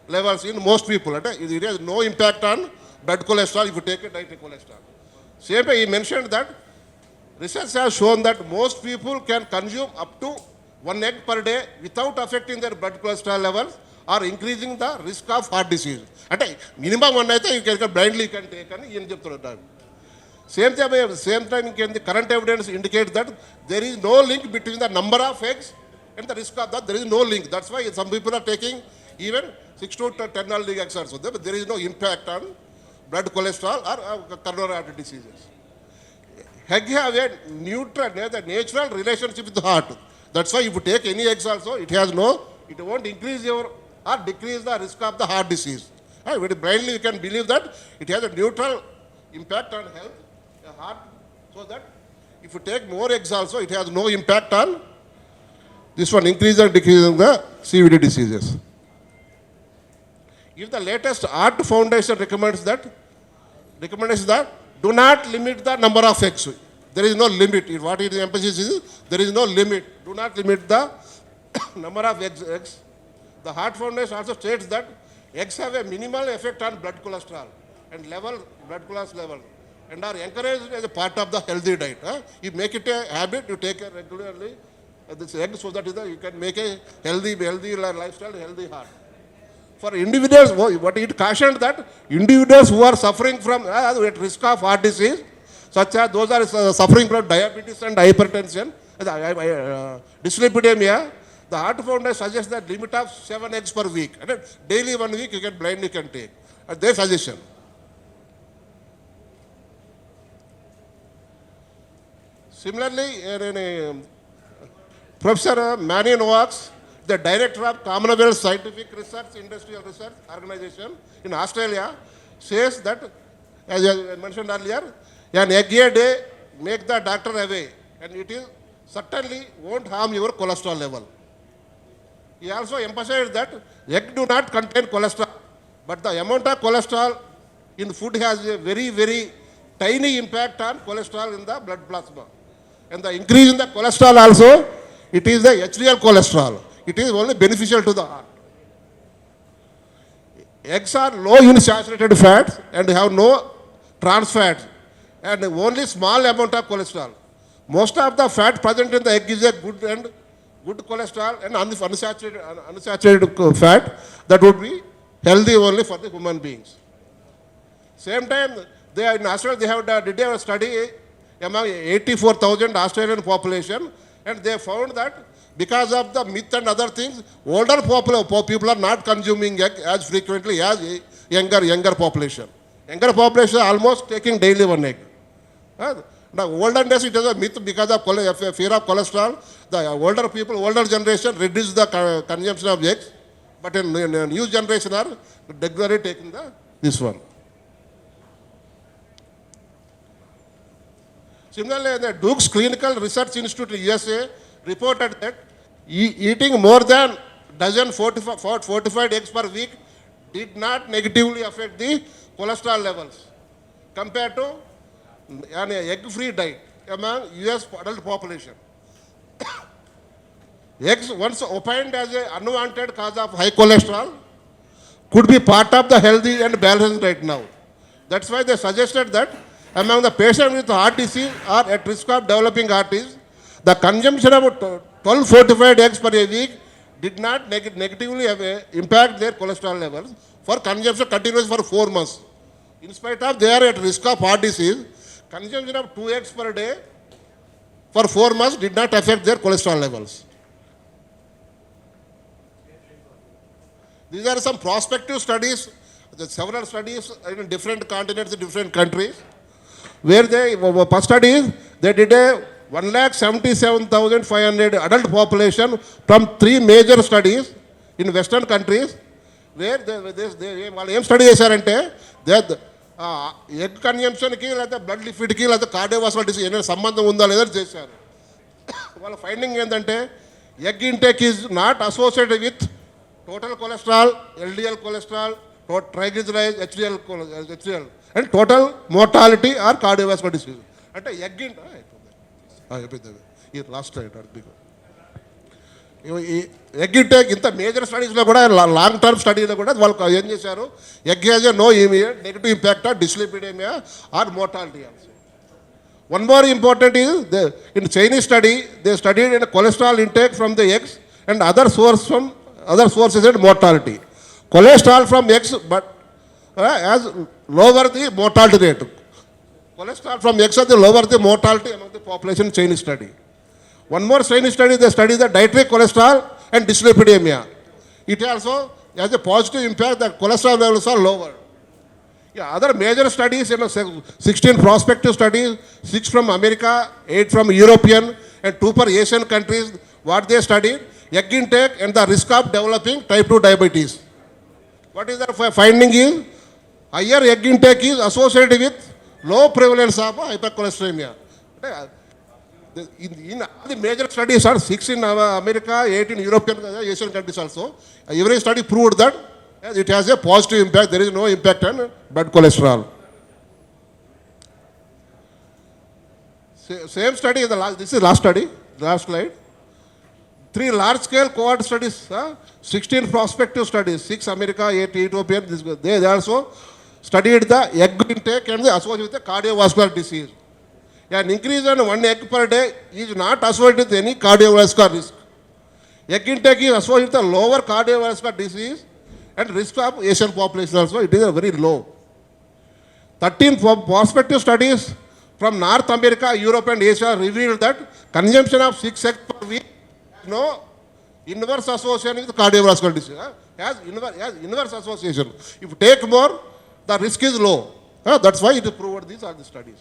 levels in most people. It has no impact on blood cholesterol if you take a dietary cholesterol. Same way he mentioned that research has shown that most people can consume up to 1 egg per day without affecting their blood cholesterol levels or increasing the risk of heart disease. Minimum one you can blindly can take and same time the current evidence indicates that there is no link between the number of eggs and the risk of that. There is no link. That's why some people are taking even 6 to 10 eggs also. But there is no impact on blood cholesterol or coronary artery diseases. Egg have a neutral, the natural relationship with the heart. That's why if you take any eggs also, it won't increase your or decrease the risk of the heart disease. Very blindly you can believe that it has a neutral impact on health, heart, so that if you take more eggs also, it has no impact on this one, increase and decreasing the CVD diseases. If the latest Heart Foundation recommends that do not limit the number of eggs. There is no limit. What is the emphasis is, there is no limit. Do not limit the number of eggs. The Heart Foundation also states that eggs have a minimal effect on blood cholesterol and blood cholesterol level, and are encouraged as a part of the healthy diet. You make it a habit, you take it regularly, this egg, so that you can make a healthy lifestyle, healthy heart. For individuals, what it cautioned that individuals who are suffering from at risk of heart disease, such as those are suffering from diabetes and hypertension, dyslipidemia, the Heart Foundation suggests that limit of 7 eggs per week. And daily 1 week you can blindly take. Their suggestion. Similarly, Professor Manny Noakes, the director of Commonwealth Scientific Research Industrial Research Organization in Australia, says that, as I mentioned earlier, an egg a day make the doctor away, and it is certainly won't harm your cholesterol level. He also emphasized that egg do not contain cholesterol, but the amount of cholesterol in food has a very, very tiny impact on cholesterol in the blood plasma. And the increase in the cholesterol also, it is the HDL cholesterol. It is only beneficial to the heart. Eggs are low in saturated fats and have no trans fats and only small amount of cholesterol. Most of the fat present in the egg is a good cholesterol and unsaturated fat that would be healthy only for the human beings. Same time, in Australia did a study among 84,000 Australian population, and they found that because of the myth and other things, older people are not consuming egg as frequently as younger population. Younger population are almost taking daily 1 egg. Now, older days it is a myth because of fear of cholesterol. The older generation reduce the consumption of eggs, but in new generation are regularly taking this one. Similarly, the Duke's Clinical Research Institute in USA reported that eating more than dozen fortified eggs per week did not negatively affect the cholesterol levels compared to an egg-free diet among US adult population. Eggs, once opined as an unwanted cause of high cholesterol, could be part of the healthy and balanced diet now. That's why they suggested that among the patients with heart disease or at risk of developing heart disease, the consumption of 12 fortified eggs per week did not negatively impact their cholesterol levels for consumption continuous for 4 months. In spite of they are at risk of heart disease, consumption of 2 eggs per day for 4 months did not affect their cholesterol levels. These are some prospective studies, several studies in different continents, in different countries, where first study is, they did a 177,500 adult population from 3 major studies in Western countries, where వాళ్ళు ఏం study చేశారంటే egg కన్జంప్షన్కి లేదా blood లిపిడ్కి లేదా cardiovascular disease ఏమైనా సంబంధం ఉందా లేదా చేశారు. వాళ్ళ ఫైండింగ్ ఏంటంటే egg intake is not associated with total cholesterol, LDL cholesterol, triglyceride, HDL and total mortality or cardiovascular disease. అంటే ఎగ్ అయిపోయింది ఈ లాస్ట్ స్లైడ్ మీకు. ఈ ఎగ్ ఇంటేక్ ఇంత మేజర్ స్టడీస్లో కూడా లాంగ్ టర్మ్ స్టడీలో కూడా వాళ్ళు ఏం చేశారు, egg has no immediate negative impact or dyslipidaemia or mortality also. One more important is, in Chinese study, they studied in cholesterol intake from the eggs and other sources and mortality. Cholesterol from eggs, but as lower the mortality rate. Cholesterol from eggs has the lower the mortality among the population Chinese study. One more Chinese study, they study the dietary cholesterol and dyslipidemia. It also has a positive impact that cholesterol levels are lower. Yeah, other major studies, 16 prospective studies, 6 from America, 8 from European, and 2 per Asian countries. What they studied, egg intake and the risk of developing type 2 diabetes. What is the finding is, higher egg intake is associated with low prevalence of hypercholesteremia. In the major studies are 6 in America, 8 in European, Asian countries also. Every study proved that it has a positive impact. There is no impact on blood cholesterol. Same study, this is last study, last slide. 3 large-scale cohort studies, 16 prospective studies, 6 America, 8 Ethiopian. They also studied the egg intake and the associated with the cardiovascular disease. An increase in 1 egg per day is not associated with any cardiovascular risk. Egg intake is associated with the lower cardiovascular disease and risk of Asian population also, it is a very low. 13 prospective studies from North America, Europe and Asia revealed that consumption of 6 eggs per week has no inverse association with cardiovascular disease. Has inverse association. If you take more, the risk is low. That's why it is proved, these are the studies.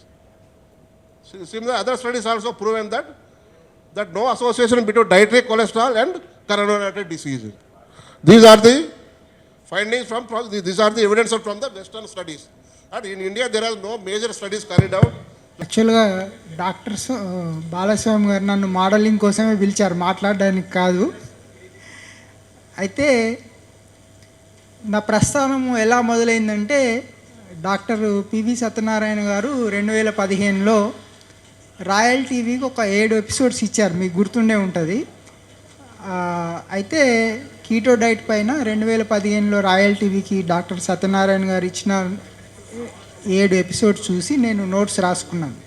Similar other studies also proven that no association between dietary cholesterol and coronary artery disease. These are the findings these are the evidence from the Western studies. And in India, there are no major studies carried out. యాక్చువల్గా doctor Balaswamy గారు నన్ను modelling కోసమే పిలిచారు, మాట్లాడడానికి కాదు. అయితే నా ప్రస్థానం ఎలా మొదలైందంటే, డాక్టర్ పివి సత్యనారాయణ గారు 2015లో రాయల్ టీవీకి ఒక 7 ఎపిసోడ్స్ ఇచ్చారు, మీకు గుర్తుండే ఉంటుంది. అయితే కీటో డైట్ పైన 2015లో రాయల్ టీవీకి డాక్టర్ సత్యనారాయణ గారు ఇచ్చిన 7 ఎపిసోడ్స్ చూసి నేను నోట్స్ రాసుకున్నాను.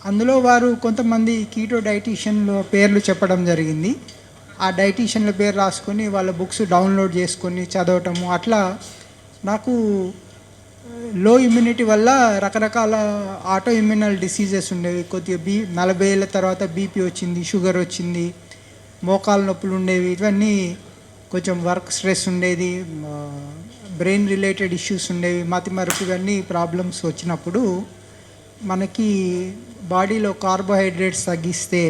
అందులో వారు కొంతమంది కీటో డైటీషియన్ల పేర్లు చెప్పడం జరిగింది. ఆ డైటీషియన్ల పేరు రాసుకొని వాళ్ళ బుక్స్ డౌన్లోడ్ చేసుకొని చదవటము, అట్లా నాకు లో ఇమ్యూనిటీ వల్ల రకరకాల ఆటో ఇమ్యూనల్ డిసీజెస్ ఉండేవి. కొద్దిగా 40 ఏళ్ళ తర్వాత బీపీ వచ్చింది, షుగర్ వచ్చింది, మోకాలు నొప్పులు ఉండేవి. ఇవన్నీ కొంచెం వర్క్ స్ట్రెస్ ఉండేది, బ్రెయిన్ రిలేటెడ్ ఇష్యూస్ ఉండేవి, మతిమరుపు, ఇవన్నీ ప్రాబ్లమ్స్ వచ్చినప్పుడు మనకి బాడీలో కార్బోహైడ్రేట్స్ తగ్గిస్తే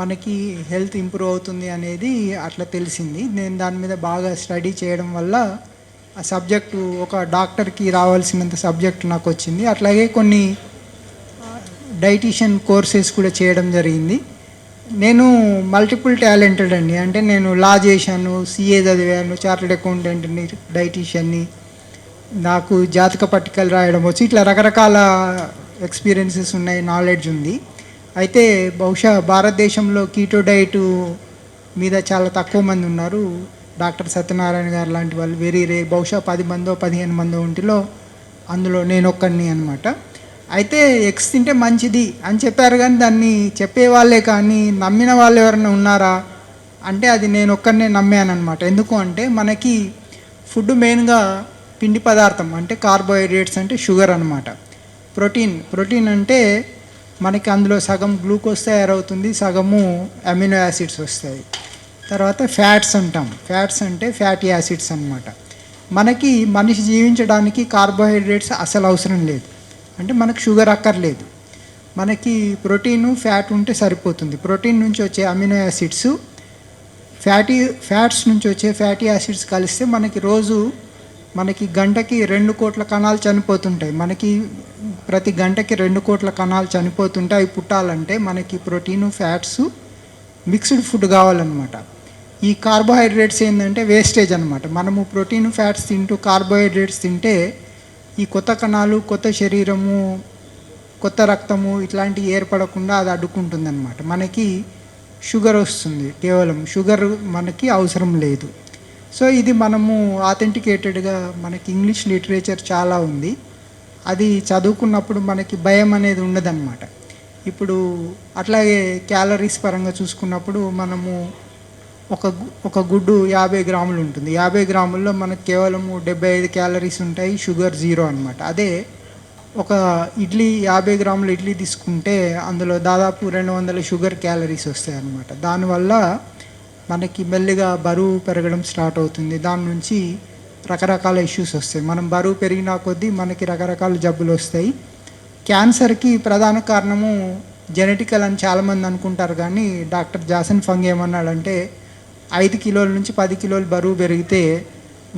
మనకి హెల్త్ ఇంప్రూవ్ అవుతుంది అనేది అట్లా తెలిసింది. నేను దాని మీద బాగా స్టడీ చేయడం వల్ల ఆ సబ్జెక్టు ఒక డాక్టర్కి రావాల్సినంత సబ్జెక్ట్ నాకు వచ్చింది. అట్లాగే కొన్ని డైటీషియన్ కోర్సెస్ కూడా చేయడం జరిగింది. నేను మల్టిపుల్ టాలెంటెడ్ అండి. అంటే నేను లా చేశాను, సిఏ చదివాను, చార్టెడ్ అకౌంటెంట్ని, డైటీషియన్ని, నాకు జాతక పట్టికలు రాయడం వచ్చి, ఇట్లా రకరకాల ఎక్స్పీరియన్సెస్ ఉన్నాయి, నాలెడ్జ్ ఉంది. అయితే బహుశా భారతదేశంలో కీటో డైట్ మీద చాలా తక్కువ మంది ఉన్నారు. డాక్టర్ సత్యనారాయణ గారు లాంటి వాళ్ళు వెరీ రే, బహుశా 10 మందో 15 మందో ఉంటిలో అందులో నేను ఒక్కడిని అనమాట. అయితే ఎగ్స్ తింటే మంచిది అని చెప్పారు, కానీ దాన్ని చెప్పేవాళ్ళే కానీ నమ్మిన వాళ్ళు ఎవరైనా ఉన్నారా అంటే అది నేను ఒక్కడినే నమ్మాను అనమాట. ఎందుకు అంటే మనకి ఫుడ్ మెయిన్గా పిండి పదార్థం, అంటే కార్బోహైడ్రేట్స్ అంటే షుగర్ అనమాట. ప్రోటీన్ అంటే మనకి అందులో సగం గ్లూకోజ్ తయారవుతుంది, సగము అమినో యాసిడ్స్ వస్తాయి. తర్వాత ఫ్యాట్స్ అంటాం, ఫ్యాట్స్ అంటే ఫ్యాటీ యాసిడ్స్ అనమాట. మనకి మనిషి జీవించడానికి కార్బోహైడ్రేట్స్ అసలు అవసరం లేదు, అంటే మనకు షుగర్ అక్కర్లేదు. మనకి ప్రోటీను ఫ్యాట్ ఉంటే సరిపోతుంది. ప్రోటీన్ నుంచి వచ్చే అమినో యాసిడ్స్ ఫ్యాట్స్ నుంచి వచ్చే ఫ్యాటీ యాసిడ్స్ కలిస్తే మనకి రోజు మనకి గంటకి 2 కోట్ల కణాలు చనిపోతుంటాయి. మనకి ప్రతి గంటకి 2 కోట్ల కణాలు చనిపోతుంటాయి. అవి పుట్టాలంటే మనకి ప్రోటీను, ఫ్యాట్స్, మిక్స్డ్ ఫుడ్ కావాలన్నమాట. ఈ కార్బోహైడ్రేట్స్ ఏంటంటే వేస్టేజ్ అనమాట. మనము ప్రోటీన్, ఫ్యాట్స్ తింటూ కార్బోహైడ్రేట్స్ తింటే ఈ కొత్త కణాలు, కొత్త శరీరము, కొత్త రక్తము ఇట్లాంటివి ఏర్పడకుండా అది అడ్డుకుంటుంది అనమాట. మనకి షుగర్ వస్తుంది, కేవలం షుగర్ మనకి అవసరం లేదు. సో ఇది మనము ఆథెంటికేటెడ్గా మనకి ఇంగ్లీష్ లిటరేచర్ చాలా ఉంది. అది చదువుకున్నప్పుడు మనకి భయం అనేది ఉండదన్నమాట. ఇప్పుడు అట్లాగే క్యాలరీస్ పరంగా చూసుకున్నప్పుడు మనము ఒక గుడ్డు 50 గ్రాములు ఉంటుంది. 50 గ్రాముల్లో మనకు కేవలము 75 క్యాలరీస్ ఉంటాయి, షుగర్ 0 అనమాట. అదే ఒక ఇడ్లీ 50 గ్రాముల ఇడ్లీ తీసుకుంటే అందులో దాదాపు 200 షుగర్ క్యాలరీస్ వస్తాయి అన్నమాట. దానివల్ల మనకి మెల్లిగా బరువు పెరగడం స్టార్ట్ అవుతుంది. దాని నుంచి రకరకాల ఇష్యూస్ వస్తాయి. మనం బరువు పెరిగినా కొద్దీ మనకి రకరకాల జబ్బులు వస్తాయి. క్యాన్సర్కి ప్రధాన కారణము జెనెటికల్ అని చాలామంది అనుకుంటారు, కానీ డాక్టర్ జాసన్ ఫంగ్ ఏమన్నాడంటే 5 కిలోల నుంచి 10 కిలోలు బరువు పెరిగితే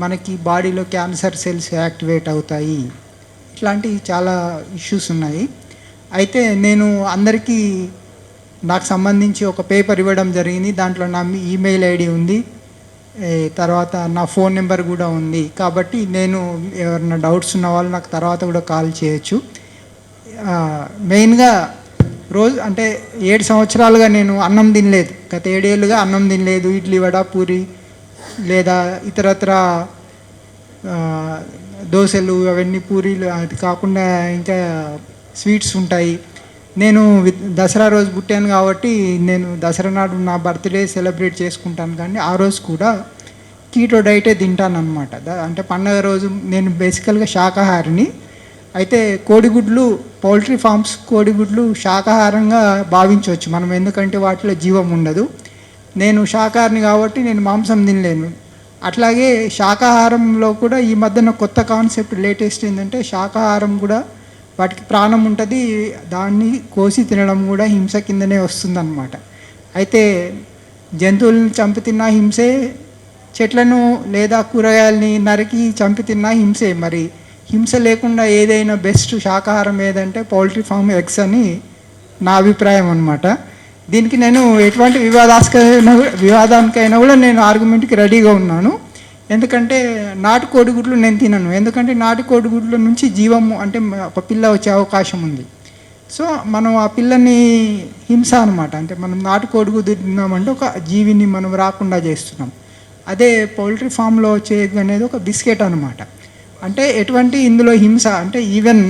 మనకి బాడీలో క్యాన్సర్ సెల్స్ యాక్టివేట్ అవుతాయి. ఇట్లాంటి చాలా ఇష్యూస్ ఉన్నాయి. అయితే నేను అందరికీ నాకు సంబంధించి ఒక పేపర్ ఇవ్వడం జరిగింది. దాంట్లో నా ఈమెయిల్ ఐడి ఉంది, తర్వాత నా ఫోన్ నెంబర్ కూడా ఉంది. కాబట్టి నేను ఎవరైనా డౌట్స్ ఉన్న వాళ్ళు నాకు తర్వాత కూడా కాల్ చేయొచ్చు. మెయిన్గా రోజు అంటే 7 సంవత్సరాలుగా నేను అన్నం తినలేదు. గత 7 ఏళ్ళుగా అన్నం తినలేదు. ఇడ్లీ, వడ, పూరి లేదా ఇతరత్ర దోశలు, అవన్నీ పూరీలు, అది కాకుండా ఇంకా స్వీట్స్ ఉంటాయి. నేను దసరా రోజు పుట్టాను కాబట్టి నేను దసరా నాడు నా బర్త్డే సెలబ్రేట్ చేసుకుంటాను, కానీ ఆ రోజు కూడా కీటో డైటే తింటాను అనమాట. అంటే పండగ రోజు నేను బేసికల్గా శాకాహారిని. అయితే కోడిగుడ్లు, పౌల్ట్రీ ఫార్మ్స్ కోడిగుడ్లు శాకాహారంగా భావించవచ్చు మనం, ఎందుకంటే వాటిలో జీవం ఉండదు. నేను శాకాహారిని కాబట్టి నేను మాంసం తినలేను. అట్లాగే శాకాహారంలో కూడా ఈ మధ్యన కొత్త కాన్సెప్ట్ లేటెస్ట్ ఏంటంటే శాకాహారం కూడా వాటికి ప్రాణం ఉంటుంది, దాన్ని కోసి తినడం కూడా హింస కిందనే వస్తుందన్నమాట. అయితే జంతువులను చంపి తిన్నా హింసే, చెట్లను లేదా కూరగాయలని నరికి చంపి తిన్నా హింసే. మరి హింస లేకుండా ఏదైనా బెస్ట్ శాకాహారం ఏదంటే పౌల్ట్రీ ఫామ్ ఎగ్స్ అని నా అభిప్రాయం అనమాట. దీనికి నేను ఎటువంటి వివాదానికైనా కూడా నేను ఆర్గ్యుమెంట్కి రెడీగా ఉన్నాను. ఎందుకంటే నాటు కోడిగుడ్లు నేను తినను, ఎందుకంటే నాటు కోడిగుడ్ల నుంచి జీవము అంటే ఒక పిల్ల వచ్చే అవకాశం ఉంది. సో మనం ఆ పిల్లని హింస అనమాట. అంటే మనం నాటు కోడిగుడ్డు తిన్నామంటే ఒక జీవిని మనం రాకుండా చేస్తున్నాం. అదే పౌల్ట్రీ ఫామ్లో వచ్చే ఎగ్ అనేది ఒక బిస్కెట్ అనమాట. అంటే ఎటువంటి ఇందులో హింస అంటే ఈవెన్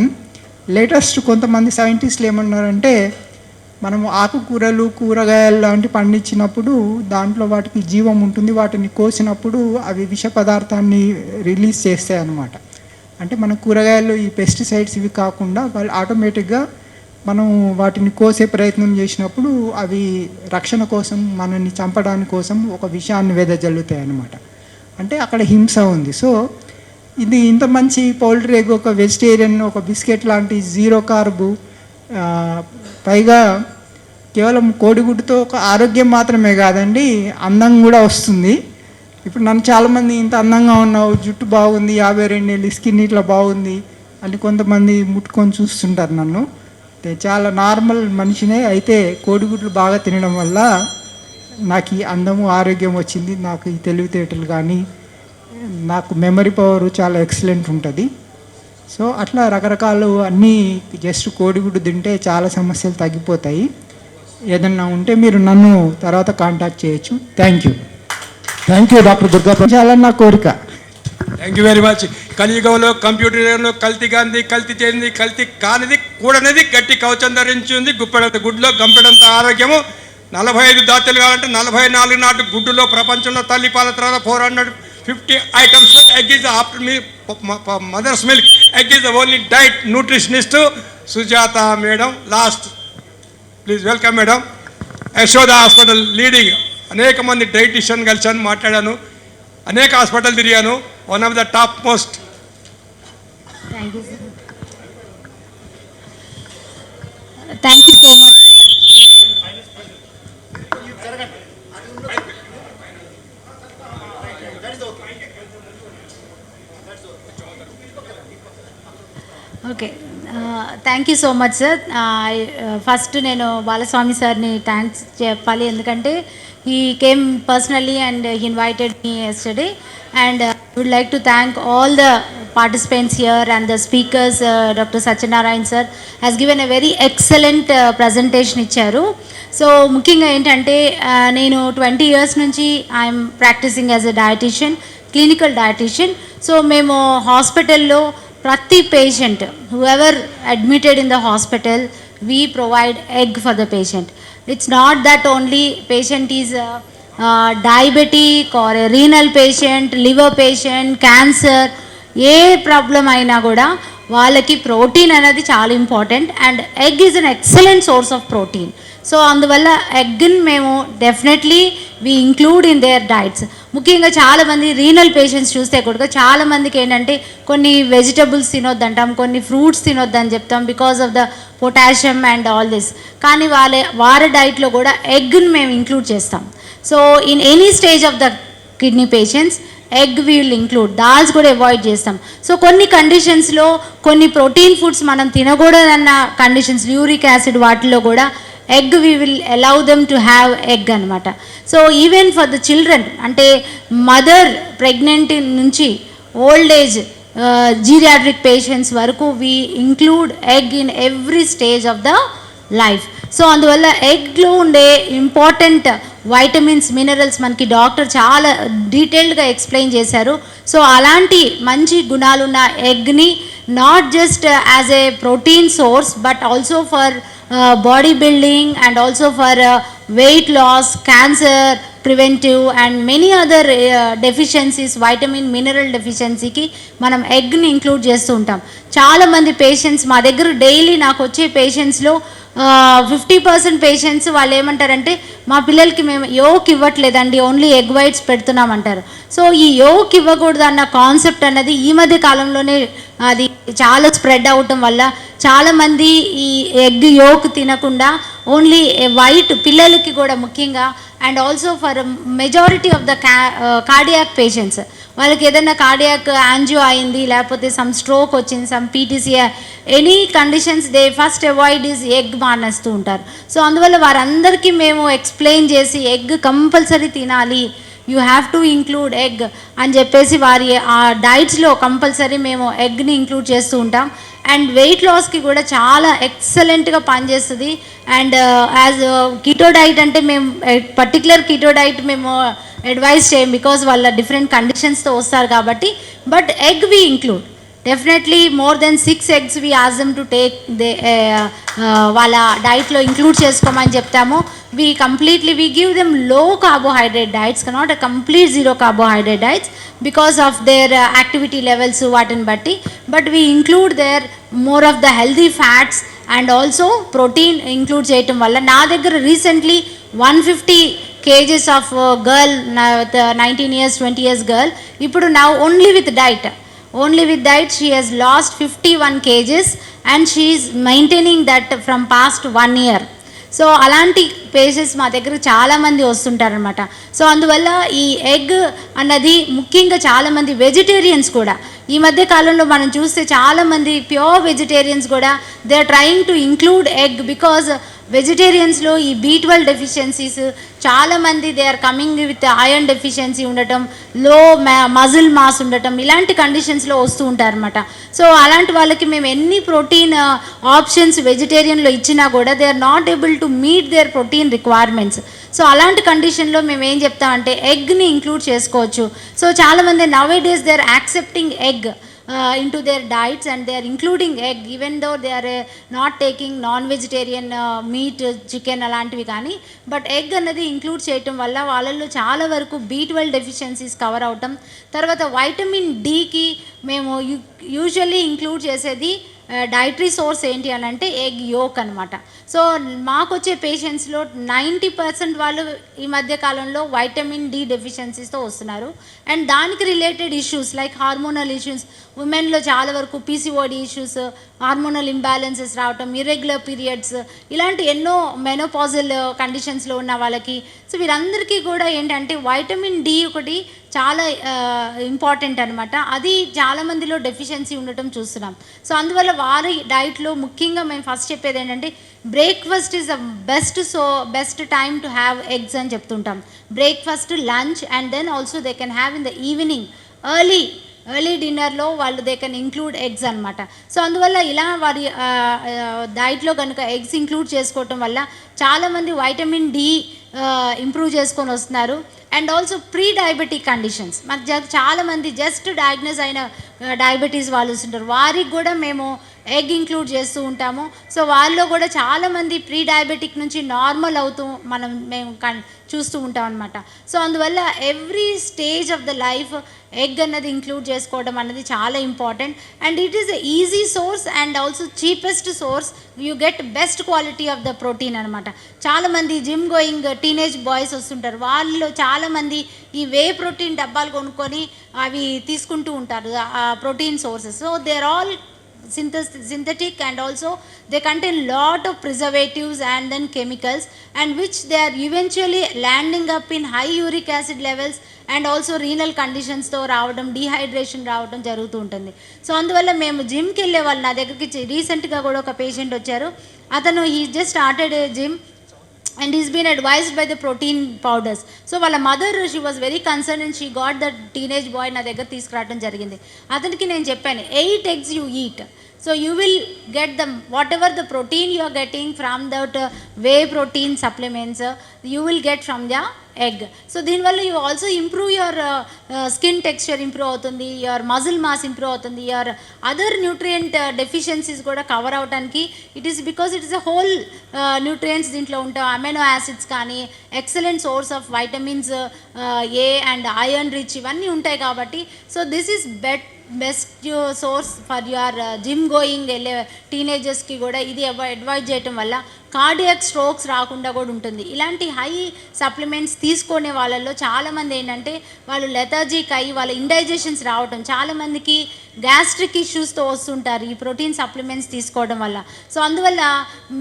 లేటెస్ట్ కొంతమంది సైంటిస్టులు ఏమన్నారంటే మనము ఆకుకూరలు, కూరగాయలు లాంటి పండించినప్పుడు దాంట్లో వాటికి జీవం ఉంటుంది, వాటిని కోసినప్పుడు అవి విష పదార్థాన్ని రిలీజ్ చేస్తాయి అన్నమాట. అంటే మన కూరగాయలు ఈ పెస్టిసైడ్స్ ఇవి కాకుండా వాళ్ళు ఆటోమేటిక్గా మనం వాటిని కోసే ప్రయత్నం చేసినప్పుడు అవి రక్షణ కోసం, మనల్ని చంపడానికి కోసం ఒక విషయాన్ని వెదజల్లుతాయి అన్నమాట. అంటే అక్కడ హింస ఉంది. సో ఇది ఇంత మంచి పౌల్ట్రీ ఎగ్, ఒక వెజిటేరియన్, ఒక బిస్కెట్ లాంటి 0 కార్బు, పైగా కేవలం కోడిగుడ్డుతో ఒక ఆరోగ్యం మాత్రమే కాదండి, అందం కూడా వస్తుంది. ఇప్పుడు నన్ను చాలామంది ఇంత అందంగా ఉన్నావు, జుట్టు బాగుంది, 52 ఏళ్ళు, స్కిన్ ఇట్లా బాగుంది అని కొంతమంది ముట్టుకొని చూస్తుంటారు నన్ను. చాలా నార్మల్ మనిషినే. అయితే కోడిగుడ్లు బాగా తినడం వల్ల నాకు ఈ అందము, ఆరోగ్యం వచ్చింది. నాకు ఈ తెలివితేటలు కానీ, నాకు మెమరీ పవర్ చాలా ఎక్సలెంట్ ఉంటుంది. సో అట్లా రకరకాలు అన్నీ జస్ట్ కోడిగుడ్డు తింటే చాలా సమస్యలు తగ్గిపోతాయి. ఏదన్నా ఉంటే మీరు నన్ను తర్వాత కాంటాక్ట్ చేయొచ్చు. Thank you doctor Durga. చాలా నా కోరిక. Thank you very much. కలియుగంలో కంప్యూటర్ యుగంలో కల్తీ గాంధీ, కల్తీ చేయింది, కల్తీ కానిది కూడనిది గట్టి కవచం ధరించింది. గుప్పెడంత గుడ్లో గంపెడంత ఆరోగ్యము. 45 దాతలు కావాలంటే 44 నాటి గుడ్డులో ప్రపంచంలో తల్లి పాల తర్వాత 450 items egg is after me mother's milk. Egg is the only diet nutritionist Sujatha madam. Last please welcome madam. Yashoda hospital leading అనేక మంది డైటిషియన్ కలిసాను, మాట్లాడాను, అనేక హాస్పిటల్ తిరిగాను. One of the top most. Thank you so much. Okay, thank you so much sir. First నేను బాలస్వామి సార్ని thanks చెప్పాలి, ఎందుకంటే he came personally and he invited me yesterday, and would like to thank all the participants here and the speakers. Dr. Satyanarayan sir has given a very excellent presentation ఇచ్చారు. So ముఖ్యంగా ఏంటంటే నేను 20 years నుంచి I'm practising as a dietitian, clinical dietitian. So మేము హాస్పిటల్లో ప్రతి patient whoever admitted in the hospital, we provide egg for the patient. It's not that only patient is diabetic or a renal patient, liver patient, cancer, A problem అయినా కూడా వాళ్ళకి protein అనేది చాలా important, and egg is an excellent source of protein. So అందువల్ల ఎగ్ని మేము definitely we include in there diets. ముఖ్యంగా చాలామంది renal patients చూస్తే కూడా చాలామందికి ఏంటంటే కొన్ని వెజిటబుల్స్ తినొద్దంటాం, కొన్ని ఫ్రూట్స్ తినొద్దని చెప్తాం because of the potassium and all this. కానీ వారి డైట్లో కూడా ఎగ్ని మేము ఇంక్లూడ్ చేస్తాం. So in any stage of the kidney patients egg we will include. Dals కూడా అవాయిడ్ చేస్తాం. సో కొన్ని కండిషన్స్లో కొన్ని ప్రోటీన్ ఫుడ్స్ మనం తినకూడదన్న కండిషన్స్, యూరిక్ యాసిడ్, వాటిలో కూడా egg we will allow them to have egg అనమాట. So even for the children, అంటే మదర్ ప్రెగ్నెంట్ నుంచి ఓల్డ్ ఏజ్ జీరియాట్రిక్ పేషెంట్స్ వరకు we include egg in every stage of the life. So అందువల్ల ఎగ్లో ఉండే important vitamins, minerals మనకి doctor చాలా డీటెయిల్డ్గా ఎక్స్ప్లెయిన్ చేశారు. సో అలాంటి మంచి గుణాలున్న ఎగ్ని not just as a protein source but also for body building and also for weight loss, cancer preventive and many other deficiencies, vitamin mineral డెఫిషియన్సీకి మనం ఎగ్ని ఇంక్లూడ్ చేస్తూ ఉంటాం. చాలామంది పేషెంట్స్ మా దగ్గర డైలీ నాకు వచ్చే పేషెంట్స్లో 50% పేషెంట్స్ వాళ్ళు ఏమంటారంటే మా పిల్లలకి మేము యోక్ ఇవ్వట్లేదండి, ఓన్లీ ఎగ్ వైట్స్ పెడుతున్నామంటారు. సో ఈ యోక్ ఇవ్వకూడదు అన్న కాన్సెప్ట్ అన్నది ఈ మధ్య కాలంలోనే అది చాలా స్ప్రెడ్ అవటం వల్ల చాలామంది ఈ ఎగ్ యోక్ తినకుండా ఓన్లీ వైట్ పిల్లలకి కూడా ముఖ్యంగా, and also for majority of the cardiac patients, వాళ్ళకి ఏదైనా కార్డియాక్ యాంజియో అయింది, లేకపోతే సమ్ స్ట్రోక్ వచ్చింది, some PTC, any conditions they first avoid is egg మానేస్తూ ఉంటారు. సో అందువల్ల వారందరికీ మేము ఎక్స్ప్లెయిన్ చేసి ఎగ్ కంపల్సరీ తినాలి, you have to include egg అని చెప్పేసి వారి ఆ డైట్స్లో కంపల్సరీ మేము ఎగ్ని ఇంక్లూడ్ చేస్తూ ఉంటాం. అండ్ వెయిట్ లాస్కి కూడా చాలా ఎక్సలెంట్గా పనిచేస్తుంది. అండ్ యాజ్ కీటో డైట్ అంటే మేము పర్టికులర్ కీటో డైట్ మేము అడ్వైజ్ చేయం బికాజ్ వాళ్ళ డిఫరెంట్ కండిషన్స్తో వస్తారు కాబట్టి. But egg we include definitely more than 6 eggs we ask them to take వాళ్ళ డైట్లో ఇంక్లూడ్ చేసుకోమని చెప్తాము. వీ గివ్ దెమ్ లో carbohydrate diets, not a complete zero carbohydrate diets because of their activity levels వాటిని బట్టి. But we include there more of the healthy fats and also protein include చేయటం వల్ల నా దగ్గర recently 150 kgs of girl, 19 years 20 years girl, ఇప్పుడు నా only with diet she has lost 51 kgs and she is maintaining that from past 1 year. So అలాంటి patients మా దగ్గర చాలామంది వస్తుంటారనమాట. సో అందువల్ల ఈ ఎగ్ అన్నది ముఖ్యంగా చాలామంది వెజిటేరియన్స్ కూడా ఈ మధ్య కాలంలో మనం చూస్తే చాలామంది ప్యూర్ వెజిటేరియన్స్ కూడా they are trying to include egg because వెజిటేరియన్స్లో ఈ B12 డెఫిషియన్సీస్ చాలామంది they are coming with iron deficiency ఉండటం, లో మజిల్ మాస్ ఉండటం, ఇలాంటి కండిషన్స్లో వస్తూ ఉంటారన్నమాట. సో అలాంటి వాళ్ళకి మేము ఎన్ని ప్రోటీన్ ఆప్షన్స్ వెజిటేరియన్లో ఇచ్చినా కూడా they are not able to meet their protein requirements. So అలాంటి కండిషన్లో మేము ఏం చెప్తామంటే ఎగ్ని ఇంక్లూడ్ చేసుకోవచ్చు. సో చాలామంది nowadays they are accepting egg into their diets and they are including egg even though they are not taking non-vegetarian meat, chicken అలాంటివి కానీ. బట్ ఎగ్ అన్నది ఇంక్లూడ్ చేయటం వల్ల వాళ్ళల్లో చాలా వరకు B12 డెఫిషియన్సీస్ కవర్ అవటం. తర్వాత వైటమిన్ Dకి మేము యూజువల్లీ ఇంక్లూడ్ చేసేది డైటరీ సోర్స్ ఏంటి అని అంటే ఎగ్ యోక్ అనమాట. సో మాకు వచ్చే పేషెంట్స్లో 90% వాళ్ళు ఈ మధ్య కాలంలో వైటమిన్ D డెఫిషియన్సీస్తో వస్తున్నారు. అండ్ దానికి related issues like hormonal issues, ఉమెన్లో చాలా వరకు PCOD ఇష్యూస్, హార్మోనల్ ఇంబ్యాలెన్సెస్ రావటం, ఇర్రెగ్యులర్ పీరియడ్స్, ఇలాంటి ఎన్నో మెనోపాజల్ కండిషన్స్లో ఉన్న వాళ్ళకి. సో వీరందరికీ కూడా ఏంటంటే వైటమిన్ D ఒకటి చాలా ఇంపార్టెంట్ అనమాట. అది చాలా మందిలో డెఫిషియన్సీ ఉండటం చూస్తున్నాం. సో అందువల్ల వారి డైట్లో ముఖ్యంగా మేము ఫస్ట్ చెప్పేది ఏంటంటే breakfast is the best time to have eggs అని చెప్తుంటాం. Breakfast, lunch and then also they can have in the evening early డిన్నర్లో వాళ్ళు దే కెన్ ఇంక్లూడ్ ఎగ్స్ అనమాట. సో అందువల్ల ఇలా వారి డైట్లో కనుక ఎగ్స్ ఇంక్లూడ్ చేసుకోవటం వల్ల చాలామంది వైటమిన్ డి ఇంప్రూవ్ చేసుకొని వస్తున్నారు. And also pre diabetic conditions మనకు చాలామంది జస్ట్ డయాగ్నోస్ అయిన డయాబెటీస్ వాళ్ళు ఉంటారు, వారికి కూడా మేము ఎగ్ ఇంక్లూడ్ చేస్తూ ఉంటాము. సో వాళ్ళలో కూడా చాలామంది ప్రీ డయాబెటిక్ నుంచి నార్మల్ అవుతూ మేము చూస్తూ ఉంటాం అనమాట. సో అందువల్ల every stage of the life egg అన్నది ఇంక్లూడ్ చేసుకోవడం అనేది చాలా important. And it is a easy source and also cheapest source. You get best quality of the protein అనమాట. చాలామంది జిమ్ గోయింగ్ టీనేజ్ బాయ్స్ వస్తుంటారు, వాళ్ళలో చాలామంది ఈ వే ప్రోటీన్ డబ్బాలు కొనుక్కొని అవి తీసుకుంటూ ఉంటారు, ఆ protein sources. So they are all synthetic and also they contain lot of preservatives and then chemicals, and which they are eventually landing up in high uric acid levels and also renal conditions తో రావడం, dehydration రావడం జరుగుతూ ఉంటుంది. So అందువల్ల మేము జిమ్కి వెళ్ళే వాళ్ళు, నా దగ్గరికి రీసెంట్గా కూడా ఒక పేషెంట్ వచ్చారు, అతను he just started a gym and he's been advised by the protein powders. So వాళ్ళ mother she was very concern and she got that teenage boy నా దగ్గర తీసుకురావడం జరిగింది. అతనికి నేను చెప్పాను 8 eggs you eat, so you will get the whatever the protein you are getting from that whey protein supplements, you will get from the egg. So దీనివల్ల you also improve your skin texture improve అవుతుంది, your muscle mass improve అవుతుంది, your other nutrient deficiencies కూడా cover అవడానికి it is because it is a whole nutrients దీంట్లో ఉంటాయి. Amino acids కానీ excellent source of vitamins A and iron rich ఇవన్నీ ఉంటాయి కాబట్టి so this is best source for your gym going వెళ్ళే టీనేజర్స్కి కూడా ఇది అడ్వైజ్ చేయటం వల్ల కార్డియాక్ స్ట్రోక్స్ రాకుండా కూడా ఉంటుంది. ఇలాంటి హై సప్లిమెంట్స్ తీసుకునే వాళ్ళల్లో చాలామంది ఏంటంటే వాళ్ళు లెథార్జిక్ అయ్యి వాళ్ళ ఇండైజెషన్స్ రావటం, చాలామందికి గ్యాస్ట్రిక్ ఇష్యూస్తో వస్తుంటారు ఈ ప్రోటీన్ సప్లిమెంట్స్ తీసుకోవడం వల్ల. సో అందువల్ల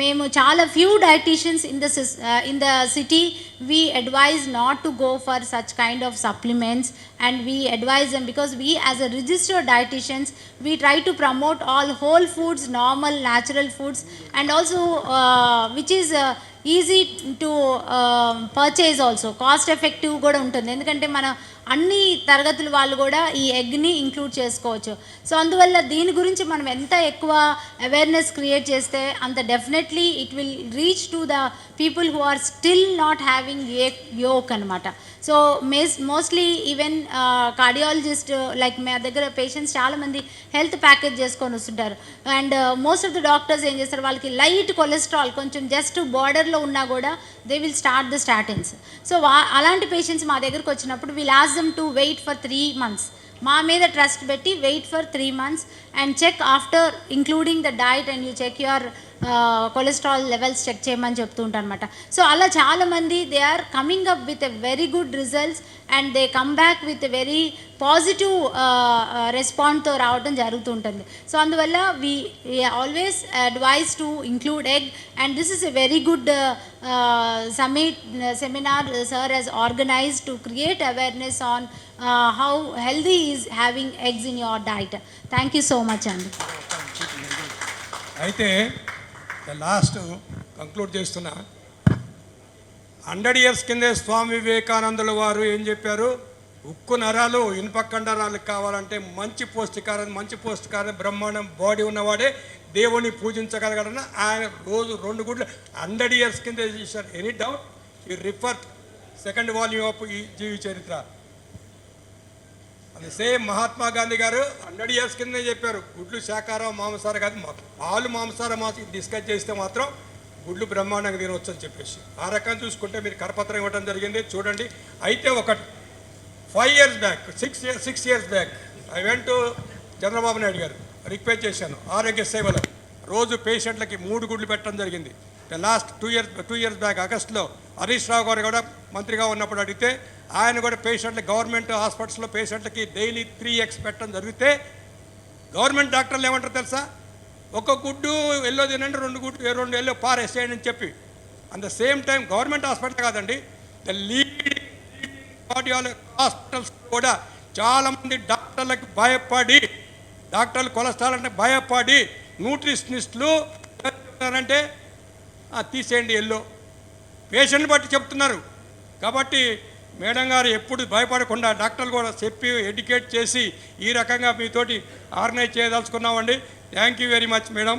మేము చాలా few dietitians in the city we advise not to go for such kind of supplements, and we advise them because we as a registered dietitians we try to promote all whole foods, normal natural foods, and also which is easy to purchase, also cost effective కూడా ఉంటుంది. ఎందుకంటే మన అన్ని తరగతుల వాళ్ళు కూడా ఈ ఎగ్ని include చేసుకోవచ్చు. సో అందువల్ల దీని గురించి మనం ఎంత ఎక్కువ అవేర్నెస్ క్రియేట్ చేస్తే అంత definitely it will reach to the people who are still not having yolk అనమాట. So mostly even cardiologist like మా దగ్గర పేషెంట్స్ చాలామంది హెల్త్ ప్యాకేజ్ చేసుకొని వస్తుంటారు. And most of the doctors ఏం చేస్తారు, వాళ్ళకి లైట్ కొలెస్ట్రాల్ కొంచెం జస్ట్ బార్డర్లో ఉన్నా కూడా they will start the statins. So అలాంటి పేషెంట్స్ మా దగ్గరకు వచ్చినప్పుడు will ask them to wait for 3 months. మా మీద ట్రస్ట్ పెట్టి wait for 3 months and check after including the diet and you check your cholesterol levels check చేయమని చెప్తూ ఉంటాను అనమాట. సో అలా చాలామంది they are coming up with a very good results and they come back with a very positive రెస్పాండ్తో రావడం జరుగుతుంటుంది. So అందువల్ల we always advise to include egg and this is a very good seminar sir has organized to create awareness on how healthy is having eggs in your diet. Thank you so much అండి. అయితే last conclude చేస్తున్నా, 100 years కిందే స్వామి వివేకానందుల వారు ఏం చెప్పారు, ఉక్కు నరాలు ఇనుప కండరాలు కావాలంటే మంచి పౌష్టికారం బ్రహ్మాండం బాడీ ఉన్నవాడే దేవుని పూజించగలగడని ఆయన రోజు 2 గుడ్లు 100 years కింద చేశారు. Any doubt you refer 2nd volume of ఈ జీవి చరిత్ర. అది సేమ్ మహాత్మా గాంధీ గారు 100 years కింద చెప్పారు, గుడ్లు శాకాహారం మాంసాహారం కాదు, పాలు మాంసాహారం డిస్కస్ చేస్తే మాత్రం గుడ్లు బ్రహ్మాండంగా తినవచ్చు అని చెప్పేసి. ఆ రకం చూసుకుంటే మీరు కరపత్రం ఇవ్వడం జరిగింది చూడండి. అయితే ఒకటి 5 years back 6 years back I went to Chandrababu Naidu గారు రిక్వెస్ట్ చేశాను, ఆరోగ్య సేవలో రోజు పేషెంట్లకి 3 గుడ్లు పెట్టడం జరిగింది. లాస్ట్ 2 years బ్యాక్ ఆగస్టులో హరీష్ రావు గారు కూడా మంత్రిగా ఉన్నప్పుడు అడిగితే ఆయన కూడా పేషెంట్లకి గవర్నమెంట్ హాస్పిటల్స్లో పేషెంట్లకి డైలీ 3 eggs పెట్టడం జరిగితే గవర్నమెంట్ డాక్టర్లు ఏమంటారు తెలుసా, ఒక గుడ్డు ఎల్లో తినండి, 2 ఎల్లో పారేసేయండి అని చెప్పి. At the same time government hospital కాదండి, ద లీడింగ్ కార్డియాలజీ హాస్పిటల్స్ కూడా చాలామంది డాక్టర్లకు భయపడి, డాక్టర్లు కొలెస్ట్రాల్ అంటే భయపడి న్యూట్రిషనిస్టులు చెప్తున్నారంటే తీసేయండి ఎల్లో, పేషెంట్ని బట్టి చెప్తున్నారు. కాబట్టి మేడం గారు ఎప్పుడు భయపడకుండా డాక్టర్లు కూడా చెప్పి ఎడ్యుకేట్ చేసి ఈ రకంగా మీతోటి ఆర్గనైజ్ చేయదలుచుకున్నామండి. Thank you very much madam.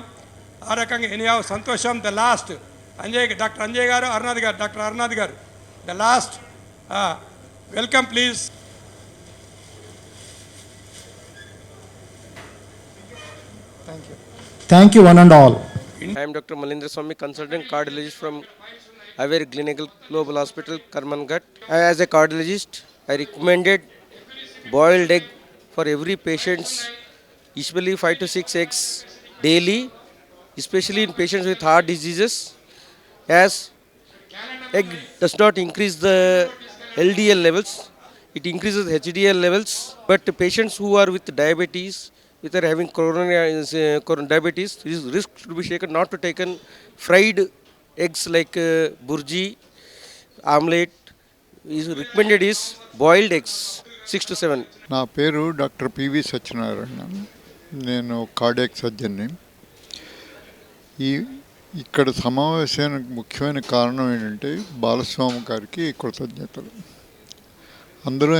ఆ రకంగా ఎనియావ్ సంతోషం. ద లాస్ట్ డాక్టర్ అంజయ్ గారు, అరుణాథ్ గారు, డాక్టర్ అరుణాథ్ గారు, the last welcome please. Thank you one and all. I am Dr. Malindra Swami, consultant cardiologist from Averi Clinical Global Hospital, Karmangat. As a cardiologist, I recommended boiled egg for every patient, usually 5 to 6 eggs daily, especially in patients with heart diseases, as egg does not increase the LDL levels, it increases HDL levels. But patients who are with diabetes, if they are having coronary diabetes, this risk should be taken not to taken fried eggs like burji, omelette. Is recommended is boiled eggs 6 to 7. నా పేరు doctor PV Satyanarayana. నేను cardiac సర్జన్ని. ఇక్కడ సమావేశానికి ముఖ్యమైన కారణం ఏంటంటే బాలస్వామి గారికి కృతజ్ఞతలు.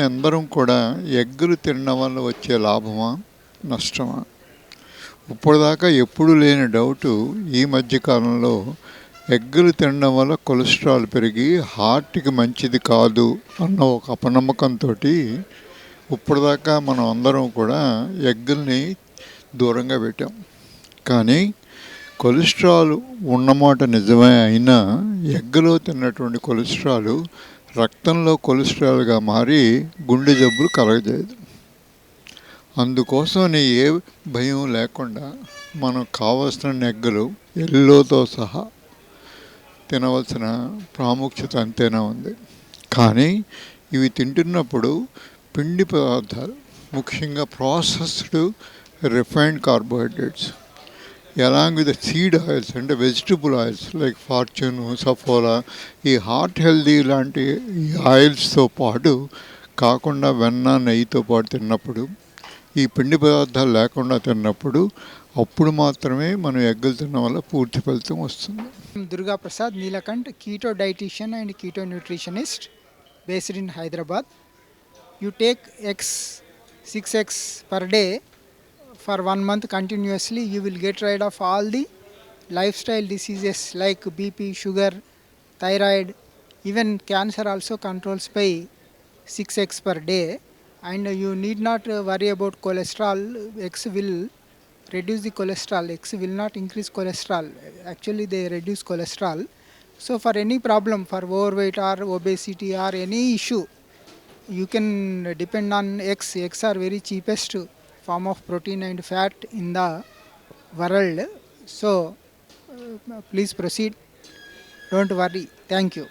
అందరం కూడా ఎగ్గులు తినడం వల్ల వచ్చే లాభమా నష్టమా, ఇప్పటిదాకా ఎప్పుడు లేని డౌటు ఈ మధ్యకాలంలో ఎగ్గులు తినడం వల్ల కొలెస్ట్రాల్ పెరిగి హార్ట్కి మంచిది కాదు అన్న ఒక అపనమ్మకంతో ఇప్పటిదాకా మనం అందరం కూడా ఎగ్గుల్ని దూరంగా పెట్టాం. కానీ కొలెస్ట్రాల్ ఉన్నమాట నిజమే అయినా ఎగ్గులో తిన్నటువంటి కొలెస్ట్రాల్ రక్తంలో కొలెస్ట్రాల్గా మారి గుండె జబ్బులు కలగజేయదు. అందుకోసం ఏ భయం లేకుండా మనం కావలసిన ఎగ్గులు ఎల్లోతో సహా తినవలసిన ప్రాముఖ్యత అంతేనా ఉంది. కానీ ఇవి తింటున్నప్పుడు పిండి పదార్థాలు, ముఖ్యంగా processed refined carbohydrates, along with seed oils అంటే vegetable oils like Fortune, Saffola, ఈ హార్ట్ హెల్దీ లాంటి ఈ ఆయిల్స్తో పాటు కాకుండా వెన్న, నెయ్యితో పాటు తిన్నప్పుడు, ఈ పిండి పదార్థాలు లేకుండా తిన్నప్పుడు అప్పుడు మాత్రమే మనం ఎగ్గులు తినడం వల్ల పూర్తి ఫలితం వస్తుంది. Durga Prasad Neelakant, keto dietitian and keto nutritionist based in Hyderabad. You take eggs, 6 eggs per day for 1 month continuously. You will get rid of all the lifestyle diseases like BP, sugar, thyroid, even cancer also controls by 6 eggs per day. And you need not worry about cholesterol. Eggs will reduce the cholesterol. Eggs will not increase cholesterol. Actually they reduce cholesterol. So for any problem, for overweight or obesity or any issue, you can depend on eggs. Eggs are very cheapest form of protein and fat in the world. So please proceed. Don't worry. Thank you.